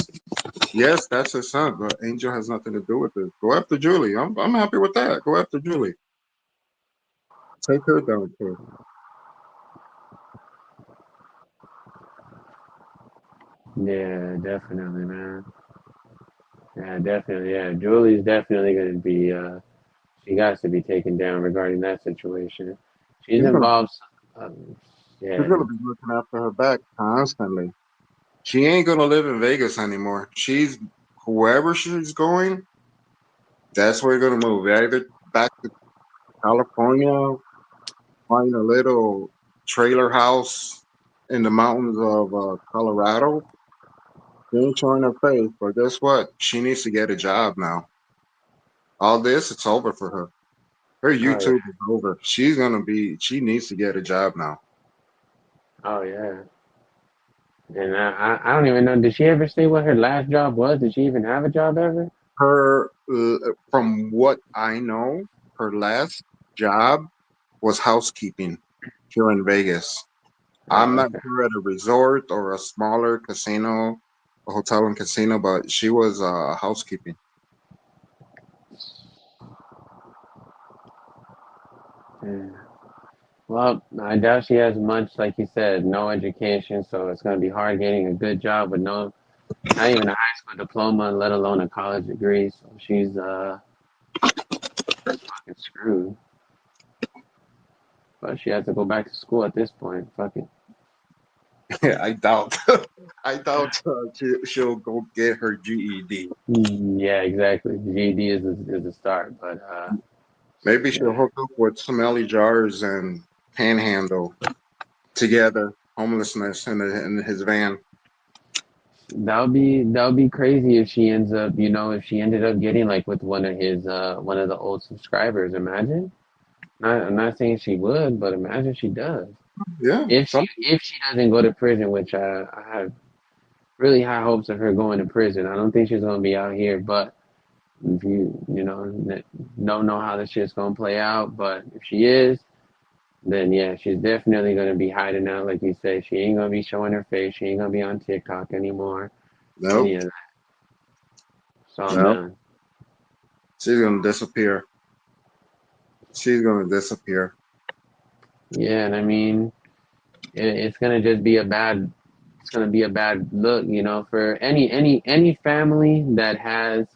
Yes, that's her son, but Angel has nothing to do with this. Go after Julie. I'm happy with that. Go after Julie. Take her down too. Yeah, definitely, man. Yeah, definitely. Yeah, Julie's definitely going to be. She got to be taken down regarding that situation. She's She's gonna involved. she's Yeah. gonna be looking after her back constantly. She ain't gonna live in Vegas anymore. She's whoever she's going, that's where you're gonna move. Either back to California, find a little trailer house in the mountains of Colorado. She ain't showing her face, but guess what? She needs to get a job now. All this, it's over for her. Her Oh yeah. YouTube is over. She's gonna be. She needs to get a job now. Oh yeah. And I don't even know. Did she ever say what her last job was? Did she even have a job ever? Her, from what I know, her last job was housekeeping here in Vegas. I'm Oh not okay. sure at a resort or a smaller casino, a hotel and casino, but she was housekeeping. Yeah. Well, I doubt she has much, like you said, no education, so it's gonna be hard getting a good job with not even a high school diploma, let alone a college degree. So she's fucking screwed. But she has to go back to school at this point. Fuck it. I doubt. I doubt she'll go get her GED. Yeah, exactly. GED is a start, but Maybe she'll yeah, hook up with smelly jars and panhandle together, homelessness in his van. that would be crazy if she ends up, if she ended up getting like with one of the old subscribers. Imagine. I'm not saying she would, but imagine she does. Yeah, If she doesn't go to prison, which I have really high hopes of her going to prison. I don't think she's gonna be out here, but if don't know how this shit's gonna play out. But if she is, then yeah, she's definitely gonna be hiding out, like you say. She ain't gonna be showing her face. She ain't gonna be on TikTok anymore. no, Any of that. It's all no. done. She's gonna disappear. She's gonna disappear. Yeah, and I mean, it's gonna just be a bad. It's gonna be a bad look, for any family that has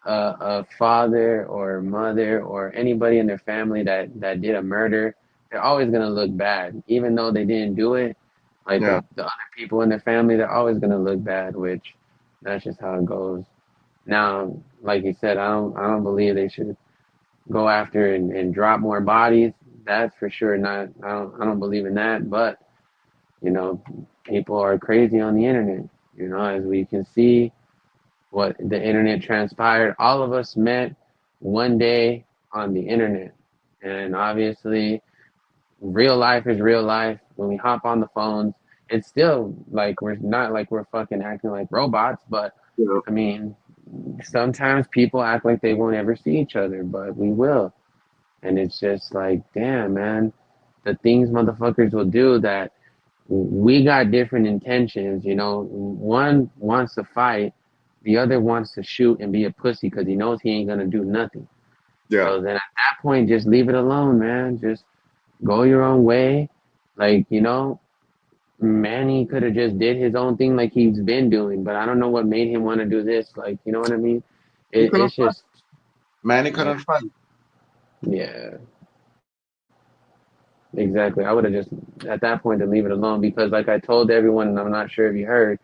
a father or mother or anybody in their family that did a murder. They're always gonna look bad, even though they didn't do it. Like Yeah, the other people in their family, they're always gonna look bad, which that's just how it goes. Now, like you said, I don't believe they should go after and drop more bodies. That's for sure not. I don't believe in that. But you know, people are crazy on the internet. As we can see, what the internet transpired. All of us met one day on the internet, and obviously, real life is real life. When we hop on the phones, it's still like we're not like we're fucking acting like robots, but yeah, I mean, sometimes people act like they won't ever see each other, but we will. And it's just like, damn, man, the things motherfuckers will do that we got different intentions. You know, one wants to fight, the other wants to shoot and be a pussy because he knows he ain't gonna do nothing. Yeah. So then at that point, just leave it alone, man. Just go your own way. Like, you know, Manny could have just did his own thing like he's been doing, but I don't know what made him want to do this. Like, you know what I mean? He couldn't It's fight. just, Manny yeah, couldn't fight. yeah, exactly. I would have just at that point to leave it alone because, like I told everyone, and I'm not sure if you heard,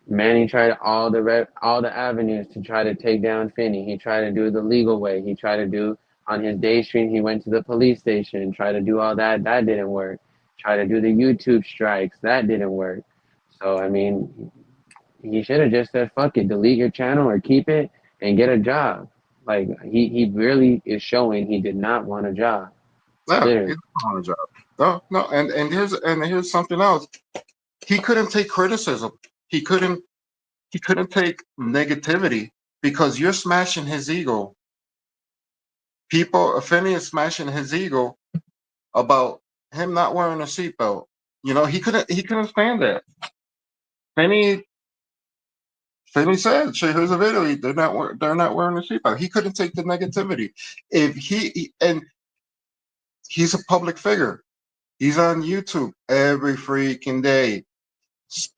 Manny tried all the avenues to try to take down Finny. He tried to do the legal way. He tried to do on his day stream. He went to the police station, tried to do all that. That didn't work. Tried to do the YouTube strikes. That didn't work. So I mean, he should have just said, "Fuck it, delete your channel or keep it and get a job." Like he really is showing he did not want a job. Yeah, he Literally. didn't want a job. No, no, and here's something else. He couldn't take criticism. He couldn't he couldn't take negativity because you're smashing his ego. Finney is smashing his ego about him not wearing a seatbelt. You know, he couldn't stand that. Finney Finney said, "Here's a video. They're not wearing a seatbelt." He couldn't take the negativity. If and he's a public figure. He's on YouTube every freaking day.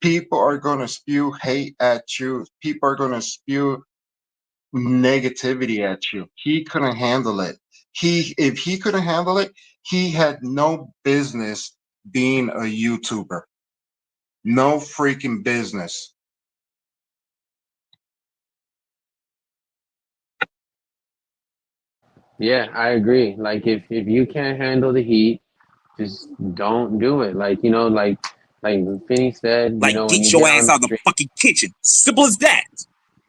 People are gonna spew hate at you. People are gonna spew negativity at you. He couldn't handle it. If he couldn't handle it, he had no business being a YouTuber. No freaking business. Yeah, I agree. Like if you can't handle the heat, just don't do it. Like you know, like Finny said, you Like, know, when get you your get on ass the out of the street. fucking kitchen. Simple as that.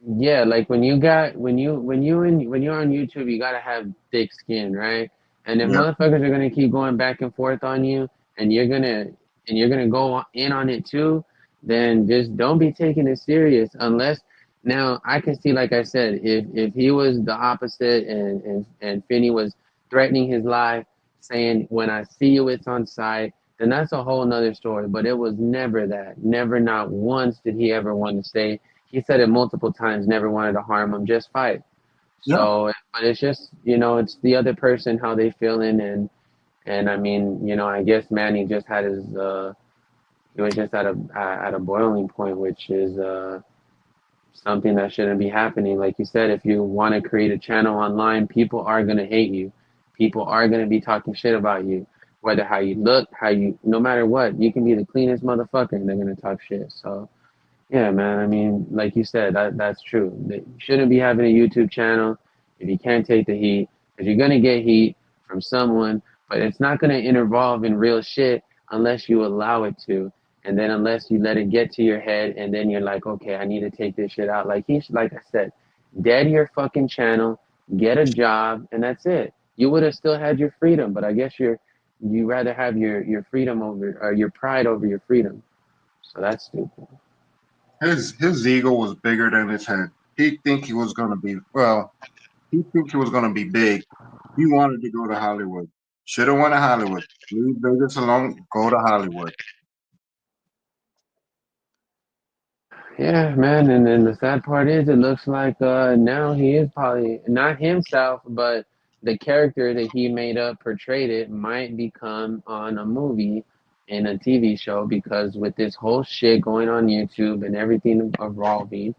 Yeah, like when you're on YouTube, you gotta have thick skin, right? And if Yeah, motherfuckers are gonna keep going back and forth on you, and you're gonna go in on it too, then just don't be taking it serious. Unless now I can see, like I said, if he was the opposite and Finney was threatening his life, saying when I see you, it's on site, then that's a whole nother story. But it was never that. Never, not once did he ever want to say he said it multiple times, never wanted to harm him, just fight. yeah, So, but it's just, you know, it's the other person, how they feeling. And I mean, you know, I guess Manny just had he was just at a boiling point, which is, something that shouldn't be happening. Like you said, if you want to create a channel online, people are going to hate you. People are going to be talking shit about you. Whether how you look, no matter what, you can be the cleanest motherfucker and they're going to talk shit. So, yeah, man. I mean, like you said, that's true. You shouldn't be having a YouTube channel if you can't take the heat, because you're gonna get heat from someone, but it's not gonna involve in real shit unless you allow it to, and then unless you let it get to your head, and then you're like, okay, I need to take this shit out. Like I said, dead your fucking channel, get a job, and that's it. You would have still had your freedom, but I guess you rather have your freedom over or your pride over your freedom. So that's stupid. his ego was bigger than his head. He think he was gonna be well. He think he was gonna be big. He wanted to go to Hollywood. Should have went to Hollywood. Leave Vegas alone. Go to Hollywood. Yeah, man, and then the sad part is, it looks like now he is probably not himself, but the character that he made up, portrayed it, might become on a movie in a TV show because with this whole shit going on YouTube and everything evolving,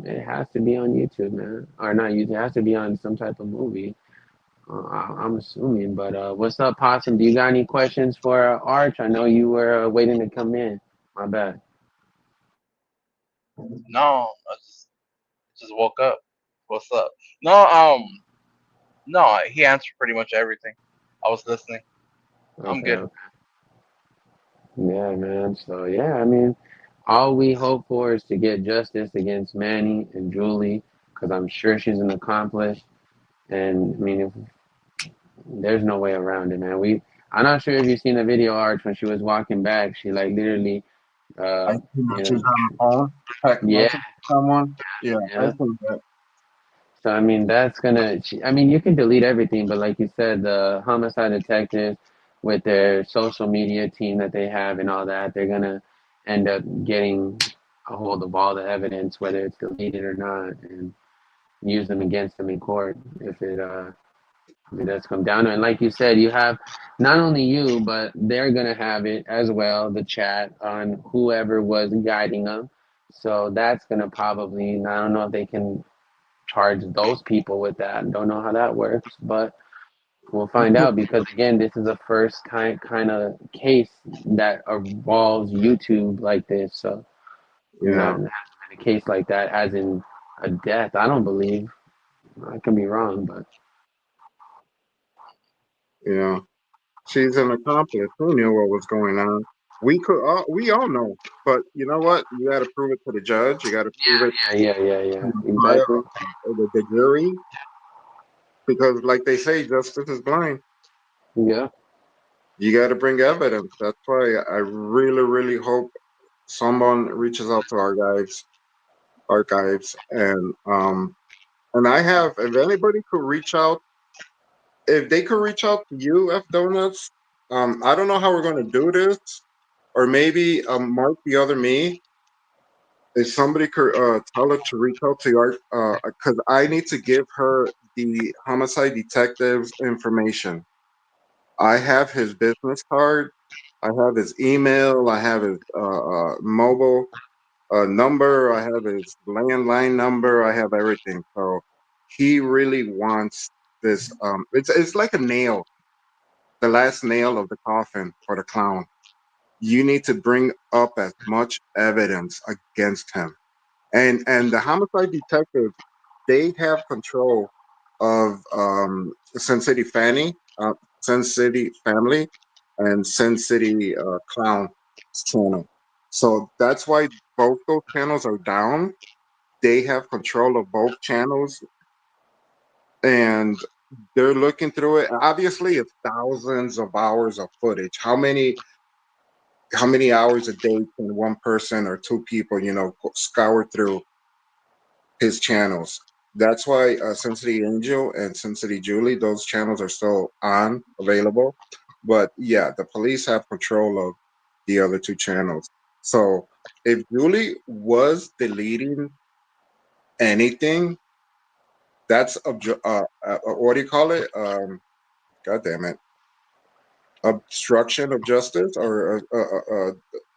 it has to be on YouTube, man, or not YouTube. It has to be on some type of movie. I'm assuming, but what's up, Possum? Do you got any questions for Arch? I know you were waiting to come in. My bad. No, I just woke up. What's up? No, he answered pretty much everything. I was listening. I'm Okay, good. okay. Yeah, man. So yeah, I mean, all we hope for is to get justice against Manny and Julie, because I'm sure she's an accomplice. And I mean, if, there's no way around it, man. I'm not sure if you've seen the video, Arch, when she was walking back. She like literally, I uh, see you she's know, on the phone, text yeah, message someone. Yeah, I yeah. see that. So I mean, that's gonna. I mean, you can delete everything, but like you said, the homicide detectives with their social media team that they have and all that, they're gonna end up getting a hold of all the evidence, whether it's deleted or not, and use them against them in court if it does come down to it. And like you said, you have not only you, but they're gonna have it as well, the chat on whoever was guiding them. So that's gonna probably. I don't know if they can charge those people with that. Don't know how that works, but we'll find out because again, this is a first kind of case that involves YouTube like this. So Yeah, not hasn't been a case like that, as in a death. I don't believe. I can be wrong, but yeah. She's an accomplice. Who knew what was going on? We all know, but you know what? You got to prove it to the judge. You got to prove it yeah, to the trial, exactly. the jury, because, like they say, justice is blind. Yeah, You got to bring evidence. That's why I really, really hope someone reaches out to archives, and I have, if anybody could reach out, if they could reach out to you, F Donuts. I don't know how we're going to do this, or maybe Mark, the other me, if somebody could tell her to reach out to art, because I need to give her the homicide detective's information. I have his business card, I have his email, I have his mobile number, I have his landline number, I have everything. So he really wants this. It's like a nail, the last nail of the coffin for the clown. You need to bring up as much evidence against him. And the homicide detectives, they have control of Sin City Fanny, Sin City Family, and Sin City Clown channel. So that's why both those channels are down. They have control of both channels, and they're looking through it. Obviously, it's thousands of hours of footage. How many hours a day can one person or two people, scour through his channels? That's why Sin City Angel and Sin City Julie, those channels are still on, available. But yeah, the police have control of the other two channels. So if Julie was deleting anything, that's what do you call it? God damn it, obstruction of justice, or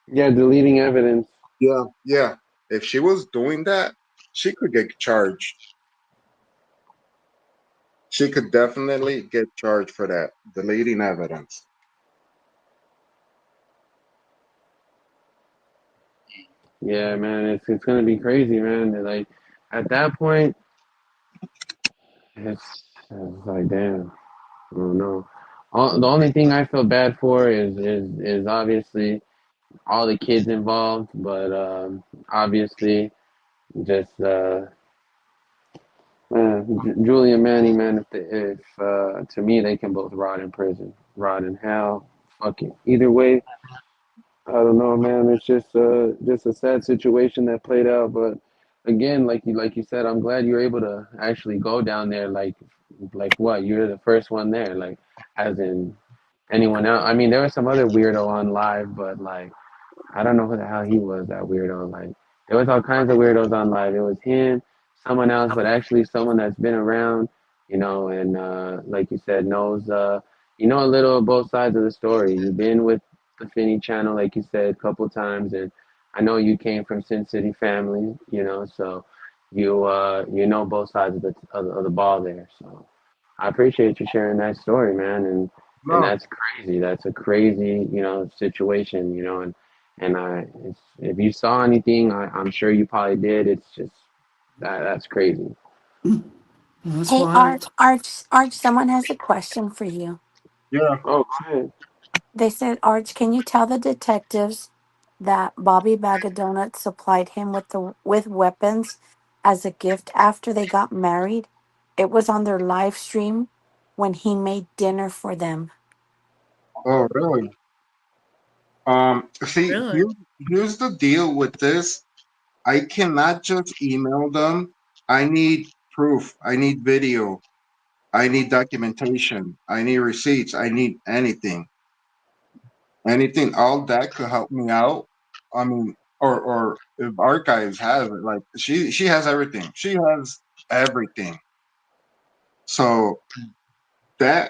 yeah, deleting evidence. yeah, yeah. If she was doing that, she could get charged. She could definitely get charged for that, deleting evidence. Yeah, man, it's gonna be crazy, man. Like at that point, it's like damn. I don't know. The only thing I feel bad for is obviously all the kids involved, but obviously just Julie and Manny, man. If to me they can both rot in prison, rot in hell. Fuck it. Either way, I don't know, man. It's just a sad situation that played out. But again, like you said, I'm glad you were able to actually go down there. Like what? You're the first one there. Like as in anyone else. I mean, there was some other weirdo on live, but like I don't know who the hell he was, that weirdo. Like, there was all kinds of weirdos on live. It was him, someone else, but actually someone that's been around, and like you said, knows, a little of both sides of the story. You've been with the Finny channel, like you said, a couple times, and I know you came from Sin City family, so you know both sides of the ball there. So I appreciate you sharing that story, man, and No, that's crazy. That's a crazy, situation, and if you saw anything, I'm sure you probably did. It's just that's crazy. That's Hey, wild. Arch, someone has a question for you. yeah. Oh, go ahead. They said, Arch, can you tell the detectives that Bobby Bag of Donuts supplied him with weapons as a gift after they got married? It was on their live stream when he made dinner for them. Oh, really? See, Really? here's the deal with this. I cannot just email them. I need proof. I need video. I need documentation. I need receipts. I need anything. Anything. All that could help me out. I mean, or if archives have it, like she has everything. She has everything. So that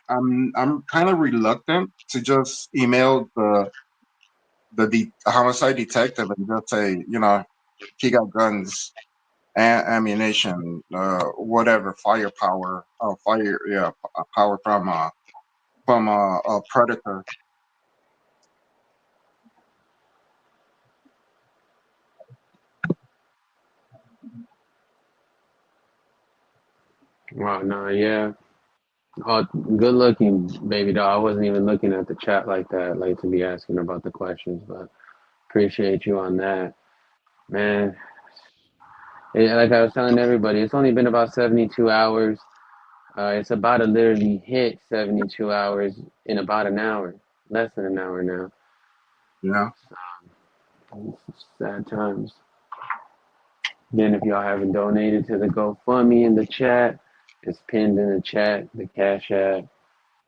I'm kind of reluctant to just email the homicide detective and just say, he got guns, ammunition, whatever, firepower, fire, yeah, power from a predator. Wow, no, yeah. Oh, good looking, baby doll. I wasn't even looking at the chat like that, like to be asking about the questions, but appreciate you on that, man. Like I was telling everybody, it's only been about 72 hours. It's about to literally hit 72 hours in about an hour, less than an hour now. Yeah. It's sad times. Then, if y'all haven't donated to the GoFundMe in the chat, it's pinned in the chat, the Cash App.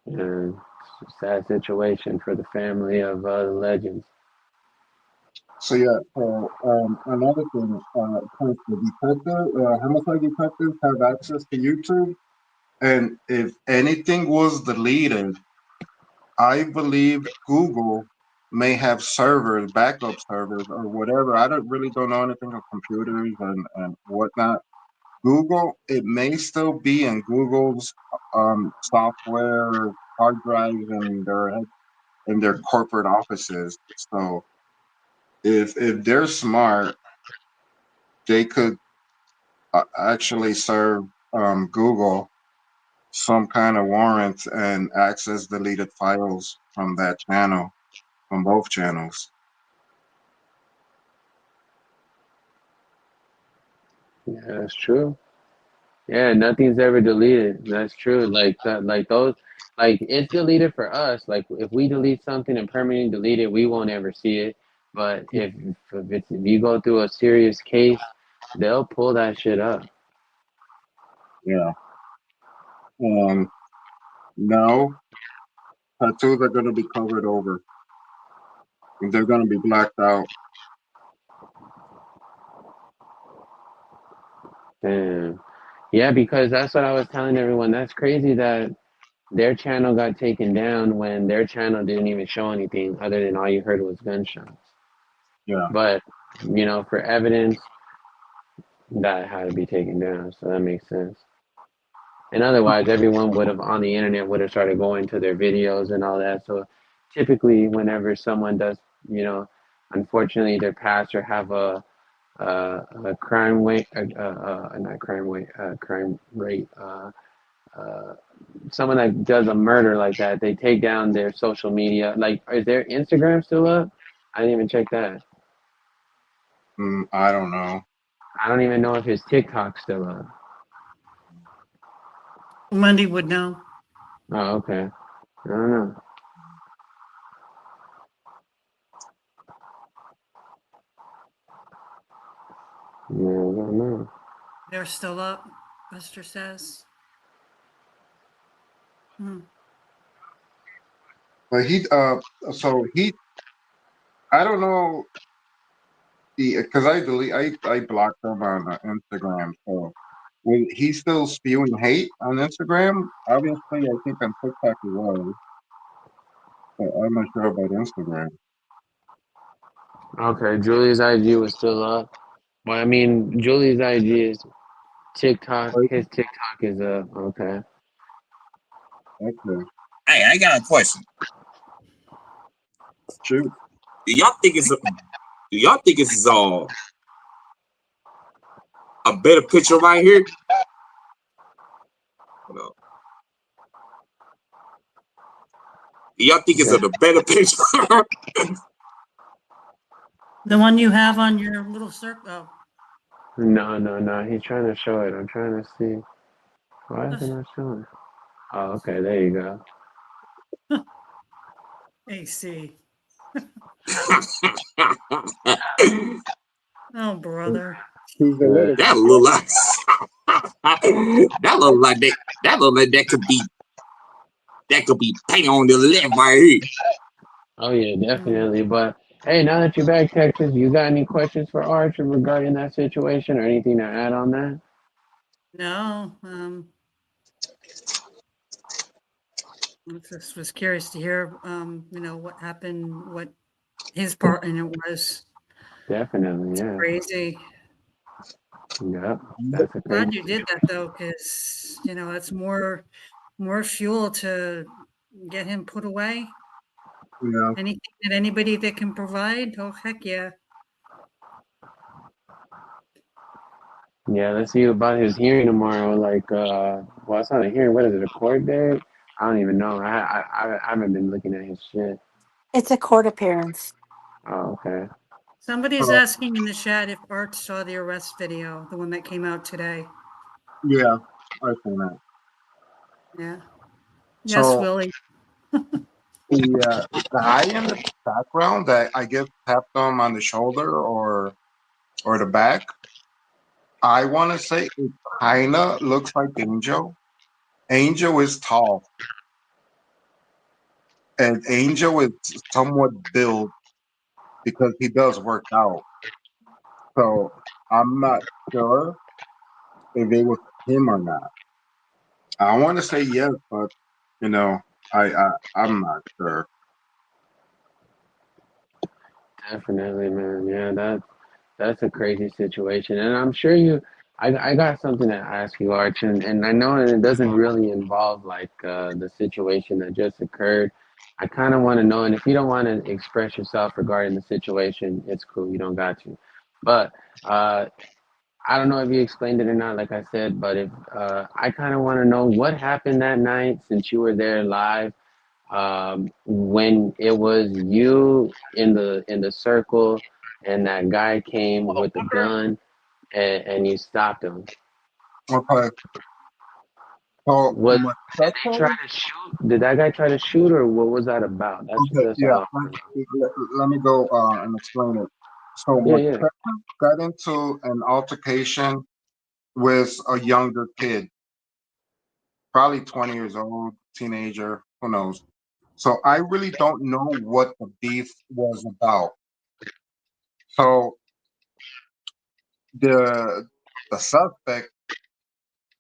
And it's a sad situation for the family of the legends. So yeah. So another thing, since the homicide detectives have access to YouTube, and if anything was deleted, I believe Google may have servers, backup servers, or whatever. I don't know anything of computers and whatnot. Google, it may still be in Google's software hard drives in their corporate offices. So if they're smart, they could actually serve Google some kind of warrant and access deleted files from that channel, from both channels. Yeah, that's true. Yeah, nothing's ever deleted. That's true. Like that, like those, like it's deleted for us. Like if we delete something and permanently delete it, we won't ever see it. But if you go through a serious case, they'll pull that shit up. Yeah. No, tattoos are going to be covered over. They're going to be blacked out. Damn. Yeah, because that's what I was telling everyone. That's crazy that their channel got taken down when their channel didn't even show anything other than all you heard was gunshots. Yeah. But, for evidence, that had to be taken down. So that makes sense. And otherwise, everyone would have on the internet would have started going to their videos and all that. So typically, whenever someone does, unfortunately, their pastor have a crime rate, not crime rate, crime rate. Someone that does a murder like that, they take down their social media. Like, is their Instagram still up? I didn't even check that. I don't know. I don't even know if his TikTok's still up. Wendy would know. Oh, okay. I don't know. Yeah, I don't know. They're still up, Mister says. But I don't know, because I blocked him on Instagram. So when he's still spewing hate on Instagram, obviously I think on TikTok he was, but I'm not sure about Instagram. Okay, Julie's IG was still up. Well, I mean, Julie's IG is TikTok. His TikTok is up. Okay. Okay. Hey, I got a question. Shoot. Do y'all think it's a better picture right here? No. Do y'all think it's a better picture? The one you have on your little circle. Oh. No. He's trying to show it. I'm trying to see. Why is it not showing? Oh, okay. There you go. AC. Oh, brother. He's a little. That little ass. That look like that. That look like that could be paint on the left right here. Oh yeah, definitely. But hey, now that you're back, Texas, you got any questions for Arch regarding that situation or anything to add on that? No, I just was curious to hear, what happened, what his part in it was. Definitely, It's yeah. crazy. Yep. That's a Glad crazy you did that though, because it's more fuel to get him put away. Yeah. Anything that anybody that can provide, oh heck yeah. Yeah, let's see about his hearing tomorrow. Like, well, it's not a hearing. What is it? A court date? I don't even know. I haven't been looking at his shit. It's a court appearance. Oh, okay. Somebody's So asking in the chat if Art saw the arrest video, the one that came out today. yeah, I think that. Yeah. Yes, So Willie. the guy in the background that I guess tapped him on the shoulder or the back, I want to say it kind of looks like Angel. Angel is tall, and Angel is somewhat built because he does work out. So I'm not sure if it was him or not. I want to say yes, but you know, I'm not sure. Definitely, man. Yeah, that's a crazy situation, and I'm sure you. I got something to ask you, Arch, and I know it doesn't really involve like the situation that just occurred. I kind of want to know, and if you don't want to express yourself regarding the situation, it's cool. You don't got to. But I don't know if you explained it or not, like I said. But if I kind of want to know what happened that night since you were there live when it was you in the circle and that guy came with a Motherfucker. gun and you stopped him. Okay, so Was did they try Machete. to shoot? Did that guy try to shoot or what was that about? Okay, That's yeah. all I want to know. Let me go and explain it. So Yeah, yeah, Machete got into an altercation with a younger kid, probably 20 years old, teenager, who knows. So I really don't know what the beef was about. So the the suspect,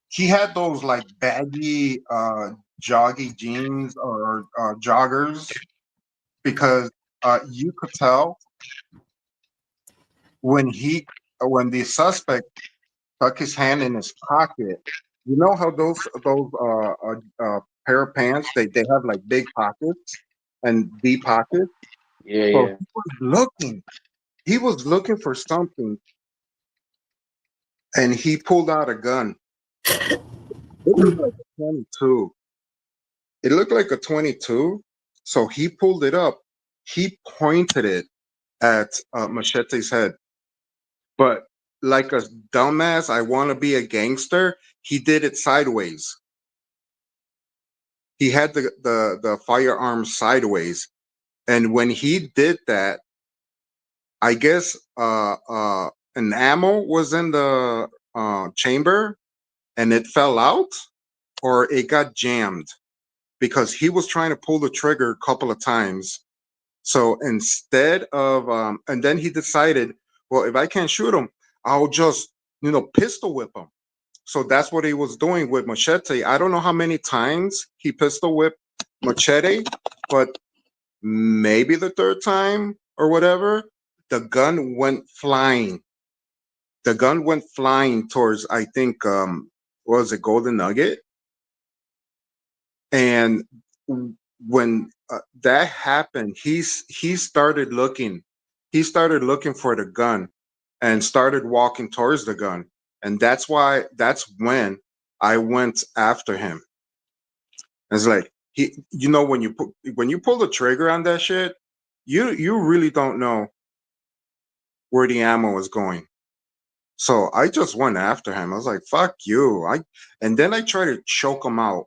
he had those like baggy joggy jeans or joggers because you could tell when when the suspect stuck his hand in his pocket. You know how those pair of pants they have like big pockets and deep pockets. yeah, So yeah. he was looking for something, and he pulled out a gun. It looked like a 22. It looked like a 22. So he pulled it up. He pointed it at Machete's head. But like a dumbass, I want to be a gangster. He did it sideways. He had the firearm sideways, and when he did that, I guess an ammo was in the chamber, and it fell out, or it got jammed because he was trying to pull the trigger a couple of times. So instead of, and then he decided, well, if I can't shoot him, I'll just, pistol whip him. So that's what he was doing with Machete. I don't know how many times he pistol whipped Machete, but maybe the third time or whatever, the gun went flying. The gun went flying towards, I think, what was it, Golden Nugget? And when that happened, he started looking. He started looking for the gun and started walking towards the gun. And that's when I went after him. It's like when you pull the trigger on that shit, you really don't know where the ammo is going. So I just went after him. I was like, "Fuck you!" And then I tried to choke him out.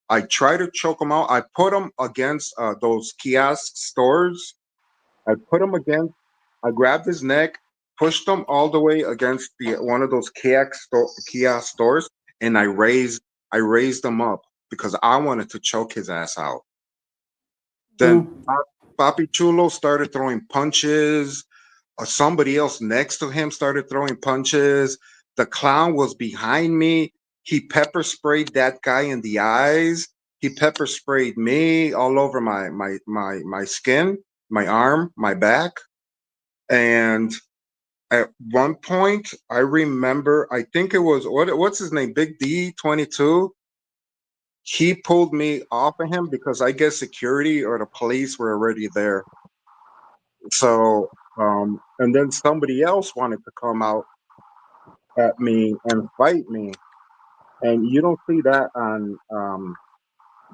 I tried to choke him out. I put him against those kiosk stores. I put him against. I grabbed his neck, pushed him all the way against the one of those kiosk stores, and I raised him up because I wanted to choke his ass out. Then Mm. Papi Chulo started throwing punches. Somebody else next to him started throwing punches. The clown was behind me. He pepper sprayed that guy in the eyes. He pepper sprayed me all over my skin, my arm, my back. And at one point, I remember, I think it was what's his name, Big D 22. He pulled me off of him because I guess security or the police were already there. So, and then somebody else wanted to come out at me and fight me, and you don't see that on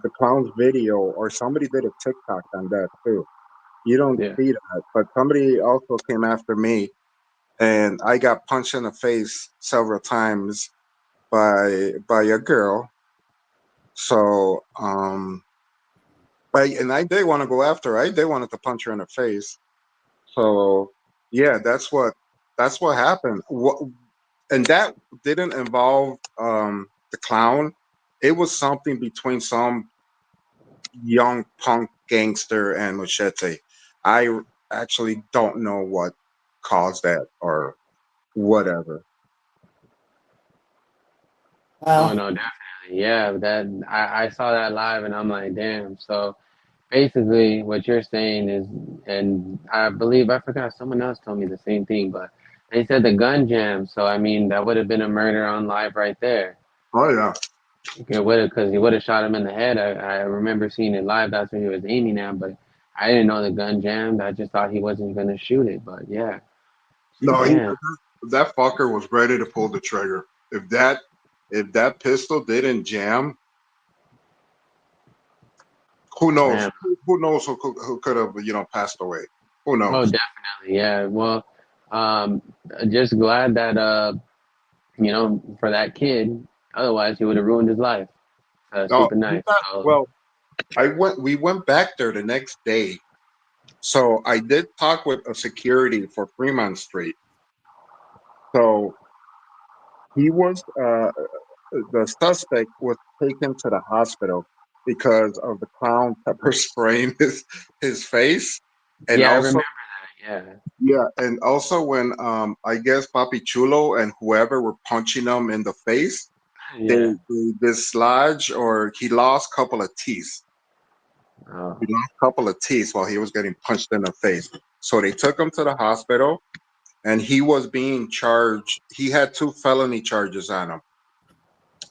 the clown's video, or somebody did a TikTok on that too. You don't Yeah. see that, but somebody also came after me, and I got punched in the face several times by a girl. So, and I did want to go after her. I did wanted to punch her in the face. So, yeah, that's what happened. And that didn't involve the clown. It was something between some young punk gangster and Machete. I actually don't know what caused that or whatever. Oh Wow. no, definitely. Yeah, that I saw that live and I'm like, damn. So basically, what you're saying is, and I believe I forgot someone else told me the same thing, but they said the gun jam. So I mean, that would have been a murder on live right there. Oh yeah. It would have, because he would have shot him in the head. I remember seeing it live. That's what he was aiming at, but I didn't know the gun jammed. I just thought he wasn't gonna shoot it. But yeah, No, damn, that fucker was ready to pull the trigger. If that pistol didn't jam, who knows? man. Who knows who could have passed away? Who Oh, knows? definitely, yeah. Well, um, just glad that for that kid. Otherwise, he would have ruined his life. No, Super nice. So well, we went back there the next day. So I did talk with a security for Fremont Street. So he was the suspect was taken to the hospital because of the clown pepper spraying his face, and yeah, I also remember that. yeah, and also when I guess Papi Chulo and whoever were punching him in the face, Yeah, they, yeah. they dislodged, or he lost a couple of teeth. Oh, He lost a couple of teeth while he was getting punched in the face. So they took him to the hospital, and he was being charged. He had two felony charges on him.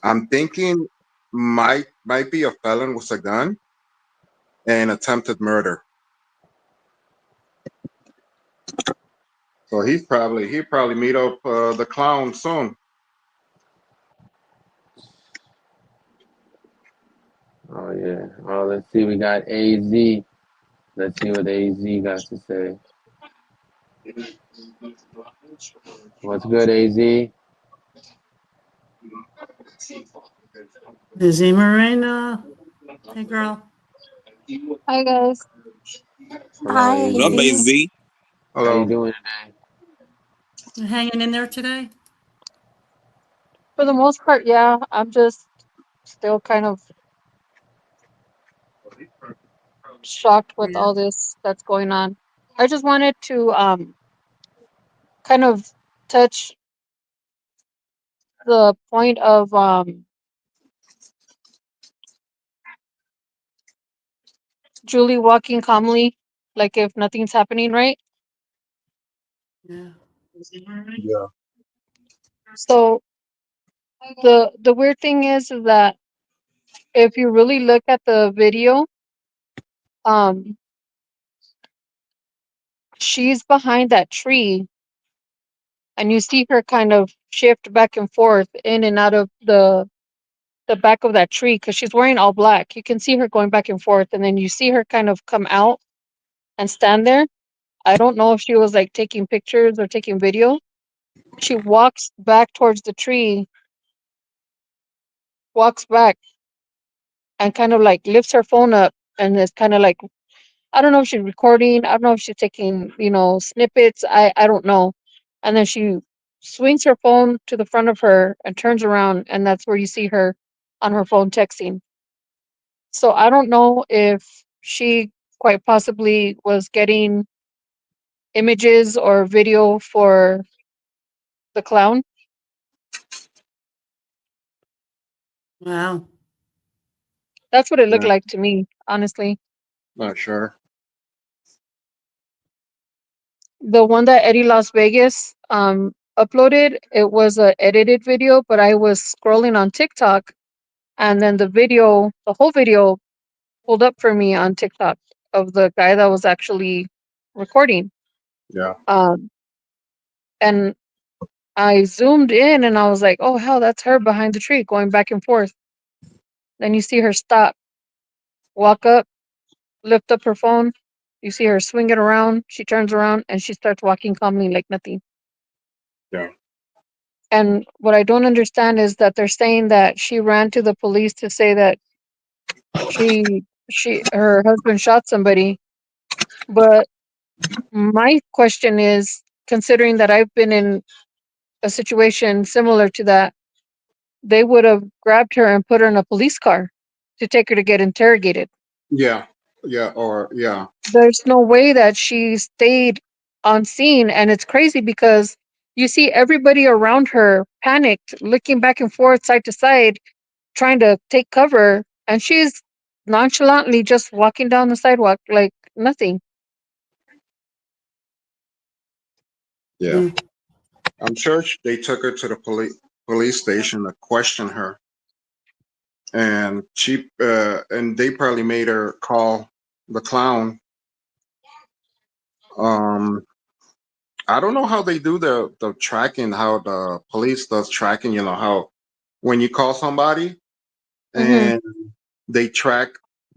I'm thinking might be a felon with a gun and attempted murder. So he probably meet up the clown soon. oh yeah. Oh, let's see. We got AZ. Let's see what AZ got to say. What's good, AZ? Is Emerine, hey girl. Hi guys. Hello, Hi, What up, AZ. AZ. AZ? How you Hello. doing today? You hanging in there today? For the most part, yeah, I'm just still kind of shocked with Yeah. all this that's going on. I just wanted to kind of touch the point of Julie walking calmly, like if nothing's happening, right? Yeah. Yeah. So the weird thing is that if you really look at the video, um, she's behind that tree, and you see her kind of shift back and forth in and out of the back of that tree because she's wearing all black. You can see her going back and forth, and then you see her kind of come out and stand there. I don't know if she was like taking pictures or taking video. She walks back towards the tree, walks back, and kind of like lifts her phone up, and is kind of like, I don't know if she's recording. I don't know if she's taking snippets. I don't know. And then she swings her phone to the front of her and turns around, and that's where you see her on her phone texting. So I don't know if she quite possibly was getting images or video for the clown. Wow. That's what it looked Yeah, like to me, honestly. not sure. The one that Eddie Las Vegas uploaded, it was a edited video, but I was scrolling on TikTok, and then the whole video pulled up for me on TikTok of the guy that was actually recording. Yeah, Um, and I zoomed in and I was like, oh, hell, that's her behind the tree going back and forth. Then you see her stop, walk up, lift up her phone. You see her swing it around. She turns around and she starts walking calmly like nothing. yeah, And what I don't understand is that they're saying that she ran to the police to say that she her husband shot somebody. But my question is, considering that I've been in a situation similar to that, they would have grabbed her and put her in a police car to take her to get interrogated. yeah, yeah, or yeah, There's no way that she stayed on scene, and it's crazy because you see everybody around her panicked, looking back and forth, side to side, trying to take cover, and she's nonchalantly just walking down the sidewalk like nothing. yeah. Mm. I'm sure they took her to the police station to question her, and and they probably made her call the clown. Um, I don't know how they do the tracking, how the police does tracking. You know how when you call somebody Hmm. and they track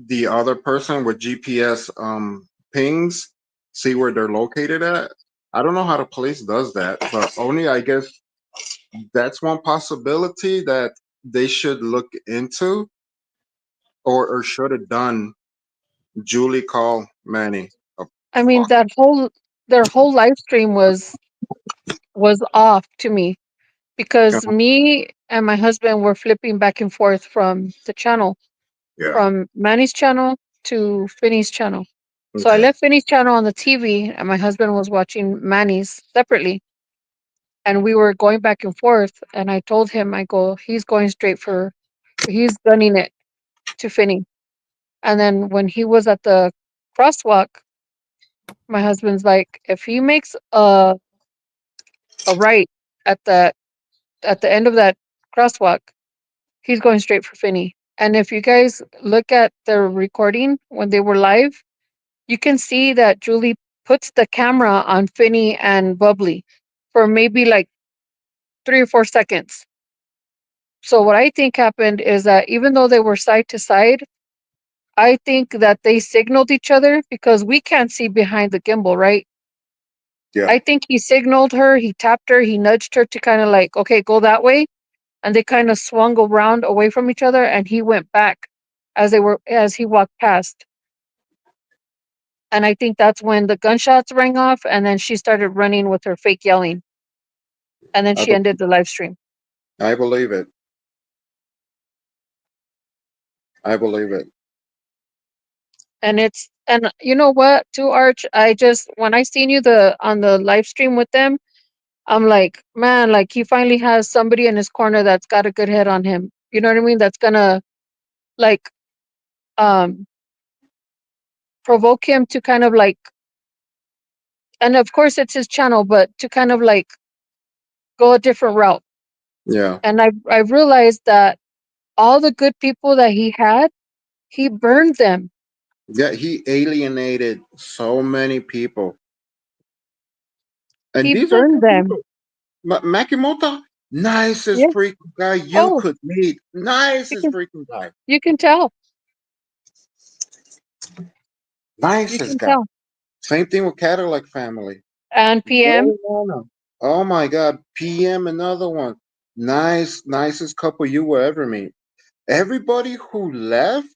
the other person with GPS pings, see where they're located at. I don't know how the police does that, but only I guess that's one possibility that they should look into or should have done. Julie call Manny a I mean, fuck. their whole live stream was off to me because me and my husband were flipping back and forth from the channel, Yeah. from Manny's channel to Finny's channel. So I Okay. left Finny's channel on the TV, and my husband was watching Manny's separately. And we were going back and forth. And I told him, I go, he's gunning it to Finny. And then when he was at the crosswalk, my husband's like, if he makes a right at the end of that crosswalk, he's going straight for Finny. And if you guys look at the recording when they were live, you can see that Julie puts the camera on Finny and Bubbly for maybe like 3 or 4 seconds. So what I think happened is that even though they were side to side, I think that they signaled each other because we can't see behind the gimbal, right? Yeah. I think he signaled her, he tapped her, he nudged her to kind of like, okay, go that way. And they kind of swung around away from each other and he went back as he walked past. And I think that's when the gunshots rang off and then she started running with her fake yelling. And then I, she be- ended the live stream. I believe it. I believe it. And you know what, too, Arch, when I seen you on the live stream with them, I'm like, man, like he finally has somebody in his corner that's got a good head on him. You know what I mean? That's gonna like um provoke him to kind of like, and of course it's his channel, but to kind of like go a different route. Yeah. And I realized that all the good people that he had, he burned them. Yeah. He alienated so many people, and He these are burned good them. people. Makimoto, nicest Yeah. freaking guy you Oh, could meet. you Nicest can freaking guy. you can tell. You Nicest can guy. tell. Same thing with Cadillac family. And PM, Very well. Oh my God. PM, another one. Nicest couple you will ever meet. Everybody who left,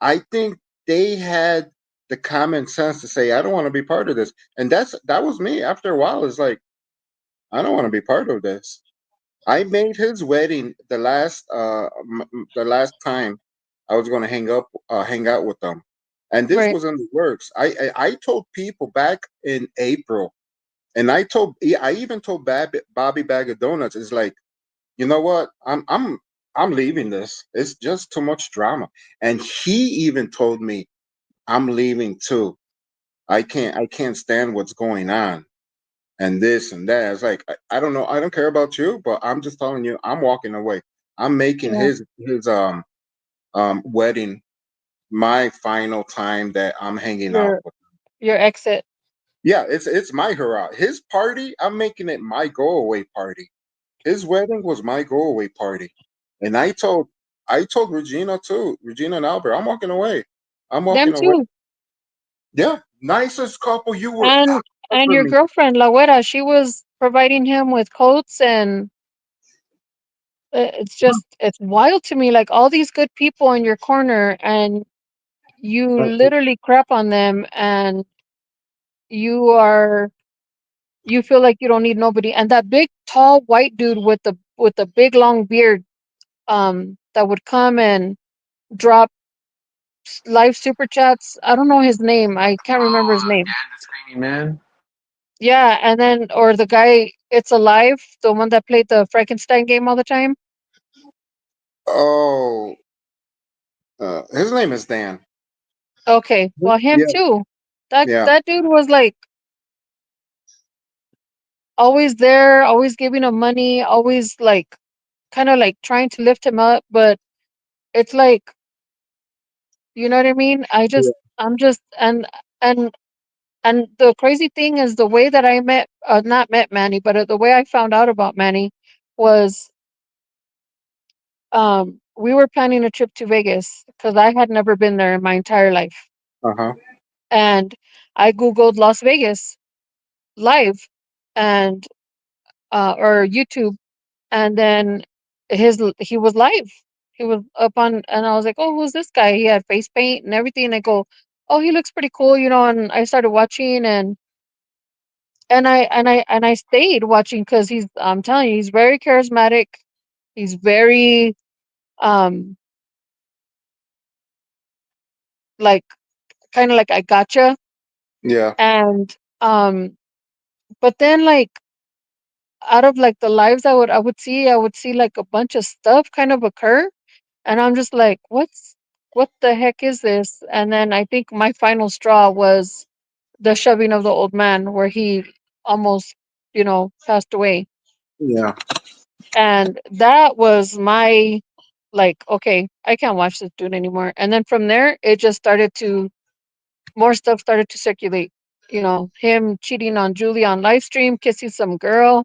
I think they had the common sense to say, I don't want to be part of this. And that was me. After a while, it's like, I don't want to be part of this. I made his wedding the last time I was going to hang out with them, and this Right. was in the works. I told people back in April, and I even told Bobby Bag of Donuts is like, you know what, I'm leaving this. It's just too much drama, and he even told me I'm leaving too. I can't stand what's going on and this and that. It's like I don't know. I don't care about you, but I'm just telling you, I'm walking away. I'm making Yeah. his wedding my final time that I'm hanging out Your with. your exit. Yeah, it's my hurrah. His party, I'm making it my go away party. His wedding was my go away party, and I told Regina too, Regina and Albert, I'm walking away. I'm Them walking away. too. Yeah, nicest couple. You were And for your me. girlfriend, La Güera, she was providing him with coats and it's just it's wild to me like all these good people in your corner and you literally crap on them and you are you feel like you don't need nobody and that big tall white dude with the big long beard that would come and drop live super chats. I don't know his name. I can't remember his name. Dan the Screaming Man. Yeah, and then or the guy it's alive, the one that played the Frankenstein game all the time. Oh, his name is Dan. Okay, well him Yeah, too. That yeah, that dude was like always there, always giving him money, always like kind of like trying to lift him up, but it's like, you know what I mean? yeah. I'm just and and the crazy thing is the way that I met not met Manny, but the way I found out about Manny was we were planning a trip to Vegas because I had never been there in my entire life. Uh huh. And I googled Las Vegas live and or YouTube and then he was live. He was up on, and I was like, "Oh, who's this guy?" He had face paint and everything. And I go, "Oh, he looks pretty cool," you know. And I started watching, and I stayed watching because he's. I'm telling you, he's very charismatic. He's very um like kind of like I gotcha. Yeah, And but then like out of like the lives I would see like a bunch of stuff kind of occur and I'm just like, what the heck is this? And then I think my final straw was the shoving of the old man where he almost, you know, passed away. yeah, And that was my like, okay, I can't watch this dude anymore. And then from there it just started to more stuff started to circulate. You know, him cheating on Julie on live stream, kissing some girl,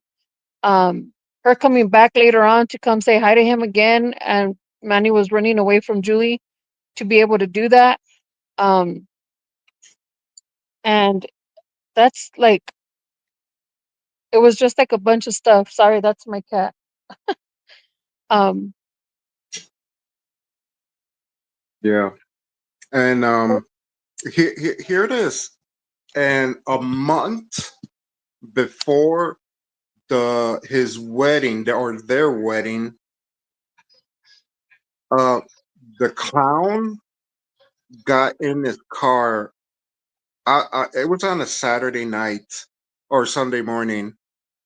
um, her coming back later on to come say hi to him again, and Manny was running away from Julie to be able to do that. Um, and that's like it was just like a bunch of stuff. Sorry, that's my cat. Um, yeah. And but- here it is. And a month before his wedding or their wedding, uh, the clown got in his car. It was on a Saturday night or Sunday morning,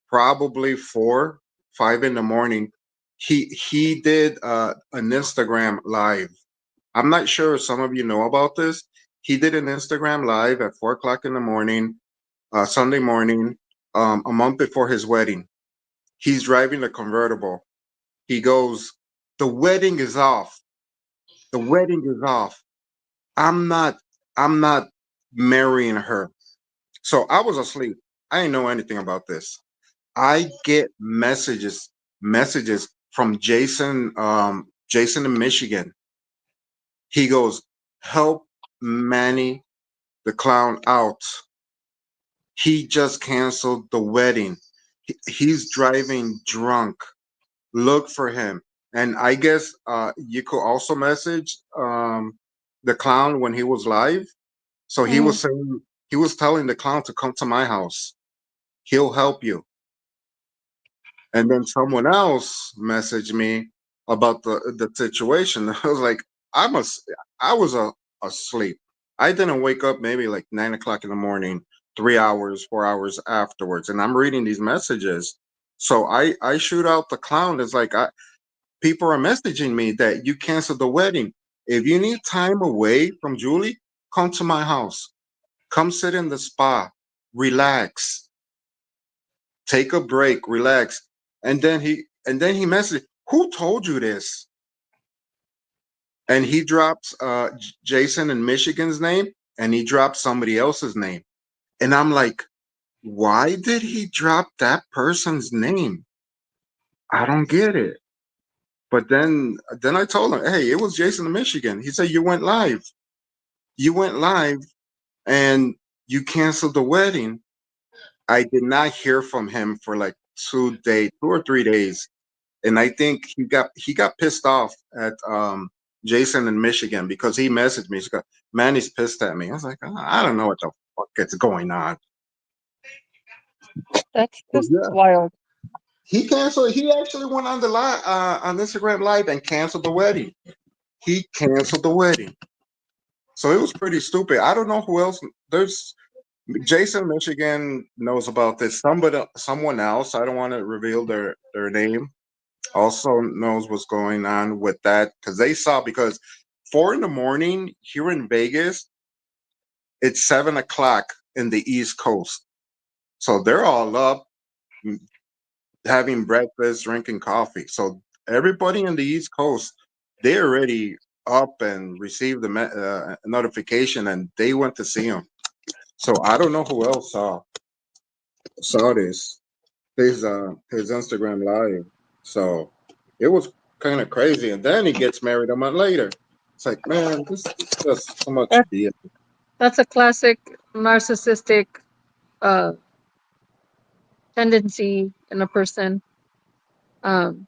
probably 5 in the morning. He did an Instagram live. I'm not sure if some of you know about this. He did an Instagram live at 4 o'clock in the morning, Sunday morning, a month before his wedding. He's driving a convertible. He goes, "The wedding is off. The wedding is off. I'm not. I'm not marrying her." So I was asleep. I didn't know anything about this. I get messages from Jason in Michigan. He goes, "Help Manny the clown out. He just canceled the wedding. He's driving drunk. Look for him." And I guess you could also message the clown when he was live. So mhm. he was telling the clown to come to my house. He'll help you. And then someone else messaged me about the situation. I was like, I'm a, I was asleep. I didn't wake up maybe like 9 o'clock in the morning, 3 hours, 4 hours afterwards, and I'm reading these messages. So I shoot out the clown. It's like people are messaging me that you canceled the wedding. If you need time away from Julie, come to my house. Come sit in the spa, relax, take a break, relax. And then he messaged, who told you this? And he drops Jason in Michigan's name, and he drops somebody else's name. And I'm like, why did he drop that person's name? I don't get it. But then I told him, hey, it was Jason in Michigan. He said you went live. You went live and you canceled the wedding. I did not hear from him for like 2 or 3 days. And I think he got pissed off at Jason in Michigan because he messaged me. He's got, man, he's pissed at me. I was like, I don't know what the fuck is going on. That's But just yeah, wild. he canceled. He actually went on the live on Instagram Live and canceled the wedding. He canceled the wedding. So it was pretty stupid. I don't know who else. There's Jason Michigan knows about this. Someone else. I don't want to reveal their name. Also knows what's going on with that because they saw because 4 in the morning here in Vegas, it's 7 o'clock in the East Coast. So they're all up having breakfast, drinking coffee. So everybody in the East Coast, they already up and received the notification, and they went to see him. So I don't know who else saw this his Instagram live. So it was kind of crazy. And then he gets married a month later. It's like, man, this is just so much That BS. that's a classic narcissistic uh tendency in a person. Um,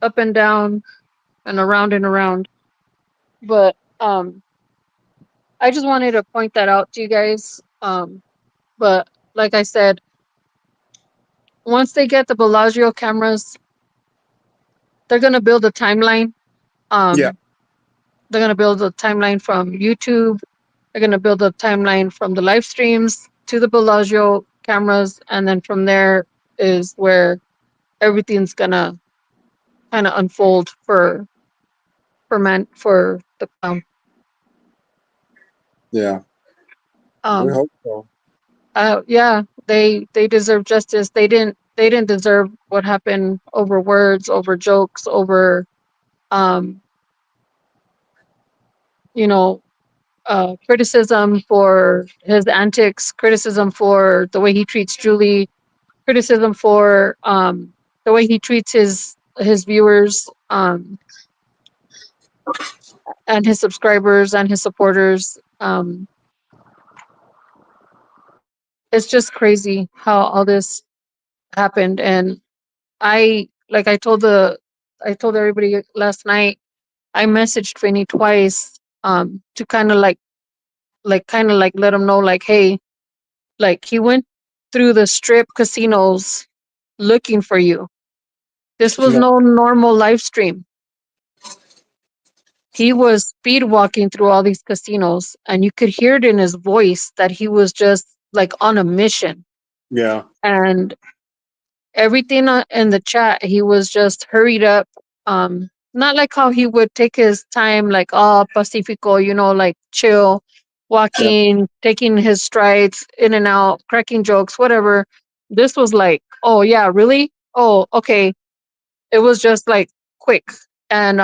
up and down and around and around. But I just wanted to point that out to you guys. But like I said, once they get the Bellagio cameras, they're gonna build a timeline. Yeah, Um, they're gonna build a timeline from YouTube. They're gonna build a timeline from the live streams to the Bellagio cameras, and then from there is where everything's gonna kind of unfold for the clown. yeah. We Um, hope so. yeah, they deserve justice. They didn't deserve what happened over words, over jokes, over um, you know, criticism for his antics, criticism for the way he treats Julie, criticism for the way he treats his viewers and his subscribers and his supporters. It's just crazy how all this happened, and like I told everybody last night. I messaged Finny twice to kind of like let him know like, hey, like he went through the strip casinos looking for you. This was Yeah, no normal live stream. He was speed walking through all these casinos, and you could hear it in his voice that he was just like on a mission. yeah, And everything in the chat, he was just hurried up. Not like how he would take his time, like Pacifico, like chill, yeah, walking, taking his strides in and out, cracking jokes, whatever. This was like, oh yeah, really? Oh, okay. It was just like quick. And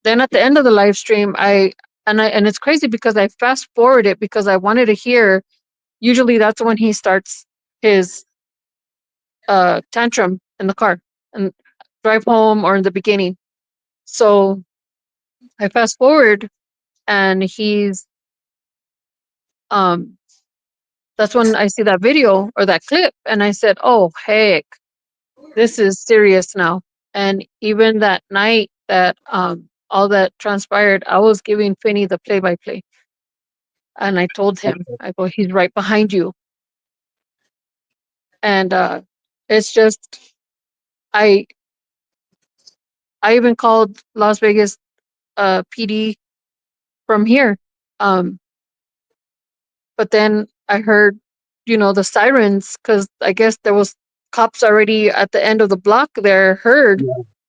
then at the end of the live stream, and it's crazy because I fast forward it because I wanted to hear. Usually that's when he starts his tantrum in the car and drive home or in the beginning. So I fast forward and he's um that's when I see that video or that clip and I said, "Oh, heck, this is serious now." And even that night that all that transpired, I was giving Finny the play by play. And I told him, I go, "He's right behind you." And it's just I I even called Las Vegas PD from here. Um, but then I heard, the sirens, because I guess there was cops already at the end of the block there heard,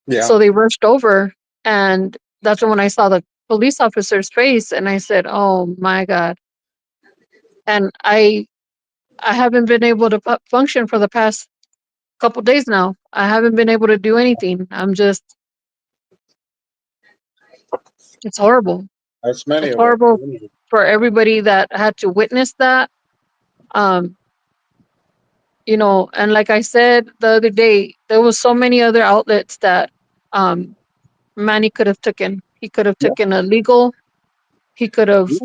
Yeah. so they rushed over, and that's when I saw the police officer's face, and I said, "Oh my god!" And I haven't been able to function for the past couple days now. I haven't been able to do anything. I'm just, it's horrible. That's many It's of us. horrible for everybody that had to witness that. Um, and like I said the other day, there was so many other outlets that um Manny could have taken. He could have Yeah. taken a legal. He could have, Yeah.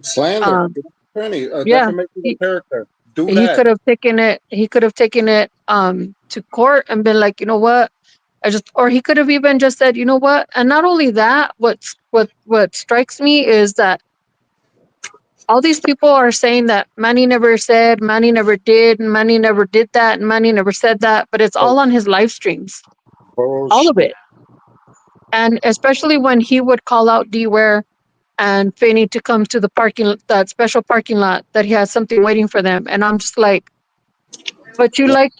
Slander. um, Penny, yeah, defamation of he character. Do he that. could have taken it. He could have taken it to court and been like, you know what, or he could have even just said, you know what. And not only that, what strikes me is that all these people are saying that Manny never said, Manny never did, Manny never did that, and Manny never said that, but it's all on his live streams, all of Bullshit. it. And especially when he would call out D Ware and Finny to come to that special parking lot, that he has something waiting for them. And I'm just like, but you like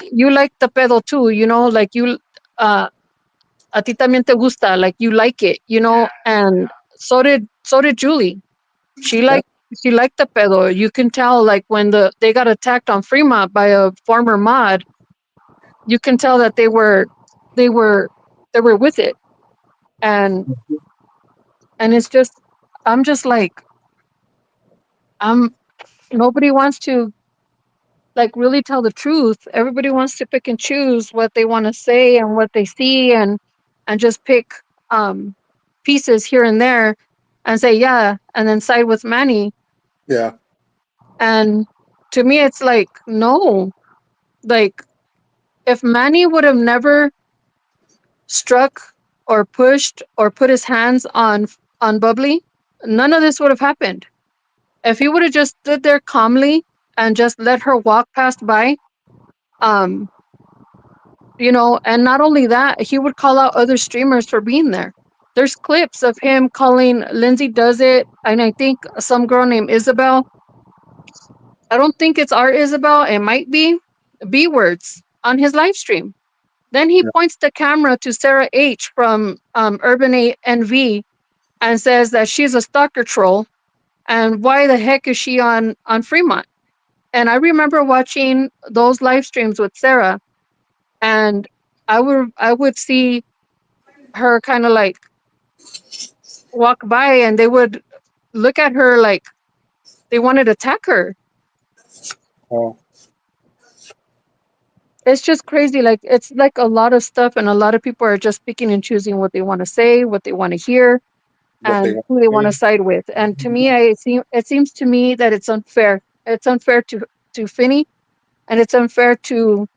the pedo too, like uh a ti también te gusta, like you like it, and so did Julie. She Yeah. liked she liked the pedo. You can tell, like when they got attacked on Fremont by a former mod, you can tell that they were they were with it. And it's just, I'm just like, I'm nobody wants to like really tell the truth. Everybody wants to pick and choose what they want to say and what they see, and just pick um pieces here and there and say yeah, and then side with Manny. Yeah. And to me it's like, no, like if Manny would have never struck or pushed or put his hands on Bubbly, none of this would have happened. If he would have just stood there calmly and just let her walk past by, um, and not only that, he would call out other streamers for being there. There's clips of him calling Lindsay Does It, and I think some girl named Isabel. I don't think it's our Isabel. It might be B words on his live stream. Then he Yeah. points the camera to Sarah H from Urban NV and says that she's a stalker troll, and why the heck is she on Fremont? And I remember watching those live streams with Sarah, and I would see her kind of like walk by, and they would look at her like they wanted to attack her. Oh, It's just crazy. Like it's like a lot of stuff, and a lot of people are just picking and choosing what they want to say, what they want to hear, what they and want who they want to to see. side with. And to me, it seems to me that it's unfair. It's unfair to Finny, and it's unfair to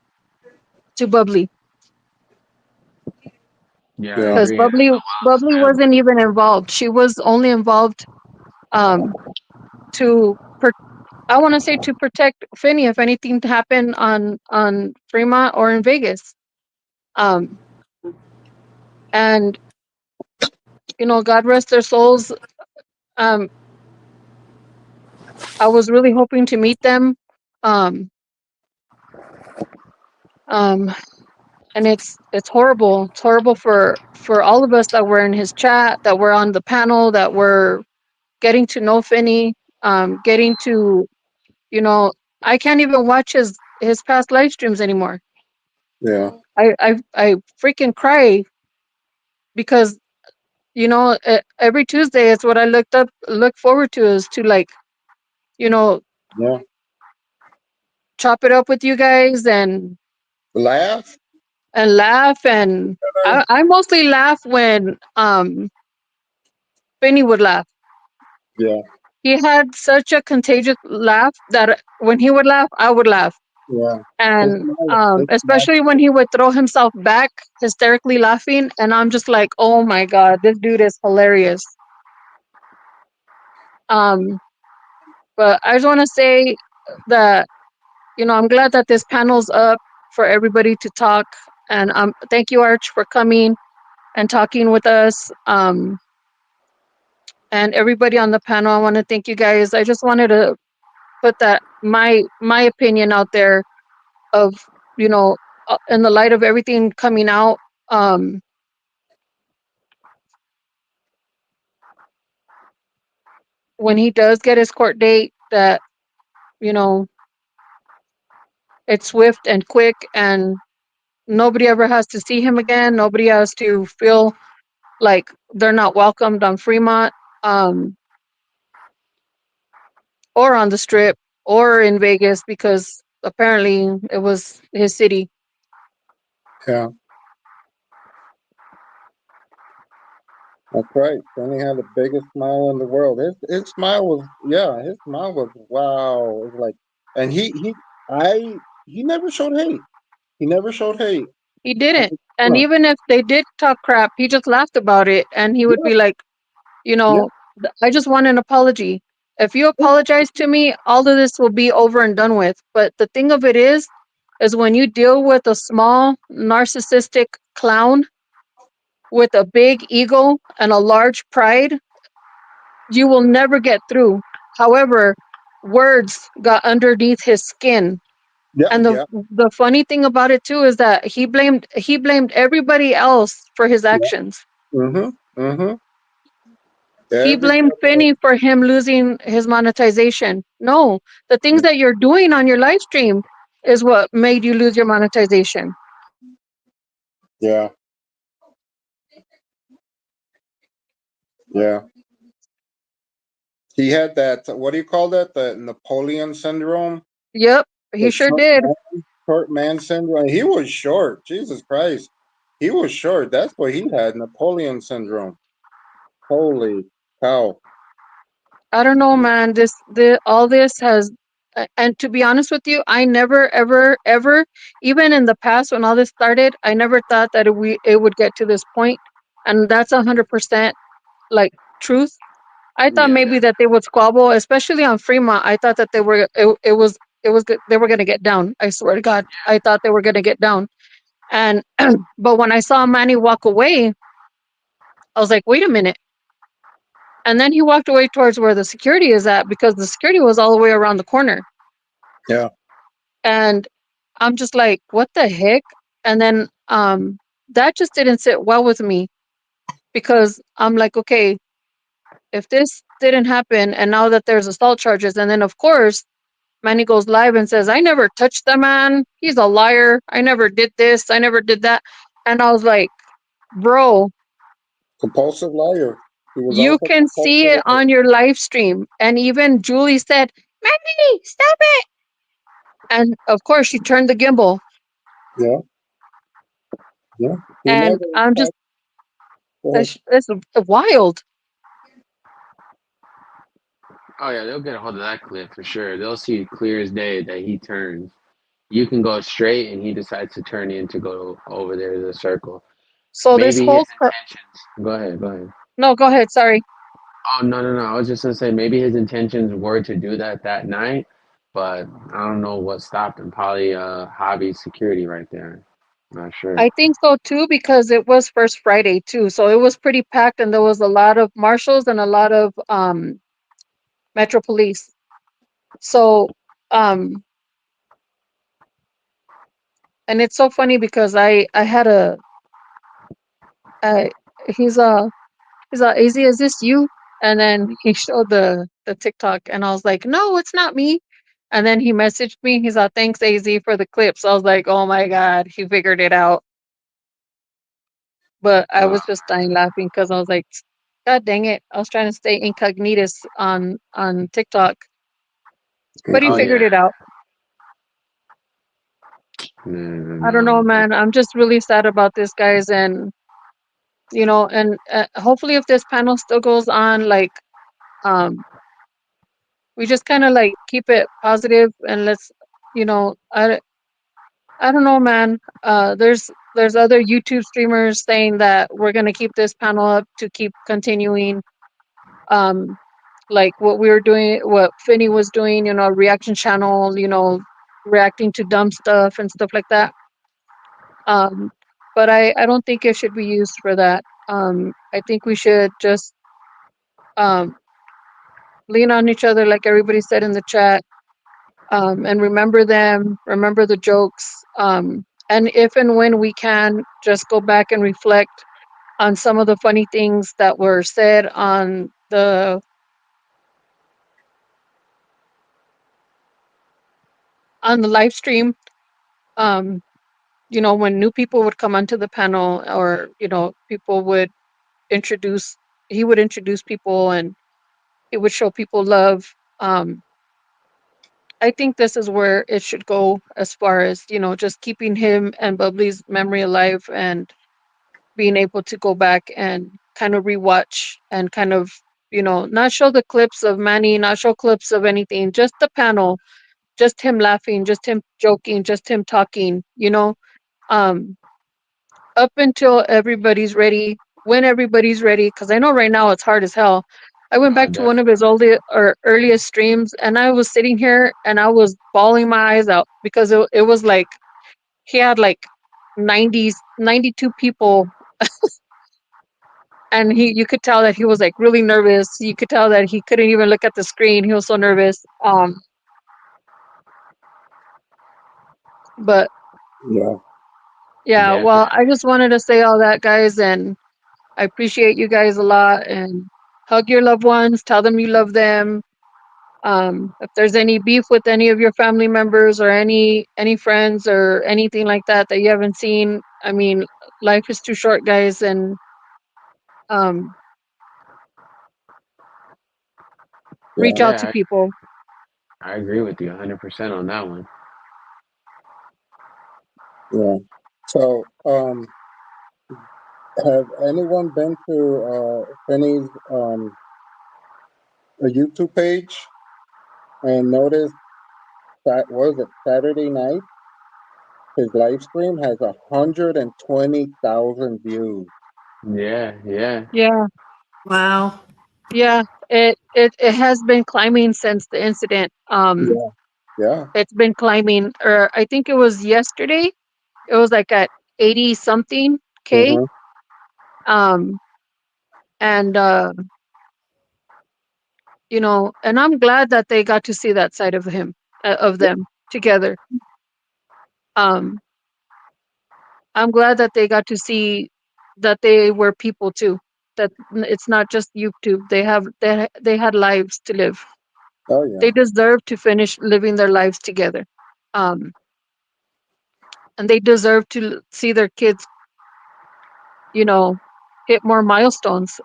Bubbly, Yeah, I Yeah. because agree. Bubbly Um, wasn't even involved. She was only involved um to I want to say to protect Finny if anything happened on Fremont or in Vegas. Um, and God rest their souls. Um, I was really hoping to meet them. Um, um, and it's horrible. It's horrible for all of us that were in his chat, that were on the panel, that were getting to know Finny, getting to, I can't even watch his past live streams anymore. Yeah. I freaking cry because every Tuesday is what I look forward to, is to like, you know, Yeah. chop it up with you guys Laugh. and laugh. And I mostly laugh when Finny would laugh. Yeah. He had such a contagious laugh that when he would laugh, I would laugh. Yeah. His And smile. His smile. especially when he would throw himself back hysterically laughing, and I'm just like, oh my god, this dude is hilarious. Um, but I just want to say that I'm glad that this panel's up for everybody to talk. And thank you, Arch, for coming and talking with us. And everybody on the panel, I want to thank you guys. I just wanted to put that my opinion out there of, you know, in the light of everything coming out. When he does get his court date, that, you know, it's swift and quick, and nobody ever has to see him again. Nobody has to feel like they're not welcomed on Fremont, or on the Strip, or in Vegas, because apparently it was his city. Yeah, that's right. Finny had the biggest smile in the world. His smile was, yeah, his smile was, wow. It was like, and he never showed hate. He never showed hate. He didn't. And No. even if they did talk crap, he just laughed about it, and he would Yeah, be like, you yeah, know, I just want an apology. If you yeah, apologize to me, all of this will be over and done with. But the thing of it is when you deal with a small narcissistic clown with a big ego and a large pride, you will never get through. However, words got underneath his skin. yeah, And yeah. the funny thing about it too is that he blamed everybody else for his Yeah. actions. Mm-hmm. Mm-hmm. He blamed Everybody else. Finney for him losing his monetization. No, the things Yeah, that you're doing on your live stream is what made you lose your monetization. yeah, yeah. He had that. What do you call that? The Napoleon syndrome. Yep, he The sure did. short man syndrome. He was short. Jesus Christ, he was short. That's what he had. Napoleon syndrome. Holy cow. I don't know, man. All this has, and to be honest with you, I never, ever, ever, even in the past when all this started, I never thought that it would get to this point, and that's 100% like truth. I thought Yeah, maybe that they would squabble, especially on Fremont. I thought that they were gonna get down. I swear to God, I thought they were gonna get down. And but when I saw Manny walk away, I was like, wait a minute. And then he walked away towards where the security is at, because the security was all the way around the corner. Yeah. And I'm just like, what the heck? And then that just didn't sit well with me, because I'm like, okay, if this didn't happen and now that there's assault charges, and then of course Manny goes live and says, I never touched the man. He's a liar. I never did this. I never did that. And I was like, bro, Compulsive liar. He was you also can see compulsive it liar. on your live stream. And even Julie said, Manny, stop it. And of course, she turned the gimbal. Yeah, yeah. He never And I'm just, attacked. Go ahead. it's wild. oh yeah, they'll get a hold of that clip for sure. They'll see clear as day that he turns. You can go straight, and he decides to turn in to go over there to the circle. So this Maybe his whole, intentions. Go ahead. Go ahead. no, go ahead. Sorry. Oh no, no, no! I was just gonna say maybe his intentions were to do that that night, but I don't know what stopped him. Probably hobby security right there. Not sure. I think so too, because it was First Friday too. So it was pretty packed, and there was a lot of marshals and a lot of Metro Police. So, um, and it's so funny because I had uh, he's easy, is this you? And then he showed the TikTok, and I was like, no, it's not me. And then he messaged me. He's like, thanks, AZ, for the clips. I was like, oh my God, he figured it out. But I Uh, was just dying laughing because I was like, God dang it. I was trying to stay incognitus on TikTok, but he oh figured yeah. it out. No, no, I don't know, no. man. I'm just really sad about this, guys. And, and hopefully if this panel still goes on, like, um, we just kind of like keep it positive, and let's, you know, I don't know, man. There's other YouTube streamers saying that we're gonna keep this panel up to keep continuing. Um, like what we were doing, what Finny was doing, reaction channel, reacting to dumb stuff and stuff like that. Um, but I don't think it should be used for that. I think we should just um, lean on each other, like everybody said in the chat, and remember them, remember the jokes, and if and when we can, just go back and reflect on some of the funny things that were said on the live stream. Um, when new people would come onto the panel, or people would introduce he would introduce people, and he would show people love. I think this is where it should go, as far as just keeping him and Bubbly's memory alive, and being able to go back and kind of rewatch, and kind of not show the clips of Manny, not show clips of anything, just the panel, just him laughing, just him joking, just him talking, um up until everybody's ready, when everybody's ready, because I know right now it's hard as hell. I went Oh, back to one definitely. of his earliest streams, and I was sitting here and I was bawling my eyes out, because it was like he had like 92 people, and you could tell that he was like really nervous. You could tell that he couldn't even look at the screen. He was so nervous. But Yeah. yeah, well, Definitely. I just wanted to say all that, guys, and I appreciate you guys a lot, and hug your loved ones, tell them you love them. If there's any beef with any of your family members, or any friends or anything like that that you haven't seen, I mean, life is too short, guys, and um, reach Yeah. out to Yeah, people. I agree with you 100% on that one. Yeah. So, have anyone been to Finny's a YouTube page and noticed that was it Saturday night? His live stream has 120,000 views. Yeah, yeah, Yeah, Wow. yeah. It has been climbing since the incident. Yeah. Yeah. It's been climbing, or I think it was yesterday. It was like at 80 something K. Mm-hmm. Um, and and I'm glad that they got to see that side of him, of them together. Um, I'm glad that they got to see that they were people too. That it's not just YouTube. They had lives to live. Oh They yeah. deserve to finish living their lives together. Um, and they deserve to see their kids, you know, hit more milestones.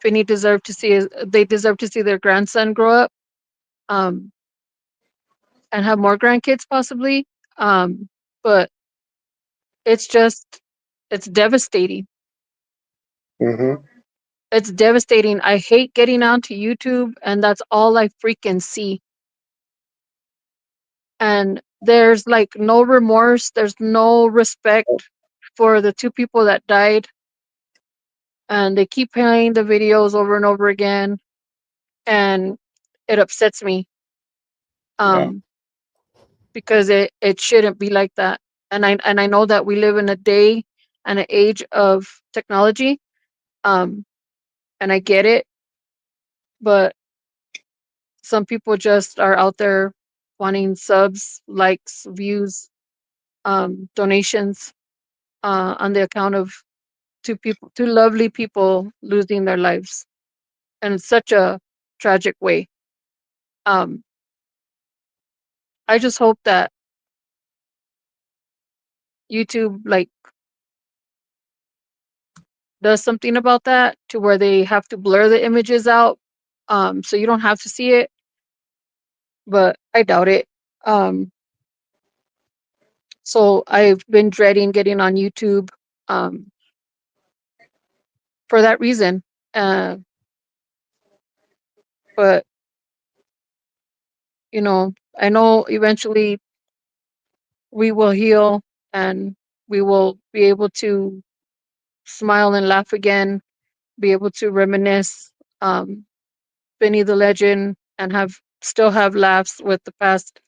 Finny deserved to see they deserve to see their grandson grow up, um, and have more grandkids possibly. But it's just it's devastating. Mm-hmm. It's devastating. I hate getting onto YouTube and that's all I freaking see. And there's like no remorse, there's no respect for the two people that died. And they keep playing the videos over and over again. And it upsets me. Yeah. Um, because it shouldn't be like that. And I know that we live in a day and an age of technology. Um, and I get it, but some people just are out there wanting subs, likes, views, donations, on the account of two lovely people losing their lives, and in such a tragic way. Um, I just hope that YouTube like does something about that, to where they have to blur the images out, so you don't have to see it. But I doubt it. Um, so I've been dreading getting on YouTube, um, for that reason. Uh, but I know eventually we will heal, and we will be able to smile and laugh again, be able to reminisce, um, Benny the Legend, and still have laughs with the past,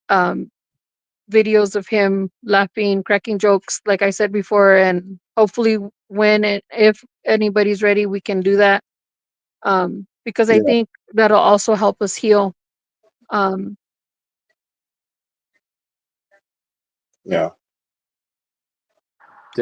um, videos of him laughing, cracking jokes, like I said before, and hopefully when and if anybody's ready, we can do that. Because I Yeah, think that'll also help us heal. Um, yeah,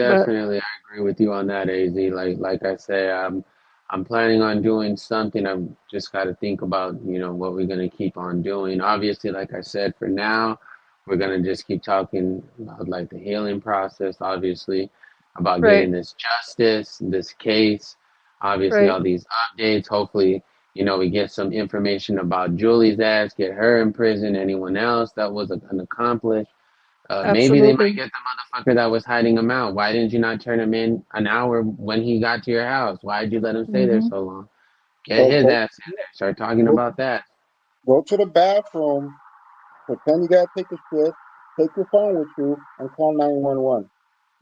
but Definitely, I agree with you on that, AZ. Like I say, I'm planning on doing something. I've just got to think about, what we're gonna keep on doing. Obviously, like I said, for now, we're gonna just keep talking about like the healing process, obviously, about right, getting this justice, this case, obviously right, all these updates. Hopefully, we get some information about Julie's ass, get her in prison, anyone else that was an accomplice. Maybe they might absolutely. get the motherfucker that was hiding him out. Why didn't you not turn him in an hour when he got to your house? Why did you let him stay there Hmm. so long? Get or his ass in there. Start talking go, about that. go to the bathroom, pretend you gotta take a shit, take your phone with you, and call 911.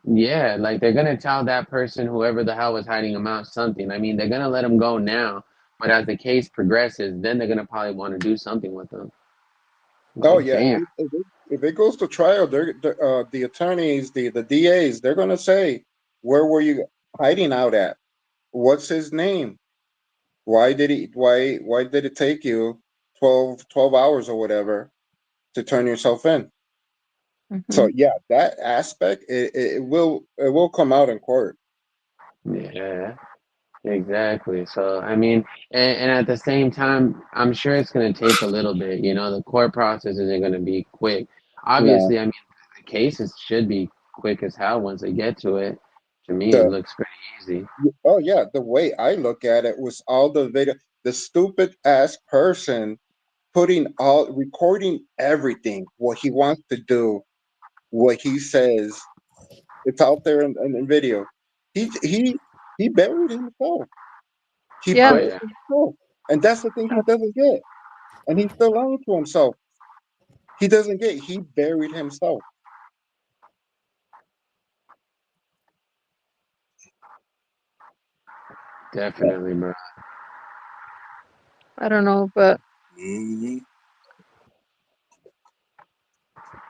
Yeah, like they're gonna tell that person, whoever the hell was hiding him out, something. I mean, they're gonna let him go now, but as the case progresses, then they're gonna probably want to do something with him. Oh Like, yeah, damn. if it goes to trial, the attorneys, the DAs, they're gonna say, where were you hiding out at? What's his name? Why did it take you 12 hours or whatever to turn yourself in? So Hmm. yeah, that aspect it will come out in court. Yeah. Exactly. So, I mean, and at the same time, I'm sure it's going to take a little bit. The court process isn't going to be quick. No, Obviously, I mean, the cases should be quick as hell once they get to it. To me, it the looks pretty easy. oh yeah, the way I look at it was all the video, the stupid ass person recording everything, what he wants to do, what he says. It's out there in video. He he he buried himself. He Yeah, Oh, buried yeah, himself, and that's the thing he doesn't get. And he's still lying to himself. He doesn't get. He buried himself. Yeah, definitely, bro. I don't know, but Mhm.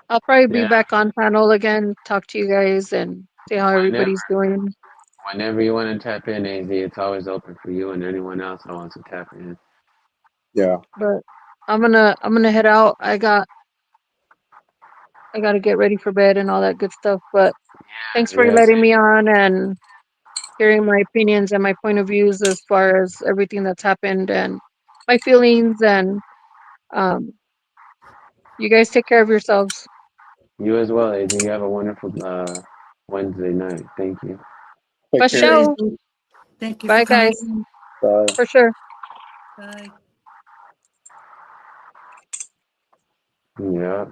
I'll probably be Yeah, back on panel again, talk to you guys, and see how whenever, everybody's doing. whenever you want to tap in, AZ, it's always open for you and anyone else that wants to tap in. yeah, But I'm gonna head out. I gotta get ready for bed and all that good stuff. But thanks Yeah, for yes. letting me on and hearing my opinions and my point of views as far as everything that's happened and my feelings. And um, you guys take care of yourselves. You as well, AZ. You have a wonderful Wednesday night. Thank you. take For You too, care. sure. Izzy. Thank you for Bye, coming guys. in. Bye. For sure. Bye. Yeah.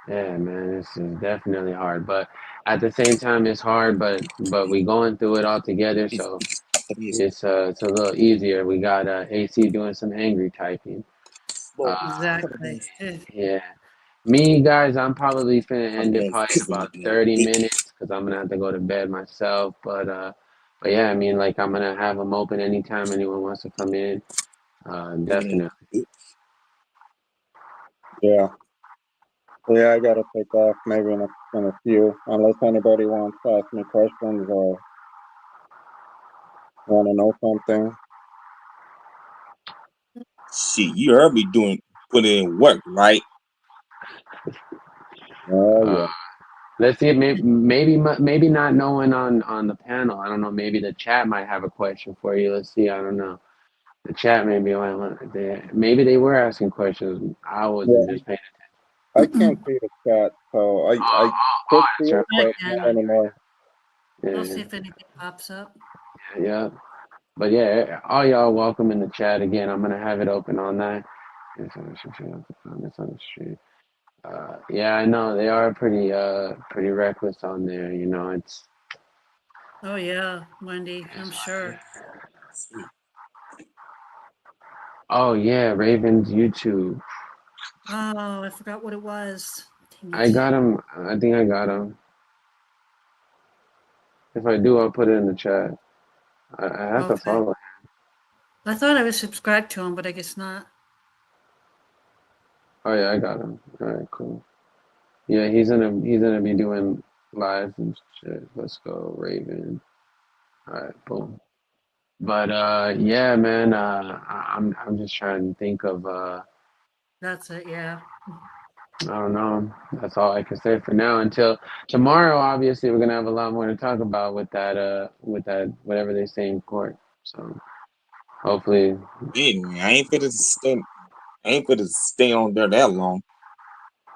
Yeah, man, this is definitely hard, but at the same time, it's hard. But we going through it all together, so it's a little easier. We got AC doing some angry typing. Uh, Exactly. yeah, me guys, I'm probably finna I'm end it going probably in cooking about again. 30 minutes because I'm gonna have to go to bed myself. But yeah, I mean, like I'm gonna have them open anytime anyone wants to come in. Definitely. Yeah, yeah. I gotta take off maybe in a few, unless anybody wants to ask me questions or want to know something. Shit, you heard me putting in work, right? Oh Uh, yeah, let's see. Maybe not knowing on the panel. I don't know. Maybe the chat might have a question for you. Let's see. I don't know. The chat maybe they were asking questions. I yeah. wasn't just paying I can't see the chat, so I Oh, could see that's right. it, I but not can. anymore. I'll see Yeah, if anything pops up. yeah. But yeah, all y'all welcome in the chat again. I'm gonna have it open all night. It's on the street. Yeah, I know they are pretty reckless on there. It's Oh yeah, Wendy, I'm it's sure. oh yeah, Ravens YouTube. Oh, I forgot what it was. Dang I it. got him. I think I got him. If I do, I'll put it in the chat. I have to Okay. follow. I thought I was subscribed to him, but I guess not. Oh yeah, I got him. All right, cool. Yeah, he's gonna be doing live and shit. Let's go, Raven. All right, boom. But yeah, man. I'm just trying to think of That's it. Yeah. I don't know. That's all I can say for now. Until tomorrow, obviously, we're gonna have a lot more to talk about with that whatever they say in court. So hopefully, Yeah, I ain't finna stay on there that long.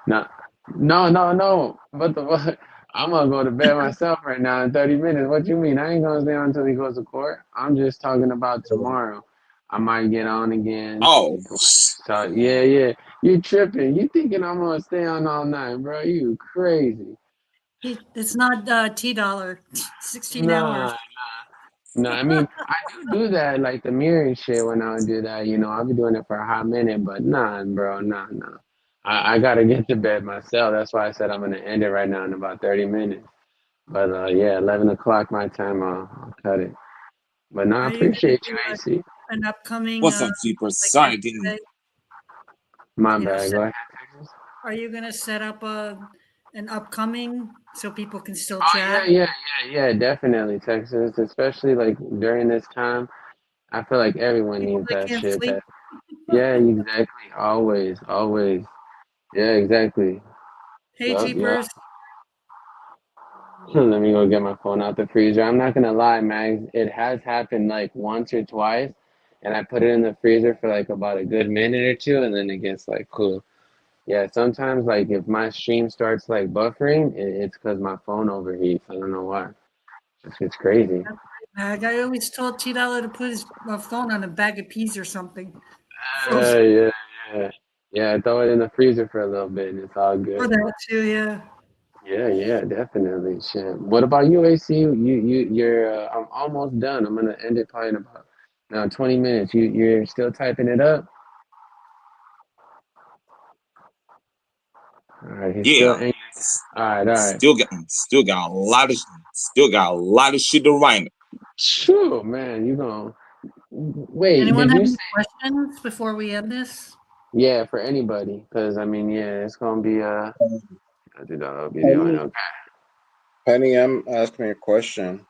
not. No, no, no. But the I'm gonna go to bed myself right now in 30 minutes. What you mean? I ain't gonna stay on until he goes to court. I'm just talking about tomorrow. I might get on again. Oh, So yeah, yeah. You tripping? You thinking I'm gonna stay on all night, bro? You crazy? It's not $T, 16 hours. Nah, no, I mean, I do that, like the mirroring shit when I do that, I'll be doing it for a hot minute, but nah, bro, nah, nah. I gotta get to bed myself. That's why I said I'm gonna end it right now in about 30 minutes. But yeah, 11 o'clock my time, I'll cut it. But no, I Are you gonna appreciate do you, AC. an upcoming what's up, Super? like Sorry, I didn't. yesterday? My You know, bad, set, go ahead, Texas. are you gonna set up an upcoming so people can still Oh, yeah, chat? yeah, yeah, yeah, definitely, Texas. Especially like during this time, I feel like everyone People needs that that can't shit. sleep. Yeah, exactly. Always, always. Yeah, exactly. Hey, Yup, yup. Jeepers. Let me go get my phone out the freezer. I'm not gonna lie, Max. It has happened like once or twice, and I put it in the freezer for like about a good minute or two, and then it gets like cool. Yeah, sometimes like if my stream starts like buffering, it's because my phone overheats. I don't know why. It's crazy. I always told T Dollar to put his phone on a bag of peas or something. Frozen. Yeah, yeah. Yeah, throw it in the freezer for a little bit, and it's all For good. that too, yeah. Yeah, yeah, definitely. Shit. What about you, AC? You're. I'm almost done. I'm gonna end it probably in about 20 minutes. You're still typing it up. All right, he's still Yeah, angry. All right, all right. still got a lot of shit to write. Sure, man. You gonna wait? Anyone Did have you say any questions before we end this? yeah for anybody? Because I mean, yeah, it's gonna be I think I'll be doing Penny, okay. Penny M asked me a question.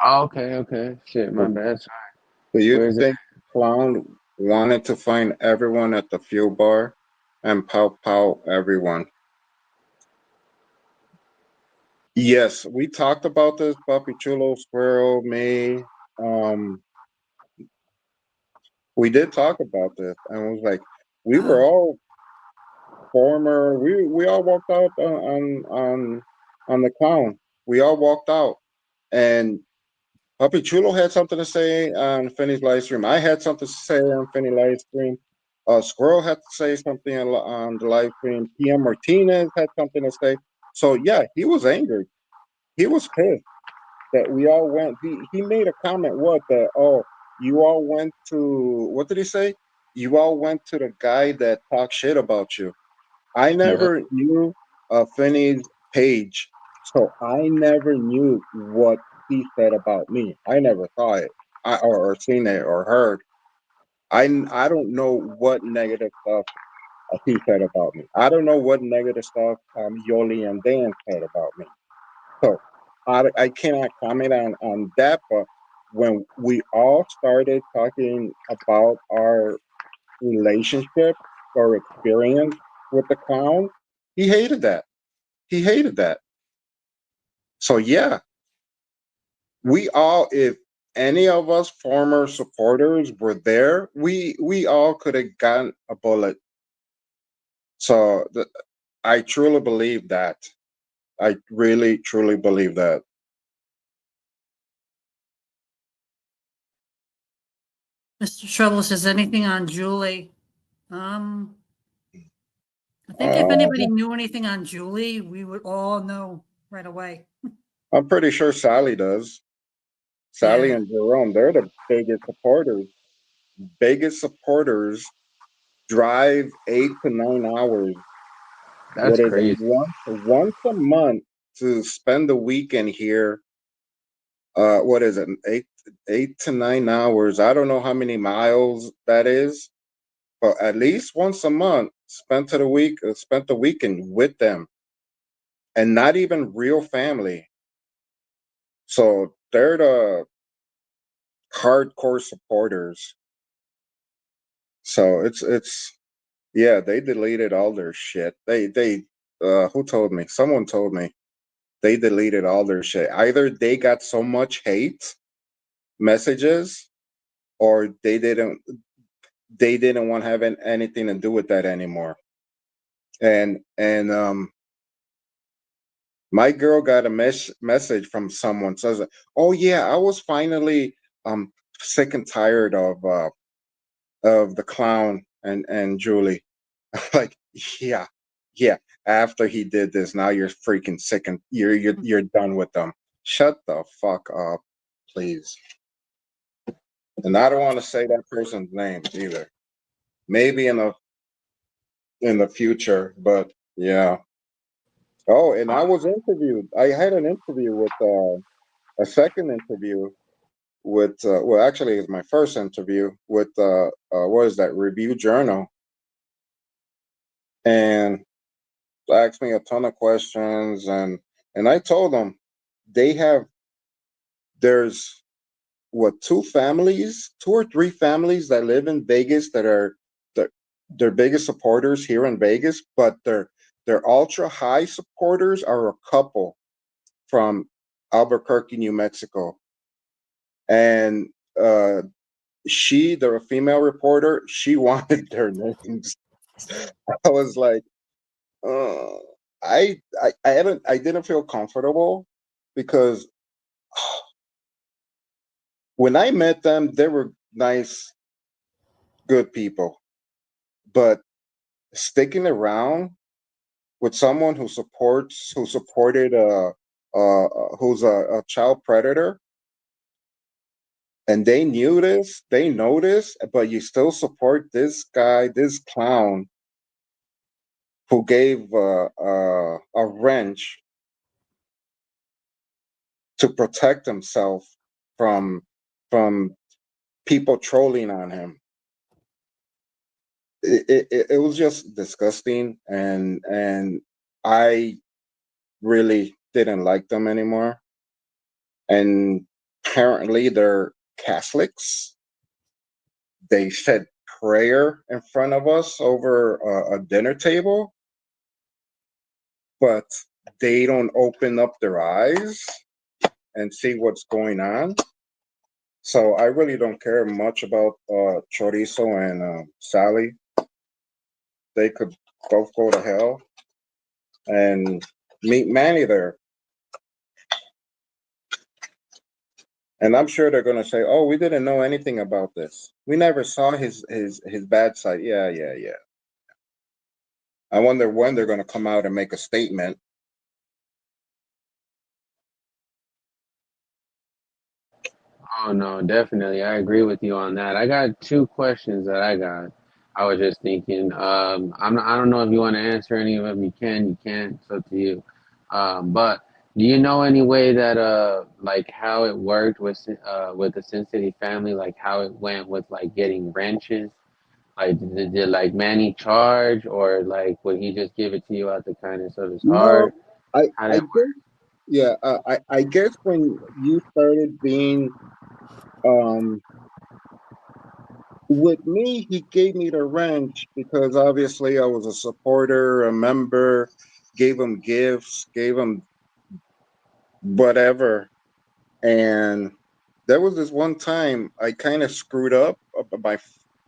Oh, okay, okay. Shit, my Do bad. Sorry. you Where is it? think Clown wanted to find everyone at the fuel bar and pow pow everyone? Yes, we talked about this, Puppy Chulo, Squirrel, me. Um, we did talk about this, and it was like we were all former. We all walked out on the clown. We all walked out, and Puppy Chulo had something to say on Finny's live stream. I had something to say on Finny's live stream. Squirrel had to say something on the live stream. PM Martinez had something to say. So yeah, he was angry. He was pissed that we all went. He made a comment. What that? Oh, you all went to. What did he say? You all went to the guy that talked shit about you. I Yeah, never knew Finney's page, so I never knew what he said about me. I never saw it, or seen it, or heard. I don't know what negative stuff he said about me. I don't know what negative stuff Yoli and Dan said about me. So I cannot comment on that. But when we all started talking about our relationship or experience with the clown, he hated that. He hated that. So yeah, we all, if any of us former supporters were there, we all could have gotten a bullet. So I truly believe that. I really truly believe that. Mr. Trouble says anything on Julie. Um, I think if Uh, anybody knew anything on Julie, we would all know right away. I'm pretty sure Sally does. Sally Yeah, and Jerome, they're the biggest supporters. Biggest supporters drive 8 to 9 hours. that's What is it? crazy. Once a month to spend the weekend here. What is it? 8 to 9 hours. I don't know how many miles that is, but at least once a month, spent the weekend with them. and not even real family. So they're the hardcore supporters. So it's yeah, they deleted all their shit. They who told me? Someone told me they deleted all their shit. Either they got so much hate messages, or they didn't want to have anything to do with that anymore. And my girl got a message from someone says, "Oh yeah, I was finally sick and tired of the clown and Julie." Like, yeah, yeah. After he did this, now you're freaking sick and you're done with them. Shut the fuck up, please. And I don't want to say that person's name either. Maybe in the future, but yeah. Oh, and I was interviewed. I had an interview with a second interview with well, actually, it's my first interview with what is that, Review Journal, and asked me a ton of questions, and I told them they have there's what, two or three families that live in Vegas that are the their biggest supporters here in Vegas, but their ultra high supporters are a couple from Albuquerque, New Mexico, and the female reporter, she wanted their names. I was like, uh, I didn't feel comfortable because when I met them, they were nice, good people. But sticking around with someone who supported who's a child predator, and they know this, but you still support this guy, this clown who gave a wrench to protect himself from from people trolling on him. It was just disgusting, and I really didn't like them anymore. And apparently they're Catholics. They said prayer in front of us over a dinner table, but they don't open up their eyes and see what's going on. So I really don't care much about Chorizo and Sally. They could both go to hell, and meet Manny there. And I'm sure they're going to say, "Oh, we didn't know anything about this. We never saw his bad side." Yeah, yeah, yeah. I wonder when they're going to come out and make a statement. Oh no, definitely. I agree with you on that. I got two questions that I got. I was just thinking. I don't know if you want to answer any of them. You can. You can't. It's up to you. But do you know any way that like how it worked with the Sin City family? Like how it went with like getting wrenches? Like did like Manny charge, or like would he just give it to you out the kindness of his No, heart? I How I did guess yeah. I guess when you started being um with me, he gave me the wrench because obviously I was a supporter, a member, gave him gifts, gave him whatever. And there was this one time I kind of screwed up.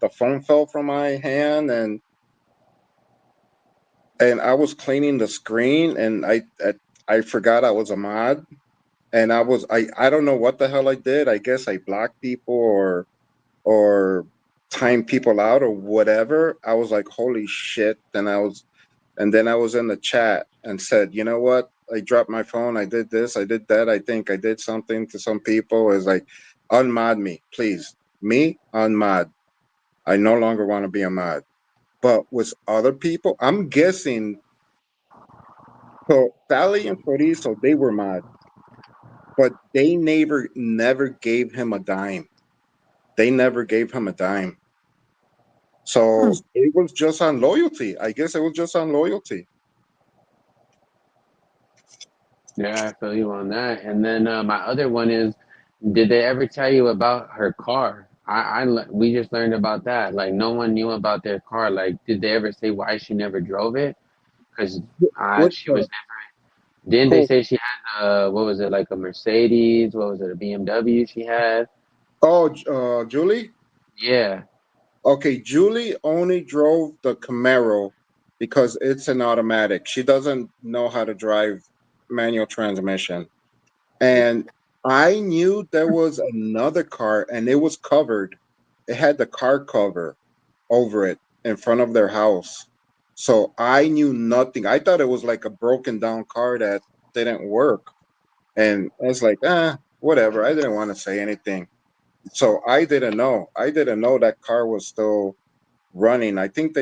The phone fell from my hand, and I was cleaning the screen, and I forgot I was a mod, and I don't know what the hell I did. I guess I blocked people or timed people out or whatever. I was like, holy shit! And then I was in the chat and said, you know what? I dropped my phone. I did this. I did that. I think I did something to some people. It's like, unmod me, please. Me, unmod. I no longer want to be a mod. But with other people, I'm guessing. So Sally and Chorizo, they were mod, but they never gave him a dime. They never gave him a dime. So Hmm. it was just on loyalty. I guess it was just on loyalty. Yeah, I feel you on that. And then my other one is, did they ever tell you about her car? We just learned about that. Like no one knew about their car. Like, did they ever say why she never drove it? Because Which she was never. Didn't they who? say she had what was it, like a Mercedes? What was it, a BMW she had? Oh, Julie. Yeah. Okay, Julie only drove the Camaro because it's an automatic. She doesn't know how to drive manual transmission. And I knew there was another car and it was covered. It had the car cover over it in front of their house. So I knew nothing. I thought it was like a broken down car that didn't work. And I was like, whatever. I didn't want to say anything. So I didn't know. I didn't know that car was still running. I think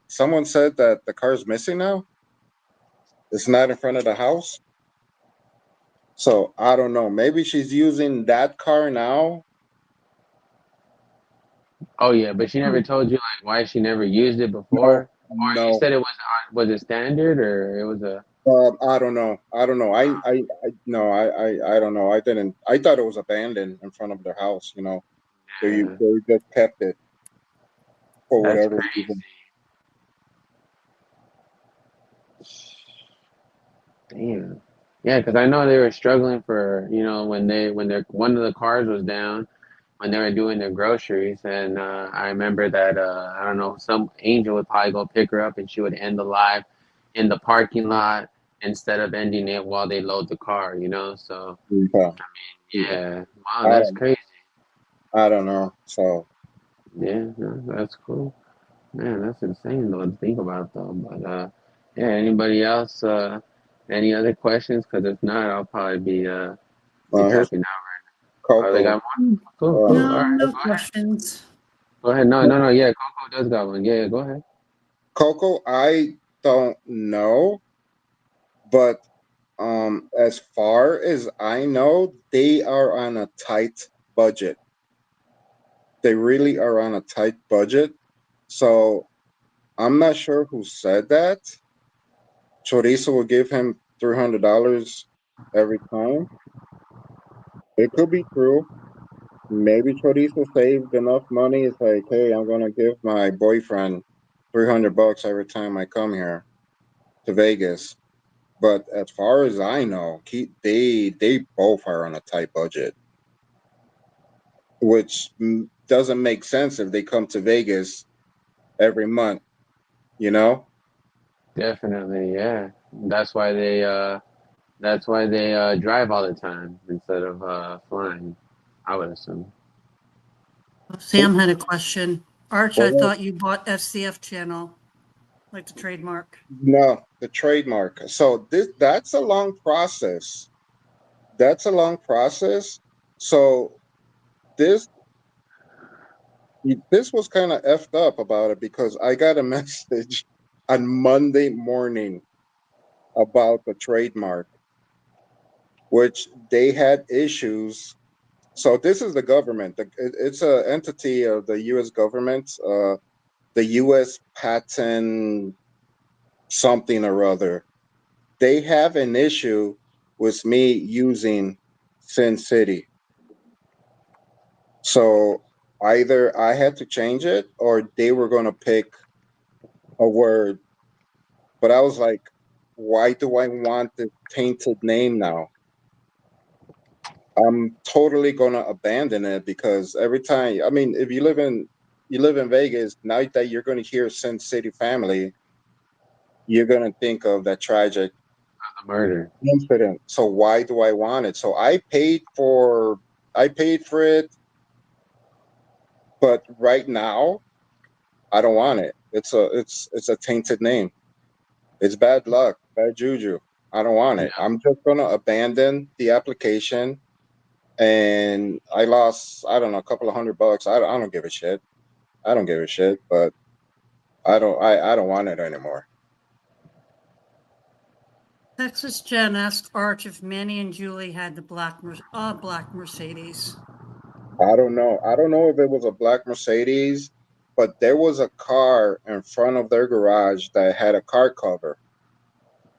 someone said that the car's missing now. It's not in front of the house. So I don't know. Maybe she's using that car now. Oh yeah, but she never told you like why she never used it before, No, or you no. said it was it standard or it was a I don't know. I don't know. I no. I don't know. I didn't. I thought it was abandoned in front of their house. yeah. They just kept it for That's whatever crazy. reason. Damn. Yeah, because I know they were struggling for when their one of the cars was down when they were doing their groceries, and I remember that I don't know, some angel would probably go pick her up and she would end the live in the parking lot instead of ending it while they load the car. So Yeah. yeah, wow, I that's don't. crazy. I don't know. So Yeah, no, that's cool. Man, that's insane though to think about though. But yeah, anybody else? Any other questions? Because if not, I'll probably be here's tapping out. Oh, they Coco. got one. Cool, Uh, cool. All No, right, no go ahead. questions. Go ahead. No, no, no. Yeah, Coco does got one. Yeah, yeah, go ahead. Coco. I don't know, but as far as I know, they are on a tight budget. They really are on a tight budget. So I'm not sure who said that. Chorizo will give him $300 every time. It could be true. Maybe Chorizo saved enough money. It's like, hey, I'm gonna give my boyfriend $300 every time I come here to Vegas. But as far as I know, they both are on a tight budget, which doesn't make sense if they come to Vegas every month. You know, Definitely, yeah. That's why they drive all the time instead of flying. I would assume. Sam had a question. Arch, I well, thought you bought FCF channel, like the trademark. no, the trademark. So that's a long process. That's a long process. So this this was kind of effed up about it because I got a message on Monday morning about the trademark, which they had issues. So this is the government. It's an entity of the U.S. government, the U.S. Patent something or other. They have an issue with me using Sin City. So either I had to change it or they were going to pick a word. But I was like, why do I want this tainted name now? I'm totally gonna abandon it because every time, I mean, if you live in Vegas, now that you're gonna hear Sin City Family, you're gonna think of that tragic The murder. incident. So why do I want it? So I paid for it, but right now I don't want it. It's a tainted name. It's bad luck, bad juju. I don't want it. I'm just gonna abandon the application and I lost, I don't know, a couple of $100. I don't give a shit. I don't give a shit, but I don't want it anymore. Texas Jen asked Arch if Manny and Julie had the black Mercedes. I don't know. I don't know if it was a black Mercedes, but there was a car in front of their garage that had a car cover.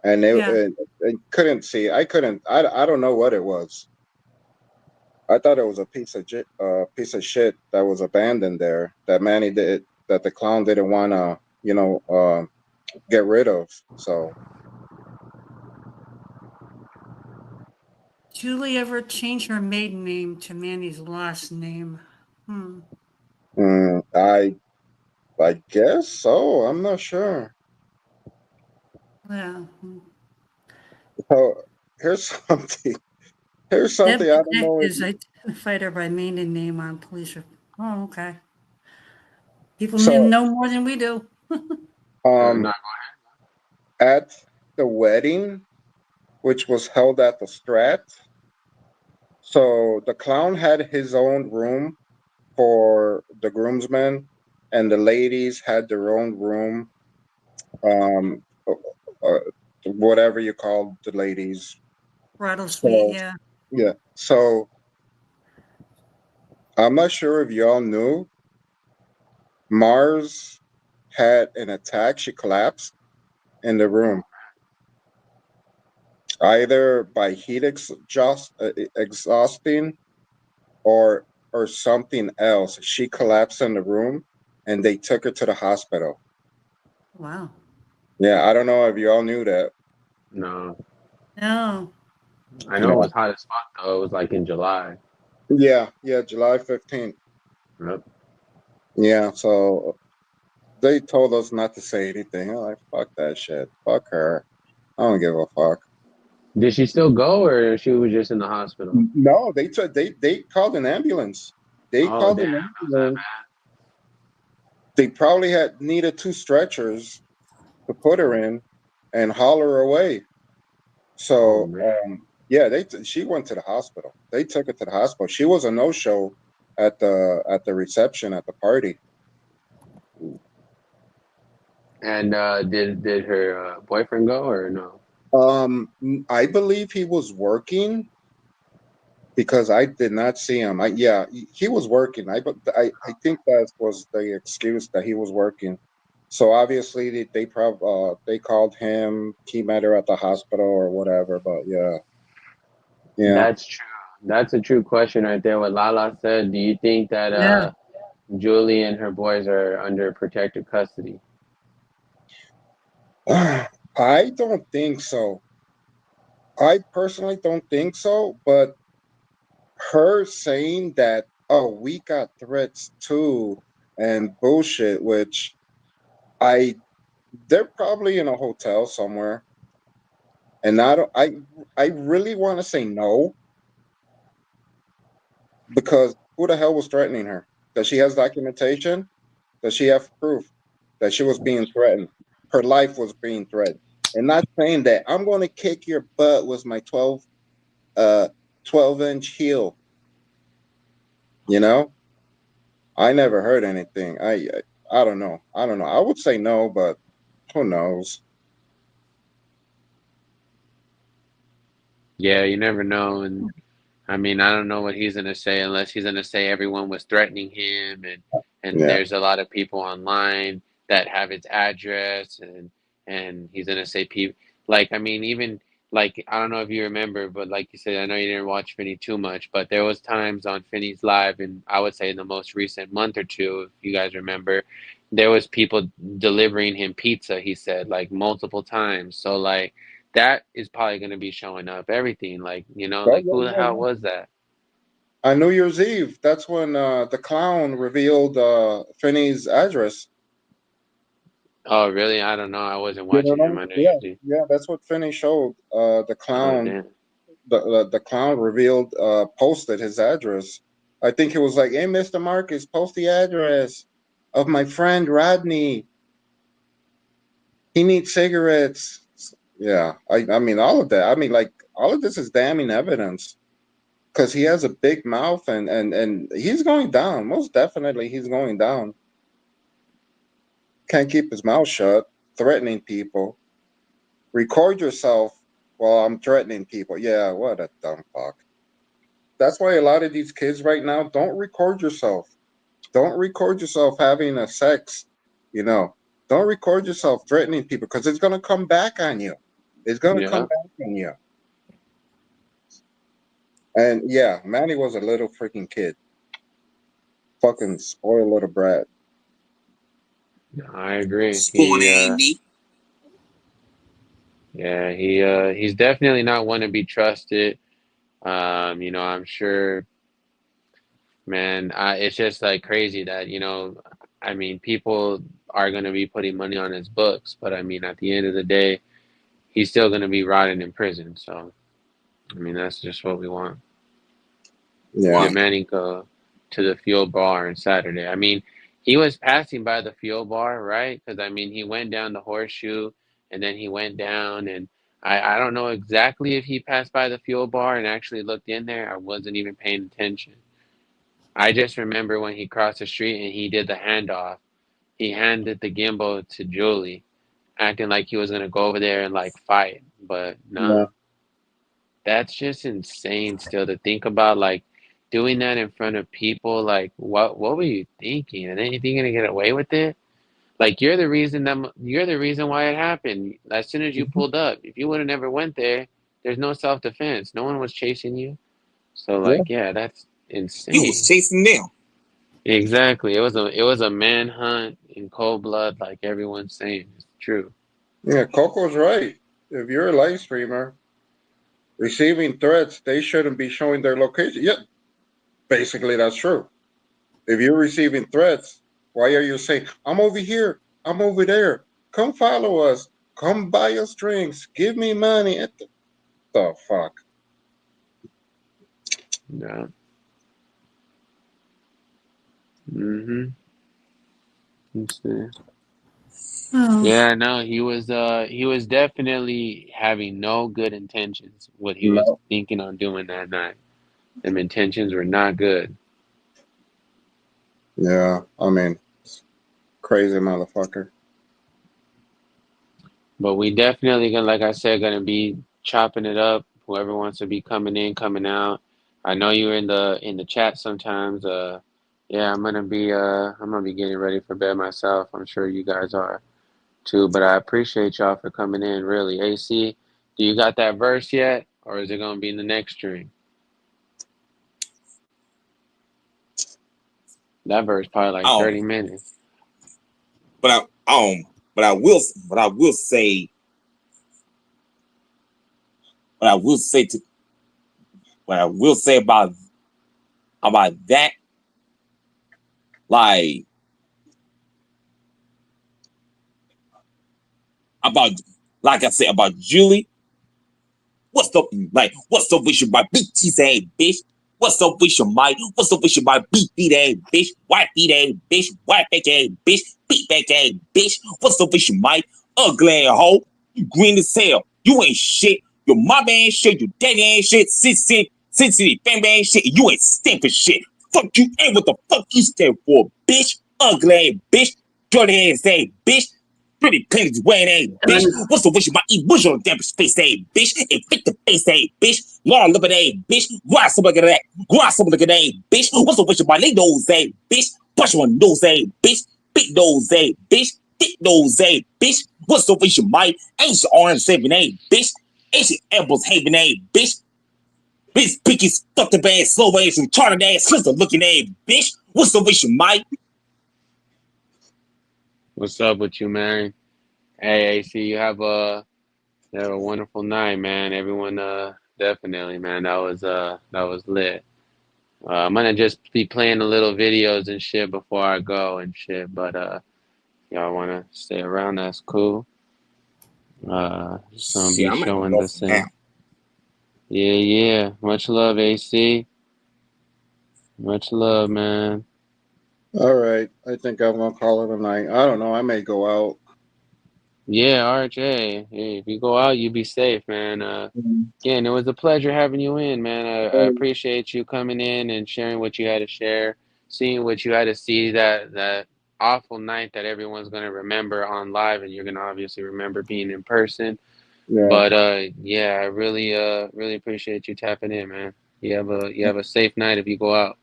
and Yeah. it couldn't see. I couldn't. I don't know what it was. I thought it was a piece of shit that was abandoned there that Manny did that the clown didn't want to get rid of. So Julie ever changed her maiden name to Manny's last name? Hmm. mm, I guess so. I'm not sure. Yeah. Hmm. So here's something. Here's Deb something I don't know if detectives identified her by maiden name on police. Oh, okay. People so. know more than we do. Um, No, at the wedding, which was held at the Strat, so the clown had his own room for the groomsmen, and the ladies had their own room. Um, uh, uh, whatever you call the ladies. Bridal suite, So yeah. yeah. So I'm not sure if y'all knew Mars had an attack. She collapsed in the room, either by heat exhausting or something else. She collapsed in the room, and they took her to the hospital. Wow. Yeah, I don't know if you all knew that. no. No. I know it Yeah, was hot as fuck though. It was like in July. yeah, July 15th. Yep. Yeah, so they told us not to say anything. I'm like, fuck that shit. Fuck her. I don't give a fuck. Did she still go, or she was just in the hospital? No, they called an ambulance. They Oh called damn, an it was that ambulance. They probably had needed two stretchers to put her in and haul her away. bad. Oh So, man. yeah, she went to the hospital. They took her to the hospital. She was a no show at the reception at the party. And did her boyfriend go or no? I believe he was working because I did not see him. Yeah, he was working. I think that was the excuse that he was working. So obviously they called him. He met her at the hospital or whatever. But yeah, yeah. That's true. That's a true question right there. What Lala said. Do you think that Yeah. Julie and her boys are under protective custody? I don't think so. I personally don't think so. But her saying that, oh, we got threats too and bullshit, which I they're probably in a hotel somewhere, and I really want to say no because who the hell was threatening her? Does she has documentation? Does she have proof that she was being threatened? Her life was being threatened, and not saying that I'm going to kick your butt with my uh 12-inch heel. You know, I never heard anything. I don't know. I don't know. I would say no, but who knows? Yeah, you never know. And I mean, I don't know what he's gonna say unless he's gonna say everyone was threatening him, and Yeah. there's a lot of people online that have his address, and he's gonna say people like I mean even like I don't know if you remember, but like you said, I know you didn't watch Finny too much, but there was times on Finny's live, and I would say in the most recent month or two, if you guys remember, there was people delivering him pizza. He said like multiple times, so like that is probably going to be showing up everything like Oh, like yeah, who the yeah, hell yeah. was that? On New Year's Eve, that's when the clown revealed Finney's address. Oh really? I don't know, I wasn't You don't watching him know? on New Yeah, Year's Eve. yeah, that's what Finney showed. The Oh clown, damn. the clown revealed, posted his address. I think it was like, "Hey, Mr. Marcus, post the address of my friend Rodney. He needs cigarettes." Yeah, I mean all of that. I mean, like all of this is damning evidence because he has a big mouth and he's going down. Most definitely, he's going down. Can't keep his mouth shut, threatening people. Record yourself while I'm threatening people. Yeah, what a dumb fuck. That's why a lot of these kids right now don't record yourself. Don't record yourself having a sex, you know. Don't record yourself threatening people because it's gonna come back on you. It's gonna come Yeah. back on you. And yeah, Manny was a little freaking kid. Fucking spoiled little brat. I agree. Spoon Andy. Yeah, he's definitely not one to be trusted. I'm sure, man, it's just like crazy that, I mean, people are going to be putting money on his books, but I mean, at the end of the day, he's still going to be rotting in prison. So, I mean, that's just what we want. Yeah. Did Right. Manny go to the fuel bar on Saturday? I mean, he was passing by the fuel bar, right? Because, I mean, he went down the horseshoe and then he went down, and I don't know exactly if he passed by the fuel bar and actually looked in there. I wasn't even paying attention. I just remember when he crossed the street and he did the handoff. He handed the gimbal to Julie, acting like he was gonna go over there and like fight, but Yeah. nah. That's just insane still to think about, like doing that in front of people. Like, what were you thinking? And then you think you're gonna get away with it? Like you're the reason why it happened. As soon as you Mhm. pulled up, if you would have never went there, there's no self defense. No one was chasing you. So Yeah. like, yeah, that's You was insane. chasing them. Exactly. It was a manhunt in cold blood, like everyone's saying. It's true. Yeah. Coco's right. If you're a live streamer receiving threats, they shouldn't be showing their location. Yeah. Basically, that's true. If you're receiving threats, why are you saying, I'm over here, I'm over there, come follow us, come buy us drinks, give me money? What the fuck? Yeah. Mhm. Let's see. Oh, Yeah, no, he was definitely having no good intentions. What he was No. thinking on doing that night. Them intentions were not good. Yeah, I mean, crazy motherfucker. But we definitely gonna, like I said, gonna be chopping it up. Whoever wants to be coming in, coming out. I know you're in the chat sometimes. Yeah, I'm gonna be getting ready for bed myself. I'm sure you guys are too. But I appreciate y'all for coming in. Really, AC, do you got that verse yet, or is it gonna be in the next stream? That verse probably like Um, 30 minutes. but but I will, but I will say, but I will say to, what I will say about that, like about, like I said about Julie. What's up with your my big teeth ass bitch? What's up with your mic? What's up with your my beat feet ass bitch? White feet ass bitch? White back ass bitch? Beat back ass bitch? What's up with your mic? Ugly ass hoe? You green as hell. You ain't shit. Your mom ain't shit. Your daddy ain't shit. City, family ain't shit. You ain't stand for shit. Fuck you and what the fuck you stand for, bitch? Ugly ass bitch? Dirty ass bitch? Pretty pennies wearing a bitch. What's the wish of my emotional damage face a bitch? And fit the face a bitch. Long look at a bitch. Grab some look at that. Grab some look at a bitch. What's the wish of my lay nose a bitch? Push one nose a bitch. Big nose a bitch. Thick nose a bitch. What's the wish of my ancient orange saving a bitch? Ancient apples having a bitch. Bitch picky stuck the bad slow ass and charted ass sister looking a bitch. What's the wish of my What's up with you, man? Hey, AC, you have a wonderful night, man. Everyone, definitely, man. That was lit. I'm gonna just be playing the little videos and shit before I go and shit. But y'all wanna stay around? That's cool. Just gonna shit? be I'm at the showing go the for now. same. Yeah, yeah. Much love, AC. Much love, man. All right, I think I'm gonna call it a night. I don't know. I may go out. Yeah, RJ. Hey, if you go out, you be safe, man. Again, it was a pleasure having you in, man. I appreciate you coming in and sharing what you had to share, seeing what you had to see, that awful night that everyone's gonna remember on live, and you're gonna obviously remember being in person. Yeah. But yeah, I really appreciate you tapping in, man. You have a safe night if you go out.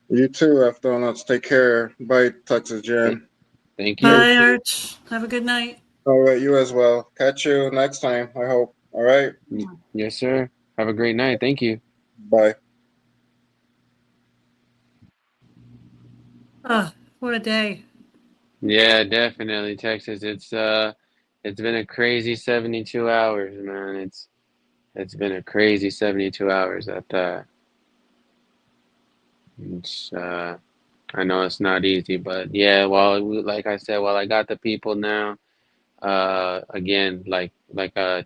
You too, after let's take care. Bye, Texas Th- Jen. Thank Take you. bye, care. Arch. Have a good night. All right, you as well. Catch you next time, I hope. All right. Yes, sir. Have a great night. Thank you. Bye. What a day. Yeah, definitely, Texas. It's been a crazy 72 hours, man. It's been a crazy 72 hours at that. It's I know it's not easy, but yeah, like I said, while I got the people now. Again, like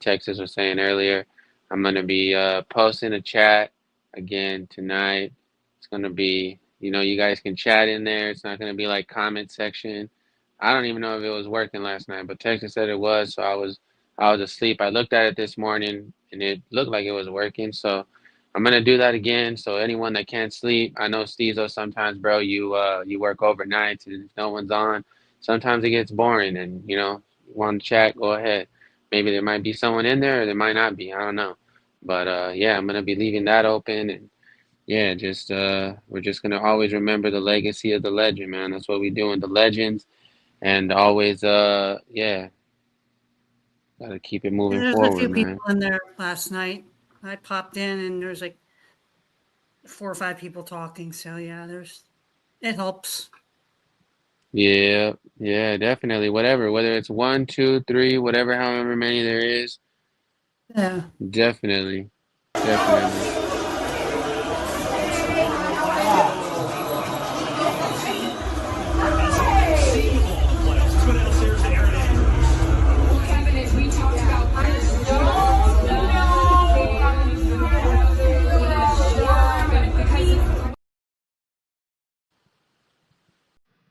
Texas was saying earlier, I'm gonna be posting a chat again tonight. It's gonna be, you guys can chat in there. It's not gonna be like comment section. I don't even know if it was working last night, but Texas said it was, so I was asleep. I looked at it this morning and it looked like it was working. So I'm gonna do that again. So anyone that can't sleep, I know Stezo sometimes, bro, you work overnight and if no one's on, sometimes it gets boring and want to chat, go ahead. Maybe there might be someone in there or there might not be. I don't know. But yeah, I'm gonna be leaving that open and yeah, just we're just gonna always remember the legacy of the legend, man. That's what we do in the legends and always yeah, gotta keep it And moving there's a forward, few man. people in there last night. I popped in and there's like 4 or 5 people talking. So yeah, it helps. Yeah, yeah, definitely. Whatever, whether it's one, two, three, whatever, however many there is, Yeah. definitely, definitely.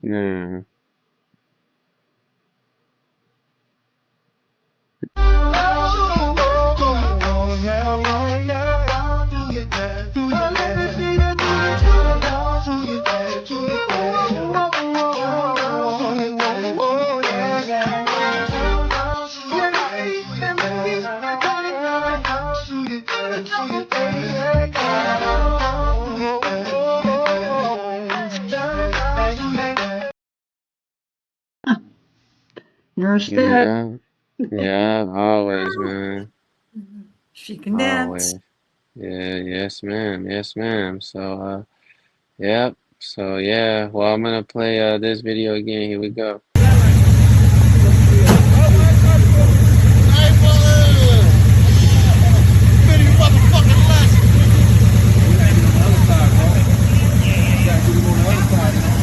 Yeah. Nurse that. Yeah, yeah, always, man. She can dance. Always. Yeah, yes, ma'am. Yes, ma'am. So, yep. So, yeah. Well, I'm gonna play this video again. Here we go.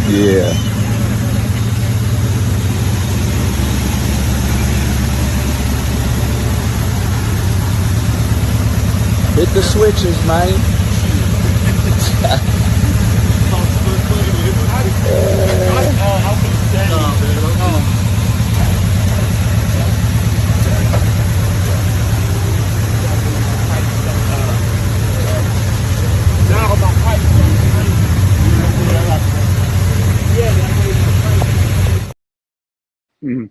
Yeah. Hit the switches, man. Mhm.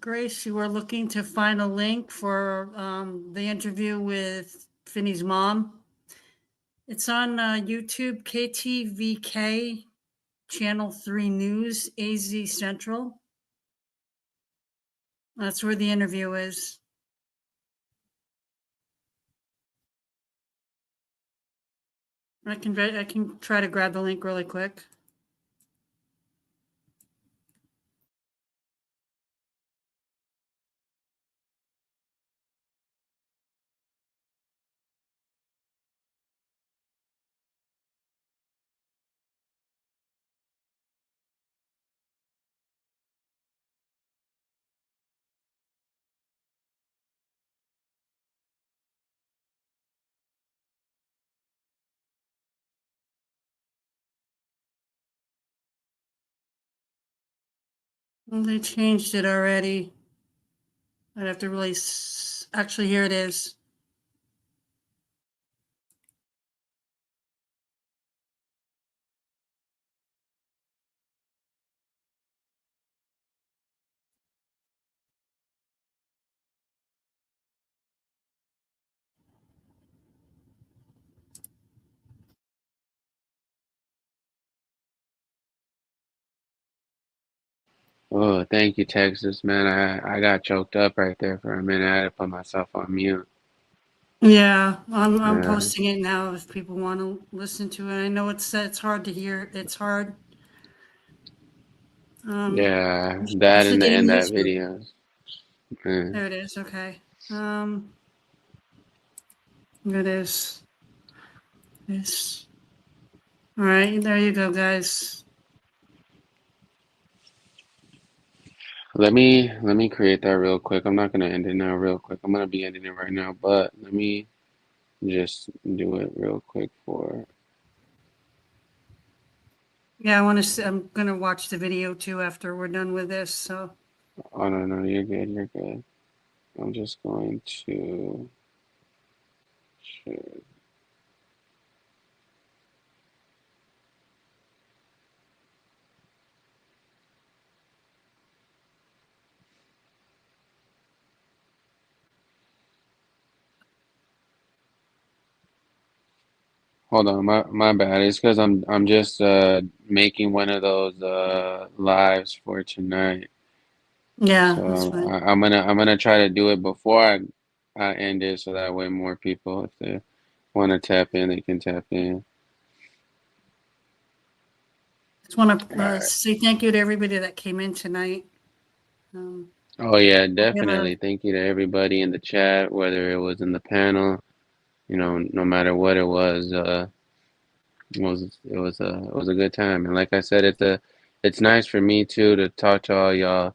Grace, you were looking to find a link for the interview with Finny's mom. It's on YouTube, KTVK, Channel 3 News, AZ Central. That's where the interview is. I can try to grab the link really quick. Well, they changed it already. I'd have to really. Actually, here it is. Oh, thank you, Texas, man. I got choked up right there for a minute. I had to put myself on mute. Yeah, I'm Yeah, posting it now if people want to listen to it. I know it's hard to hear. It's hard. yeah, You that should get and in that YouTube. video. Mm. There it is. Okay. It is this. All right, there you go, guys. Let me create that real quick. I'm not gonna end it now, real quick. I'm gonna be ending it right now, but let me just do it real quick for. Yeah, I want to. I'm gonna watch the video too after we're done with this. So Oh no, no, you're good, you're good. I'm just going to. Share. Hold on, my bad. It's because I'm just making one of those lives for tonight. yeah, that's So fine. I'm gonna try to do it before I end it, so that way more people, if they want to tap in, they can tap in. Just want All to right. say thank you to everybody that came in tonight. Um, Oh yeah, we have a definitely. Thank you to everybody in the chat, whether it was in the panel, no matter what it was. It was a good time, and like I said, it's nice for me too to talk to all y'all,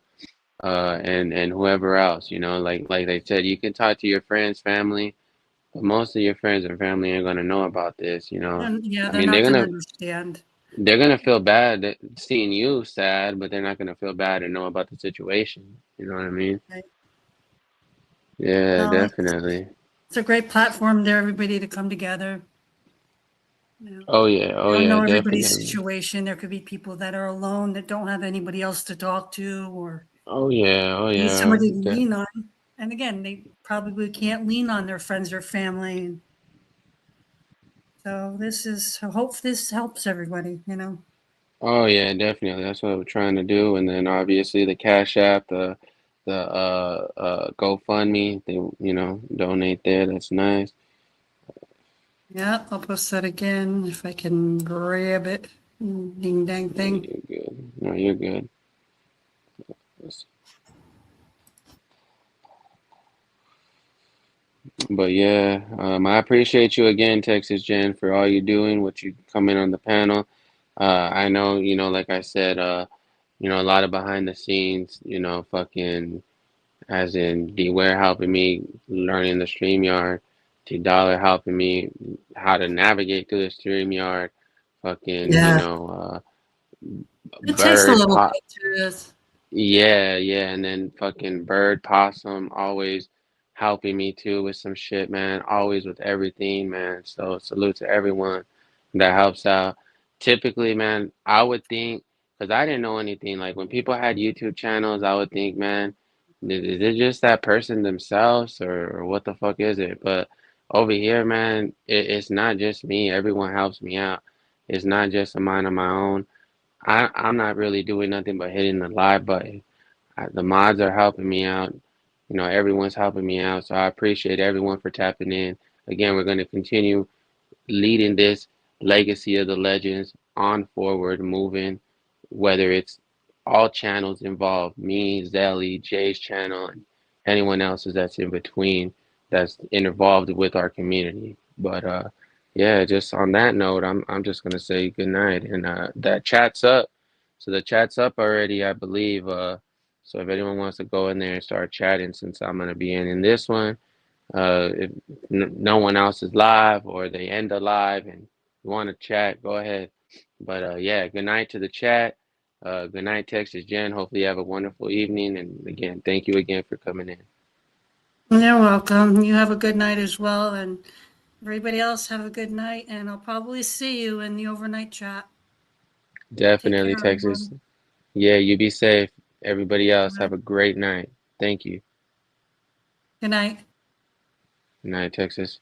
and whoever else. Like they said, you can talk to your friends, family, but most of your friends and family ain't gonna know about this. and yeah, I they're mean, not gonna understand. they're gonna feel bad seeing you sad, but they're not gonna feel bad to know about the situation. You know what I mean? Right? Yeah, Well, definitely. it's a great platform to everybody to come together. You know, Oh yeah, I oh don't yeah, know everybody's definitely. situation. There could be people that are alone that don't have anybody else to talk to, or Oh yeah, oh need yeah. somebody to lean on. And again, they probably can't lean on their friends or family. So I hope this helps everybody, you know. Oh yeah, definitely. That's what we're trying to do. And then obviously the Cash App, the GoFundMe, they donate there. That's nice. Yeah, I'll post that again if I can grab it. Ding dang No, thing. you're good. No, you're good. But yeah, I appreciate you again, Texas Jen, for all you're doing, what you come in on the panel. I know, like I said, a lot of behind the scenes, fucking as in D Ware helping me learning the StreamYard, T Dollar helping me how to navigate through the StreamYard, fucking, Yeah, it takes a Bird little Pop. bit to. Yeah, yeah, and then fucking Bird Possum always helping me too with some shit, man. Always with everything, man. So salute to everyone that helps out. Typically, man, I would think, because I didn't know anything. Like when people had YouTube channels, I would think, man, is it just that person themselves, or what the fuck is it? But over here, man, it's not just me. Everyone helps me out. It's not just a mind of my own. I'm not really doing nothing but hitting the live button. The mods are helping me out. Everyone's helping me out. So I appreciate everyone for tapping in. Again, we're going to continue leading this legacy of the legends on forward, moving, whether it's all channels involved, me, Zelly, Jay's channel, and anyone else's that's in between that's involved with our community. But yeah, just on that note, I'm just gonna say good night. And that chat's up. So the chat's up already, I believe. So if anyone wants to go in there and start chatting, since I'm gonna be in this one, if no one else is live or they end the live and you want to chat, go ahead. But yeah, good night to the chat. Good night, Texas Jen. Hopefully you have a wonderful evening. And again, thank you again for coming in. You're welcome. You have a good night as well, and everybody else have a good night. And I'll probably see you in the overnight chat. Take Definitely, care, Texas. everyone. Yeah, you be safe. Everybody All else, right. have a great night. Thank you. Good night. Good night, Texas.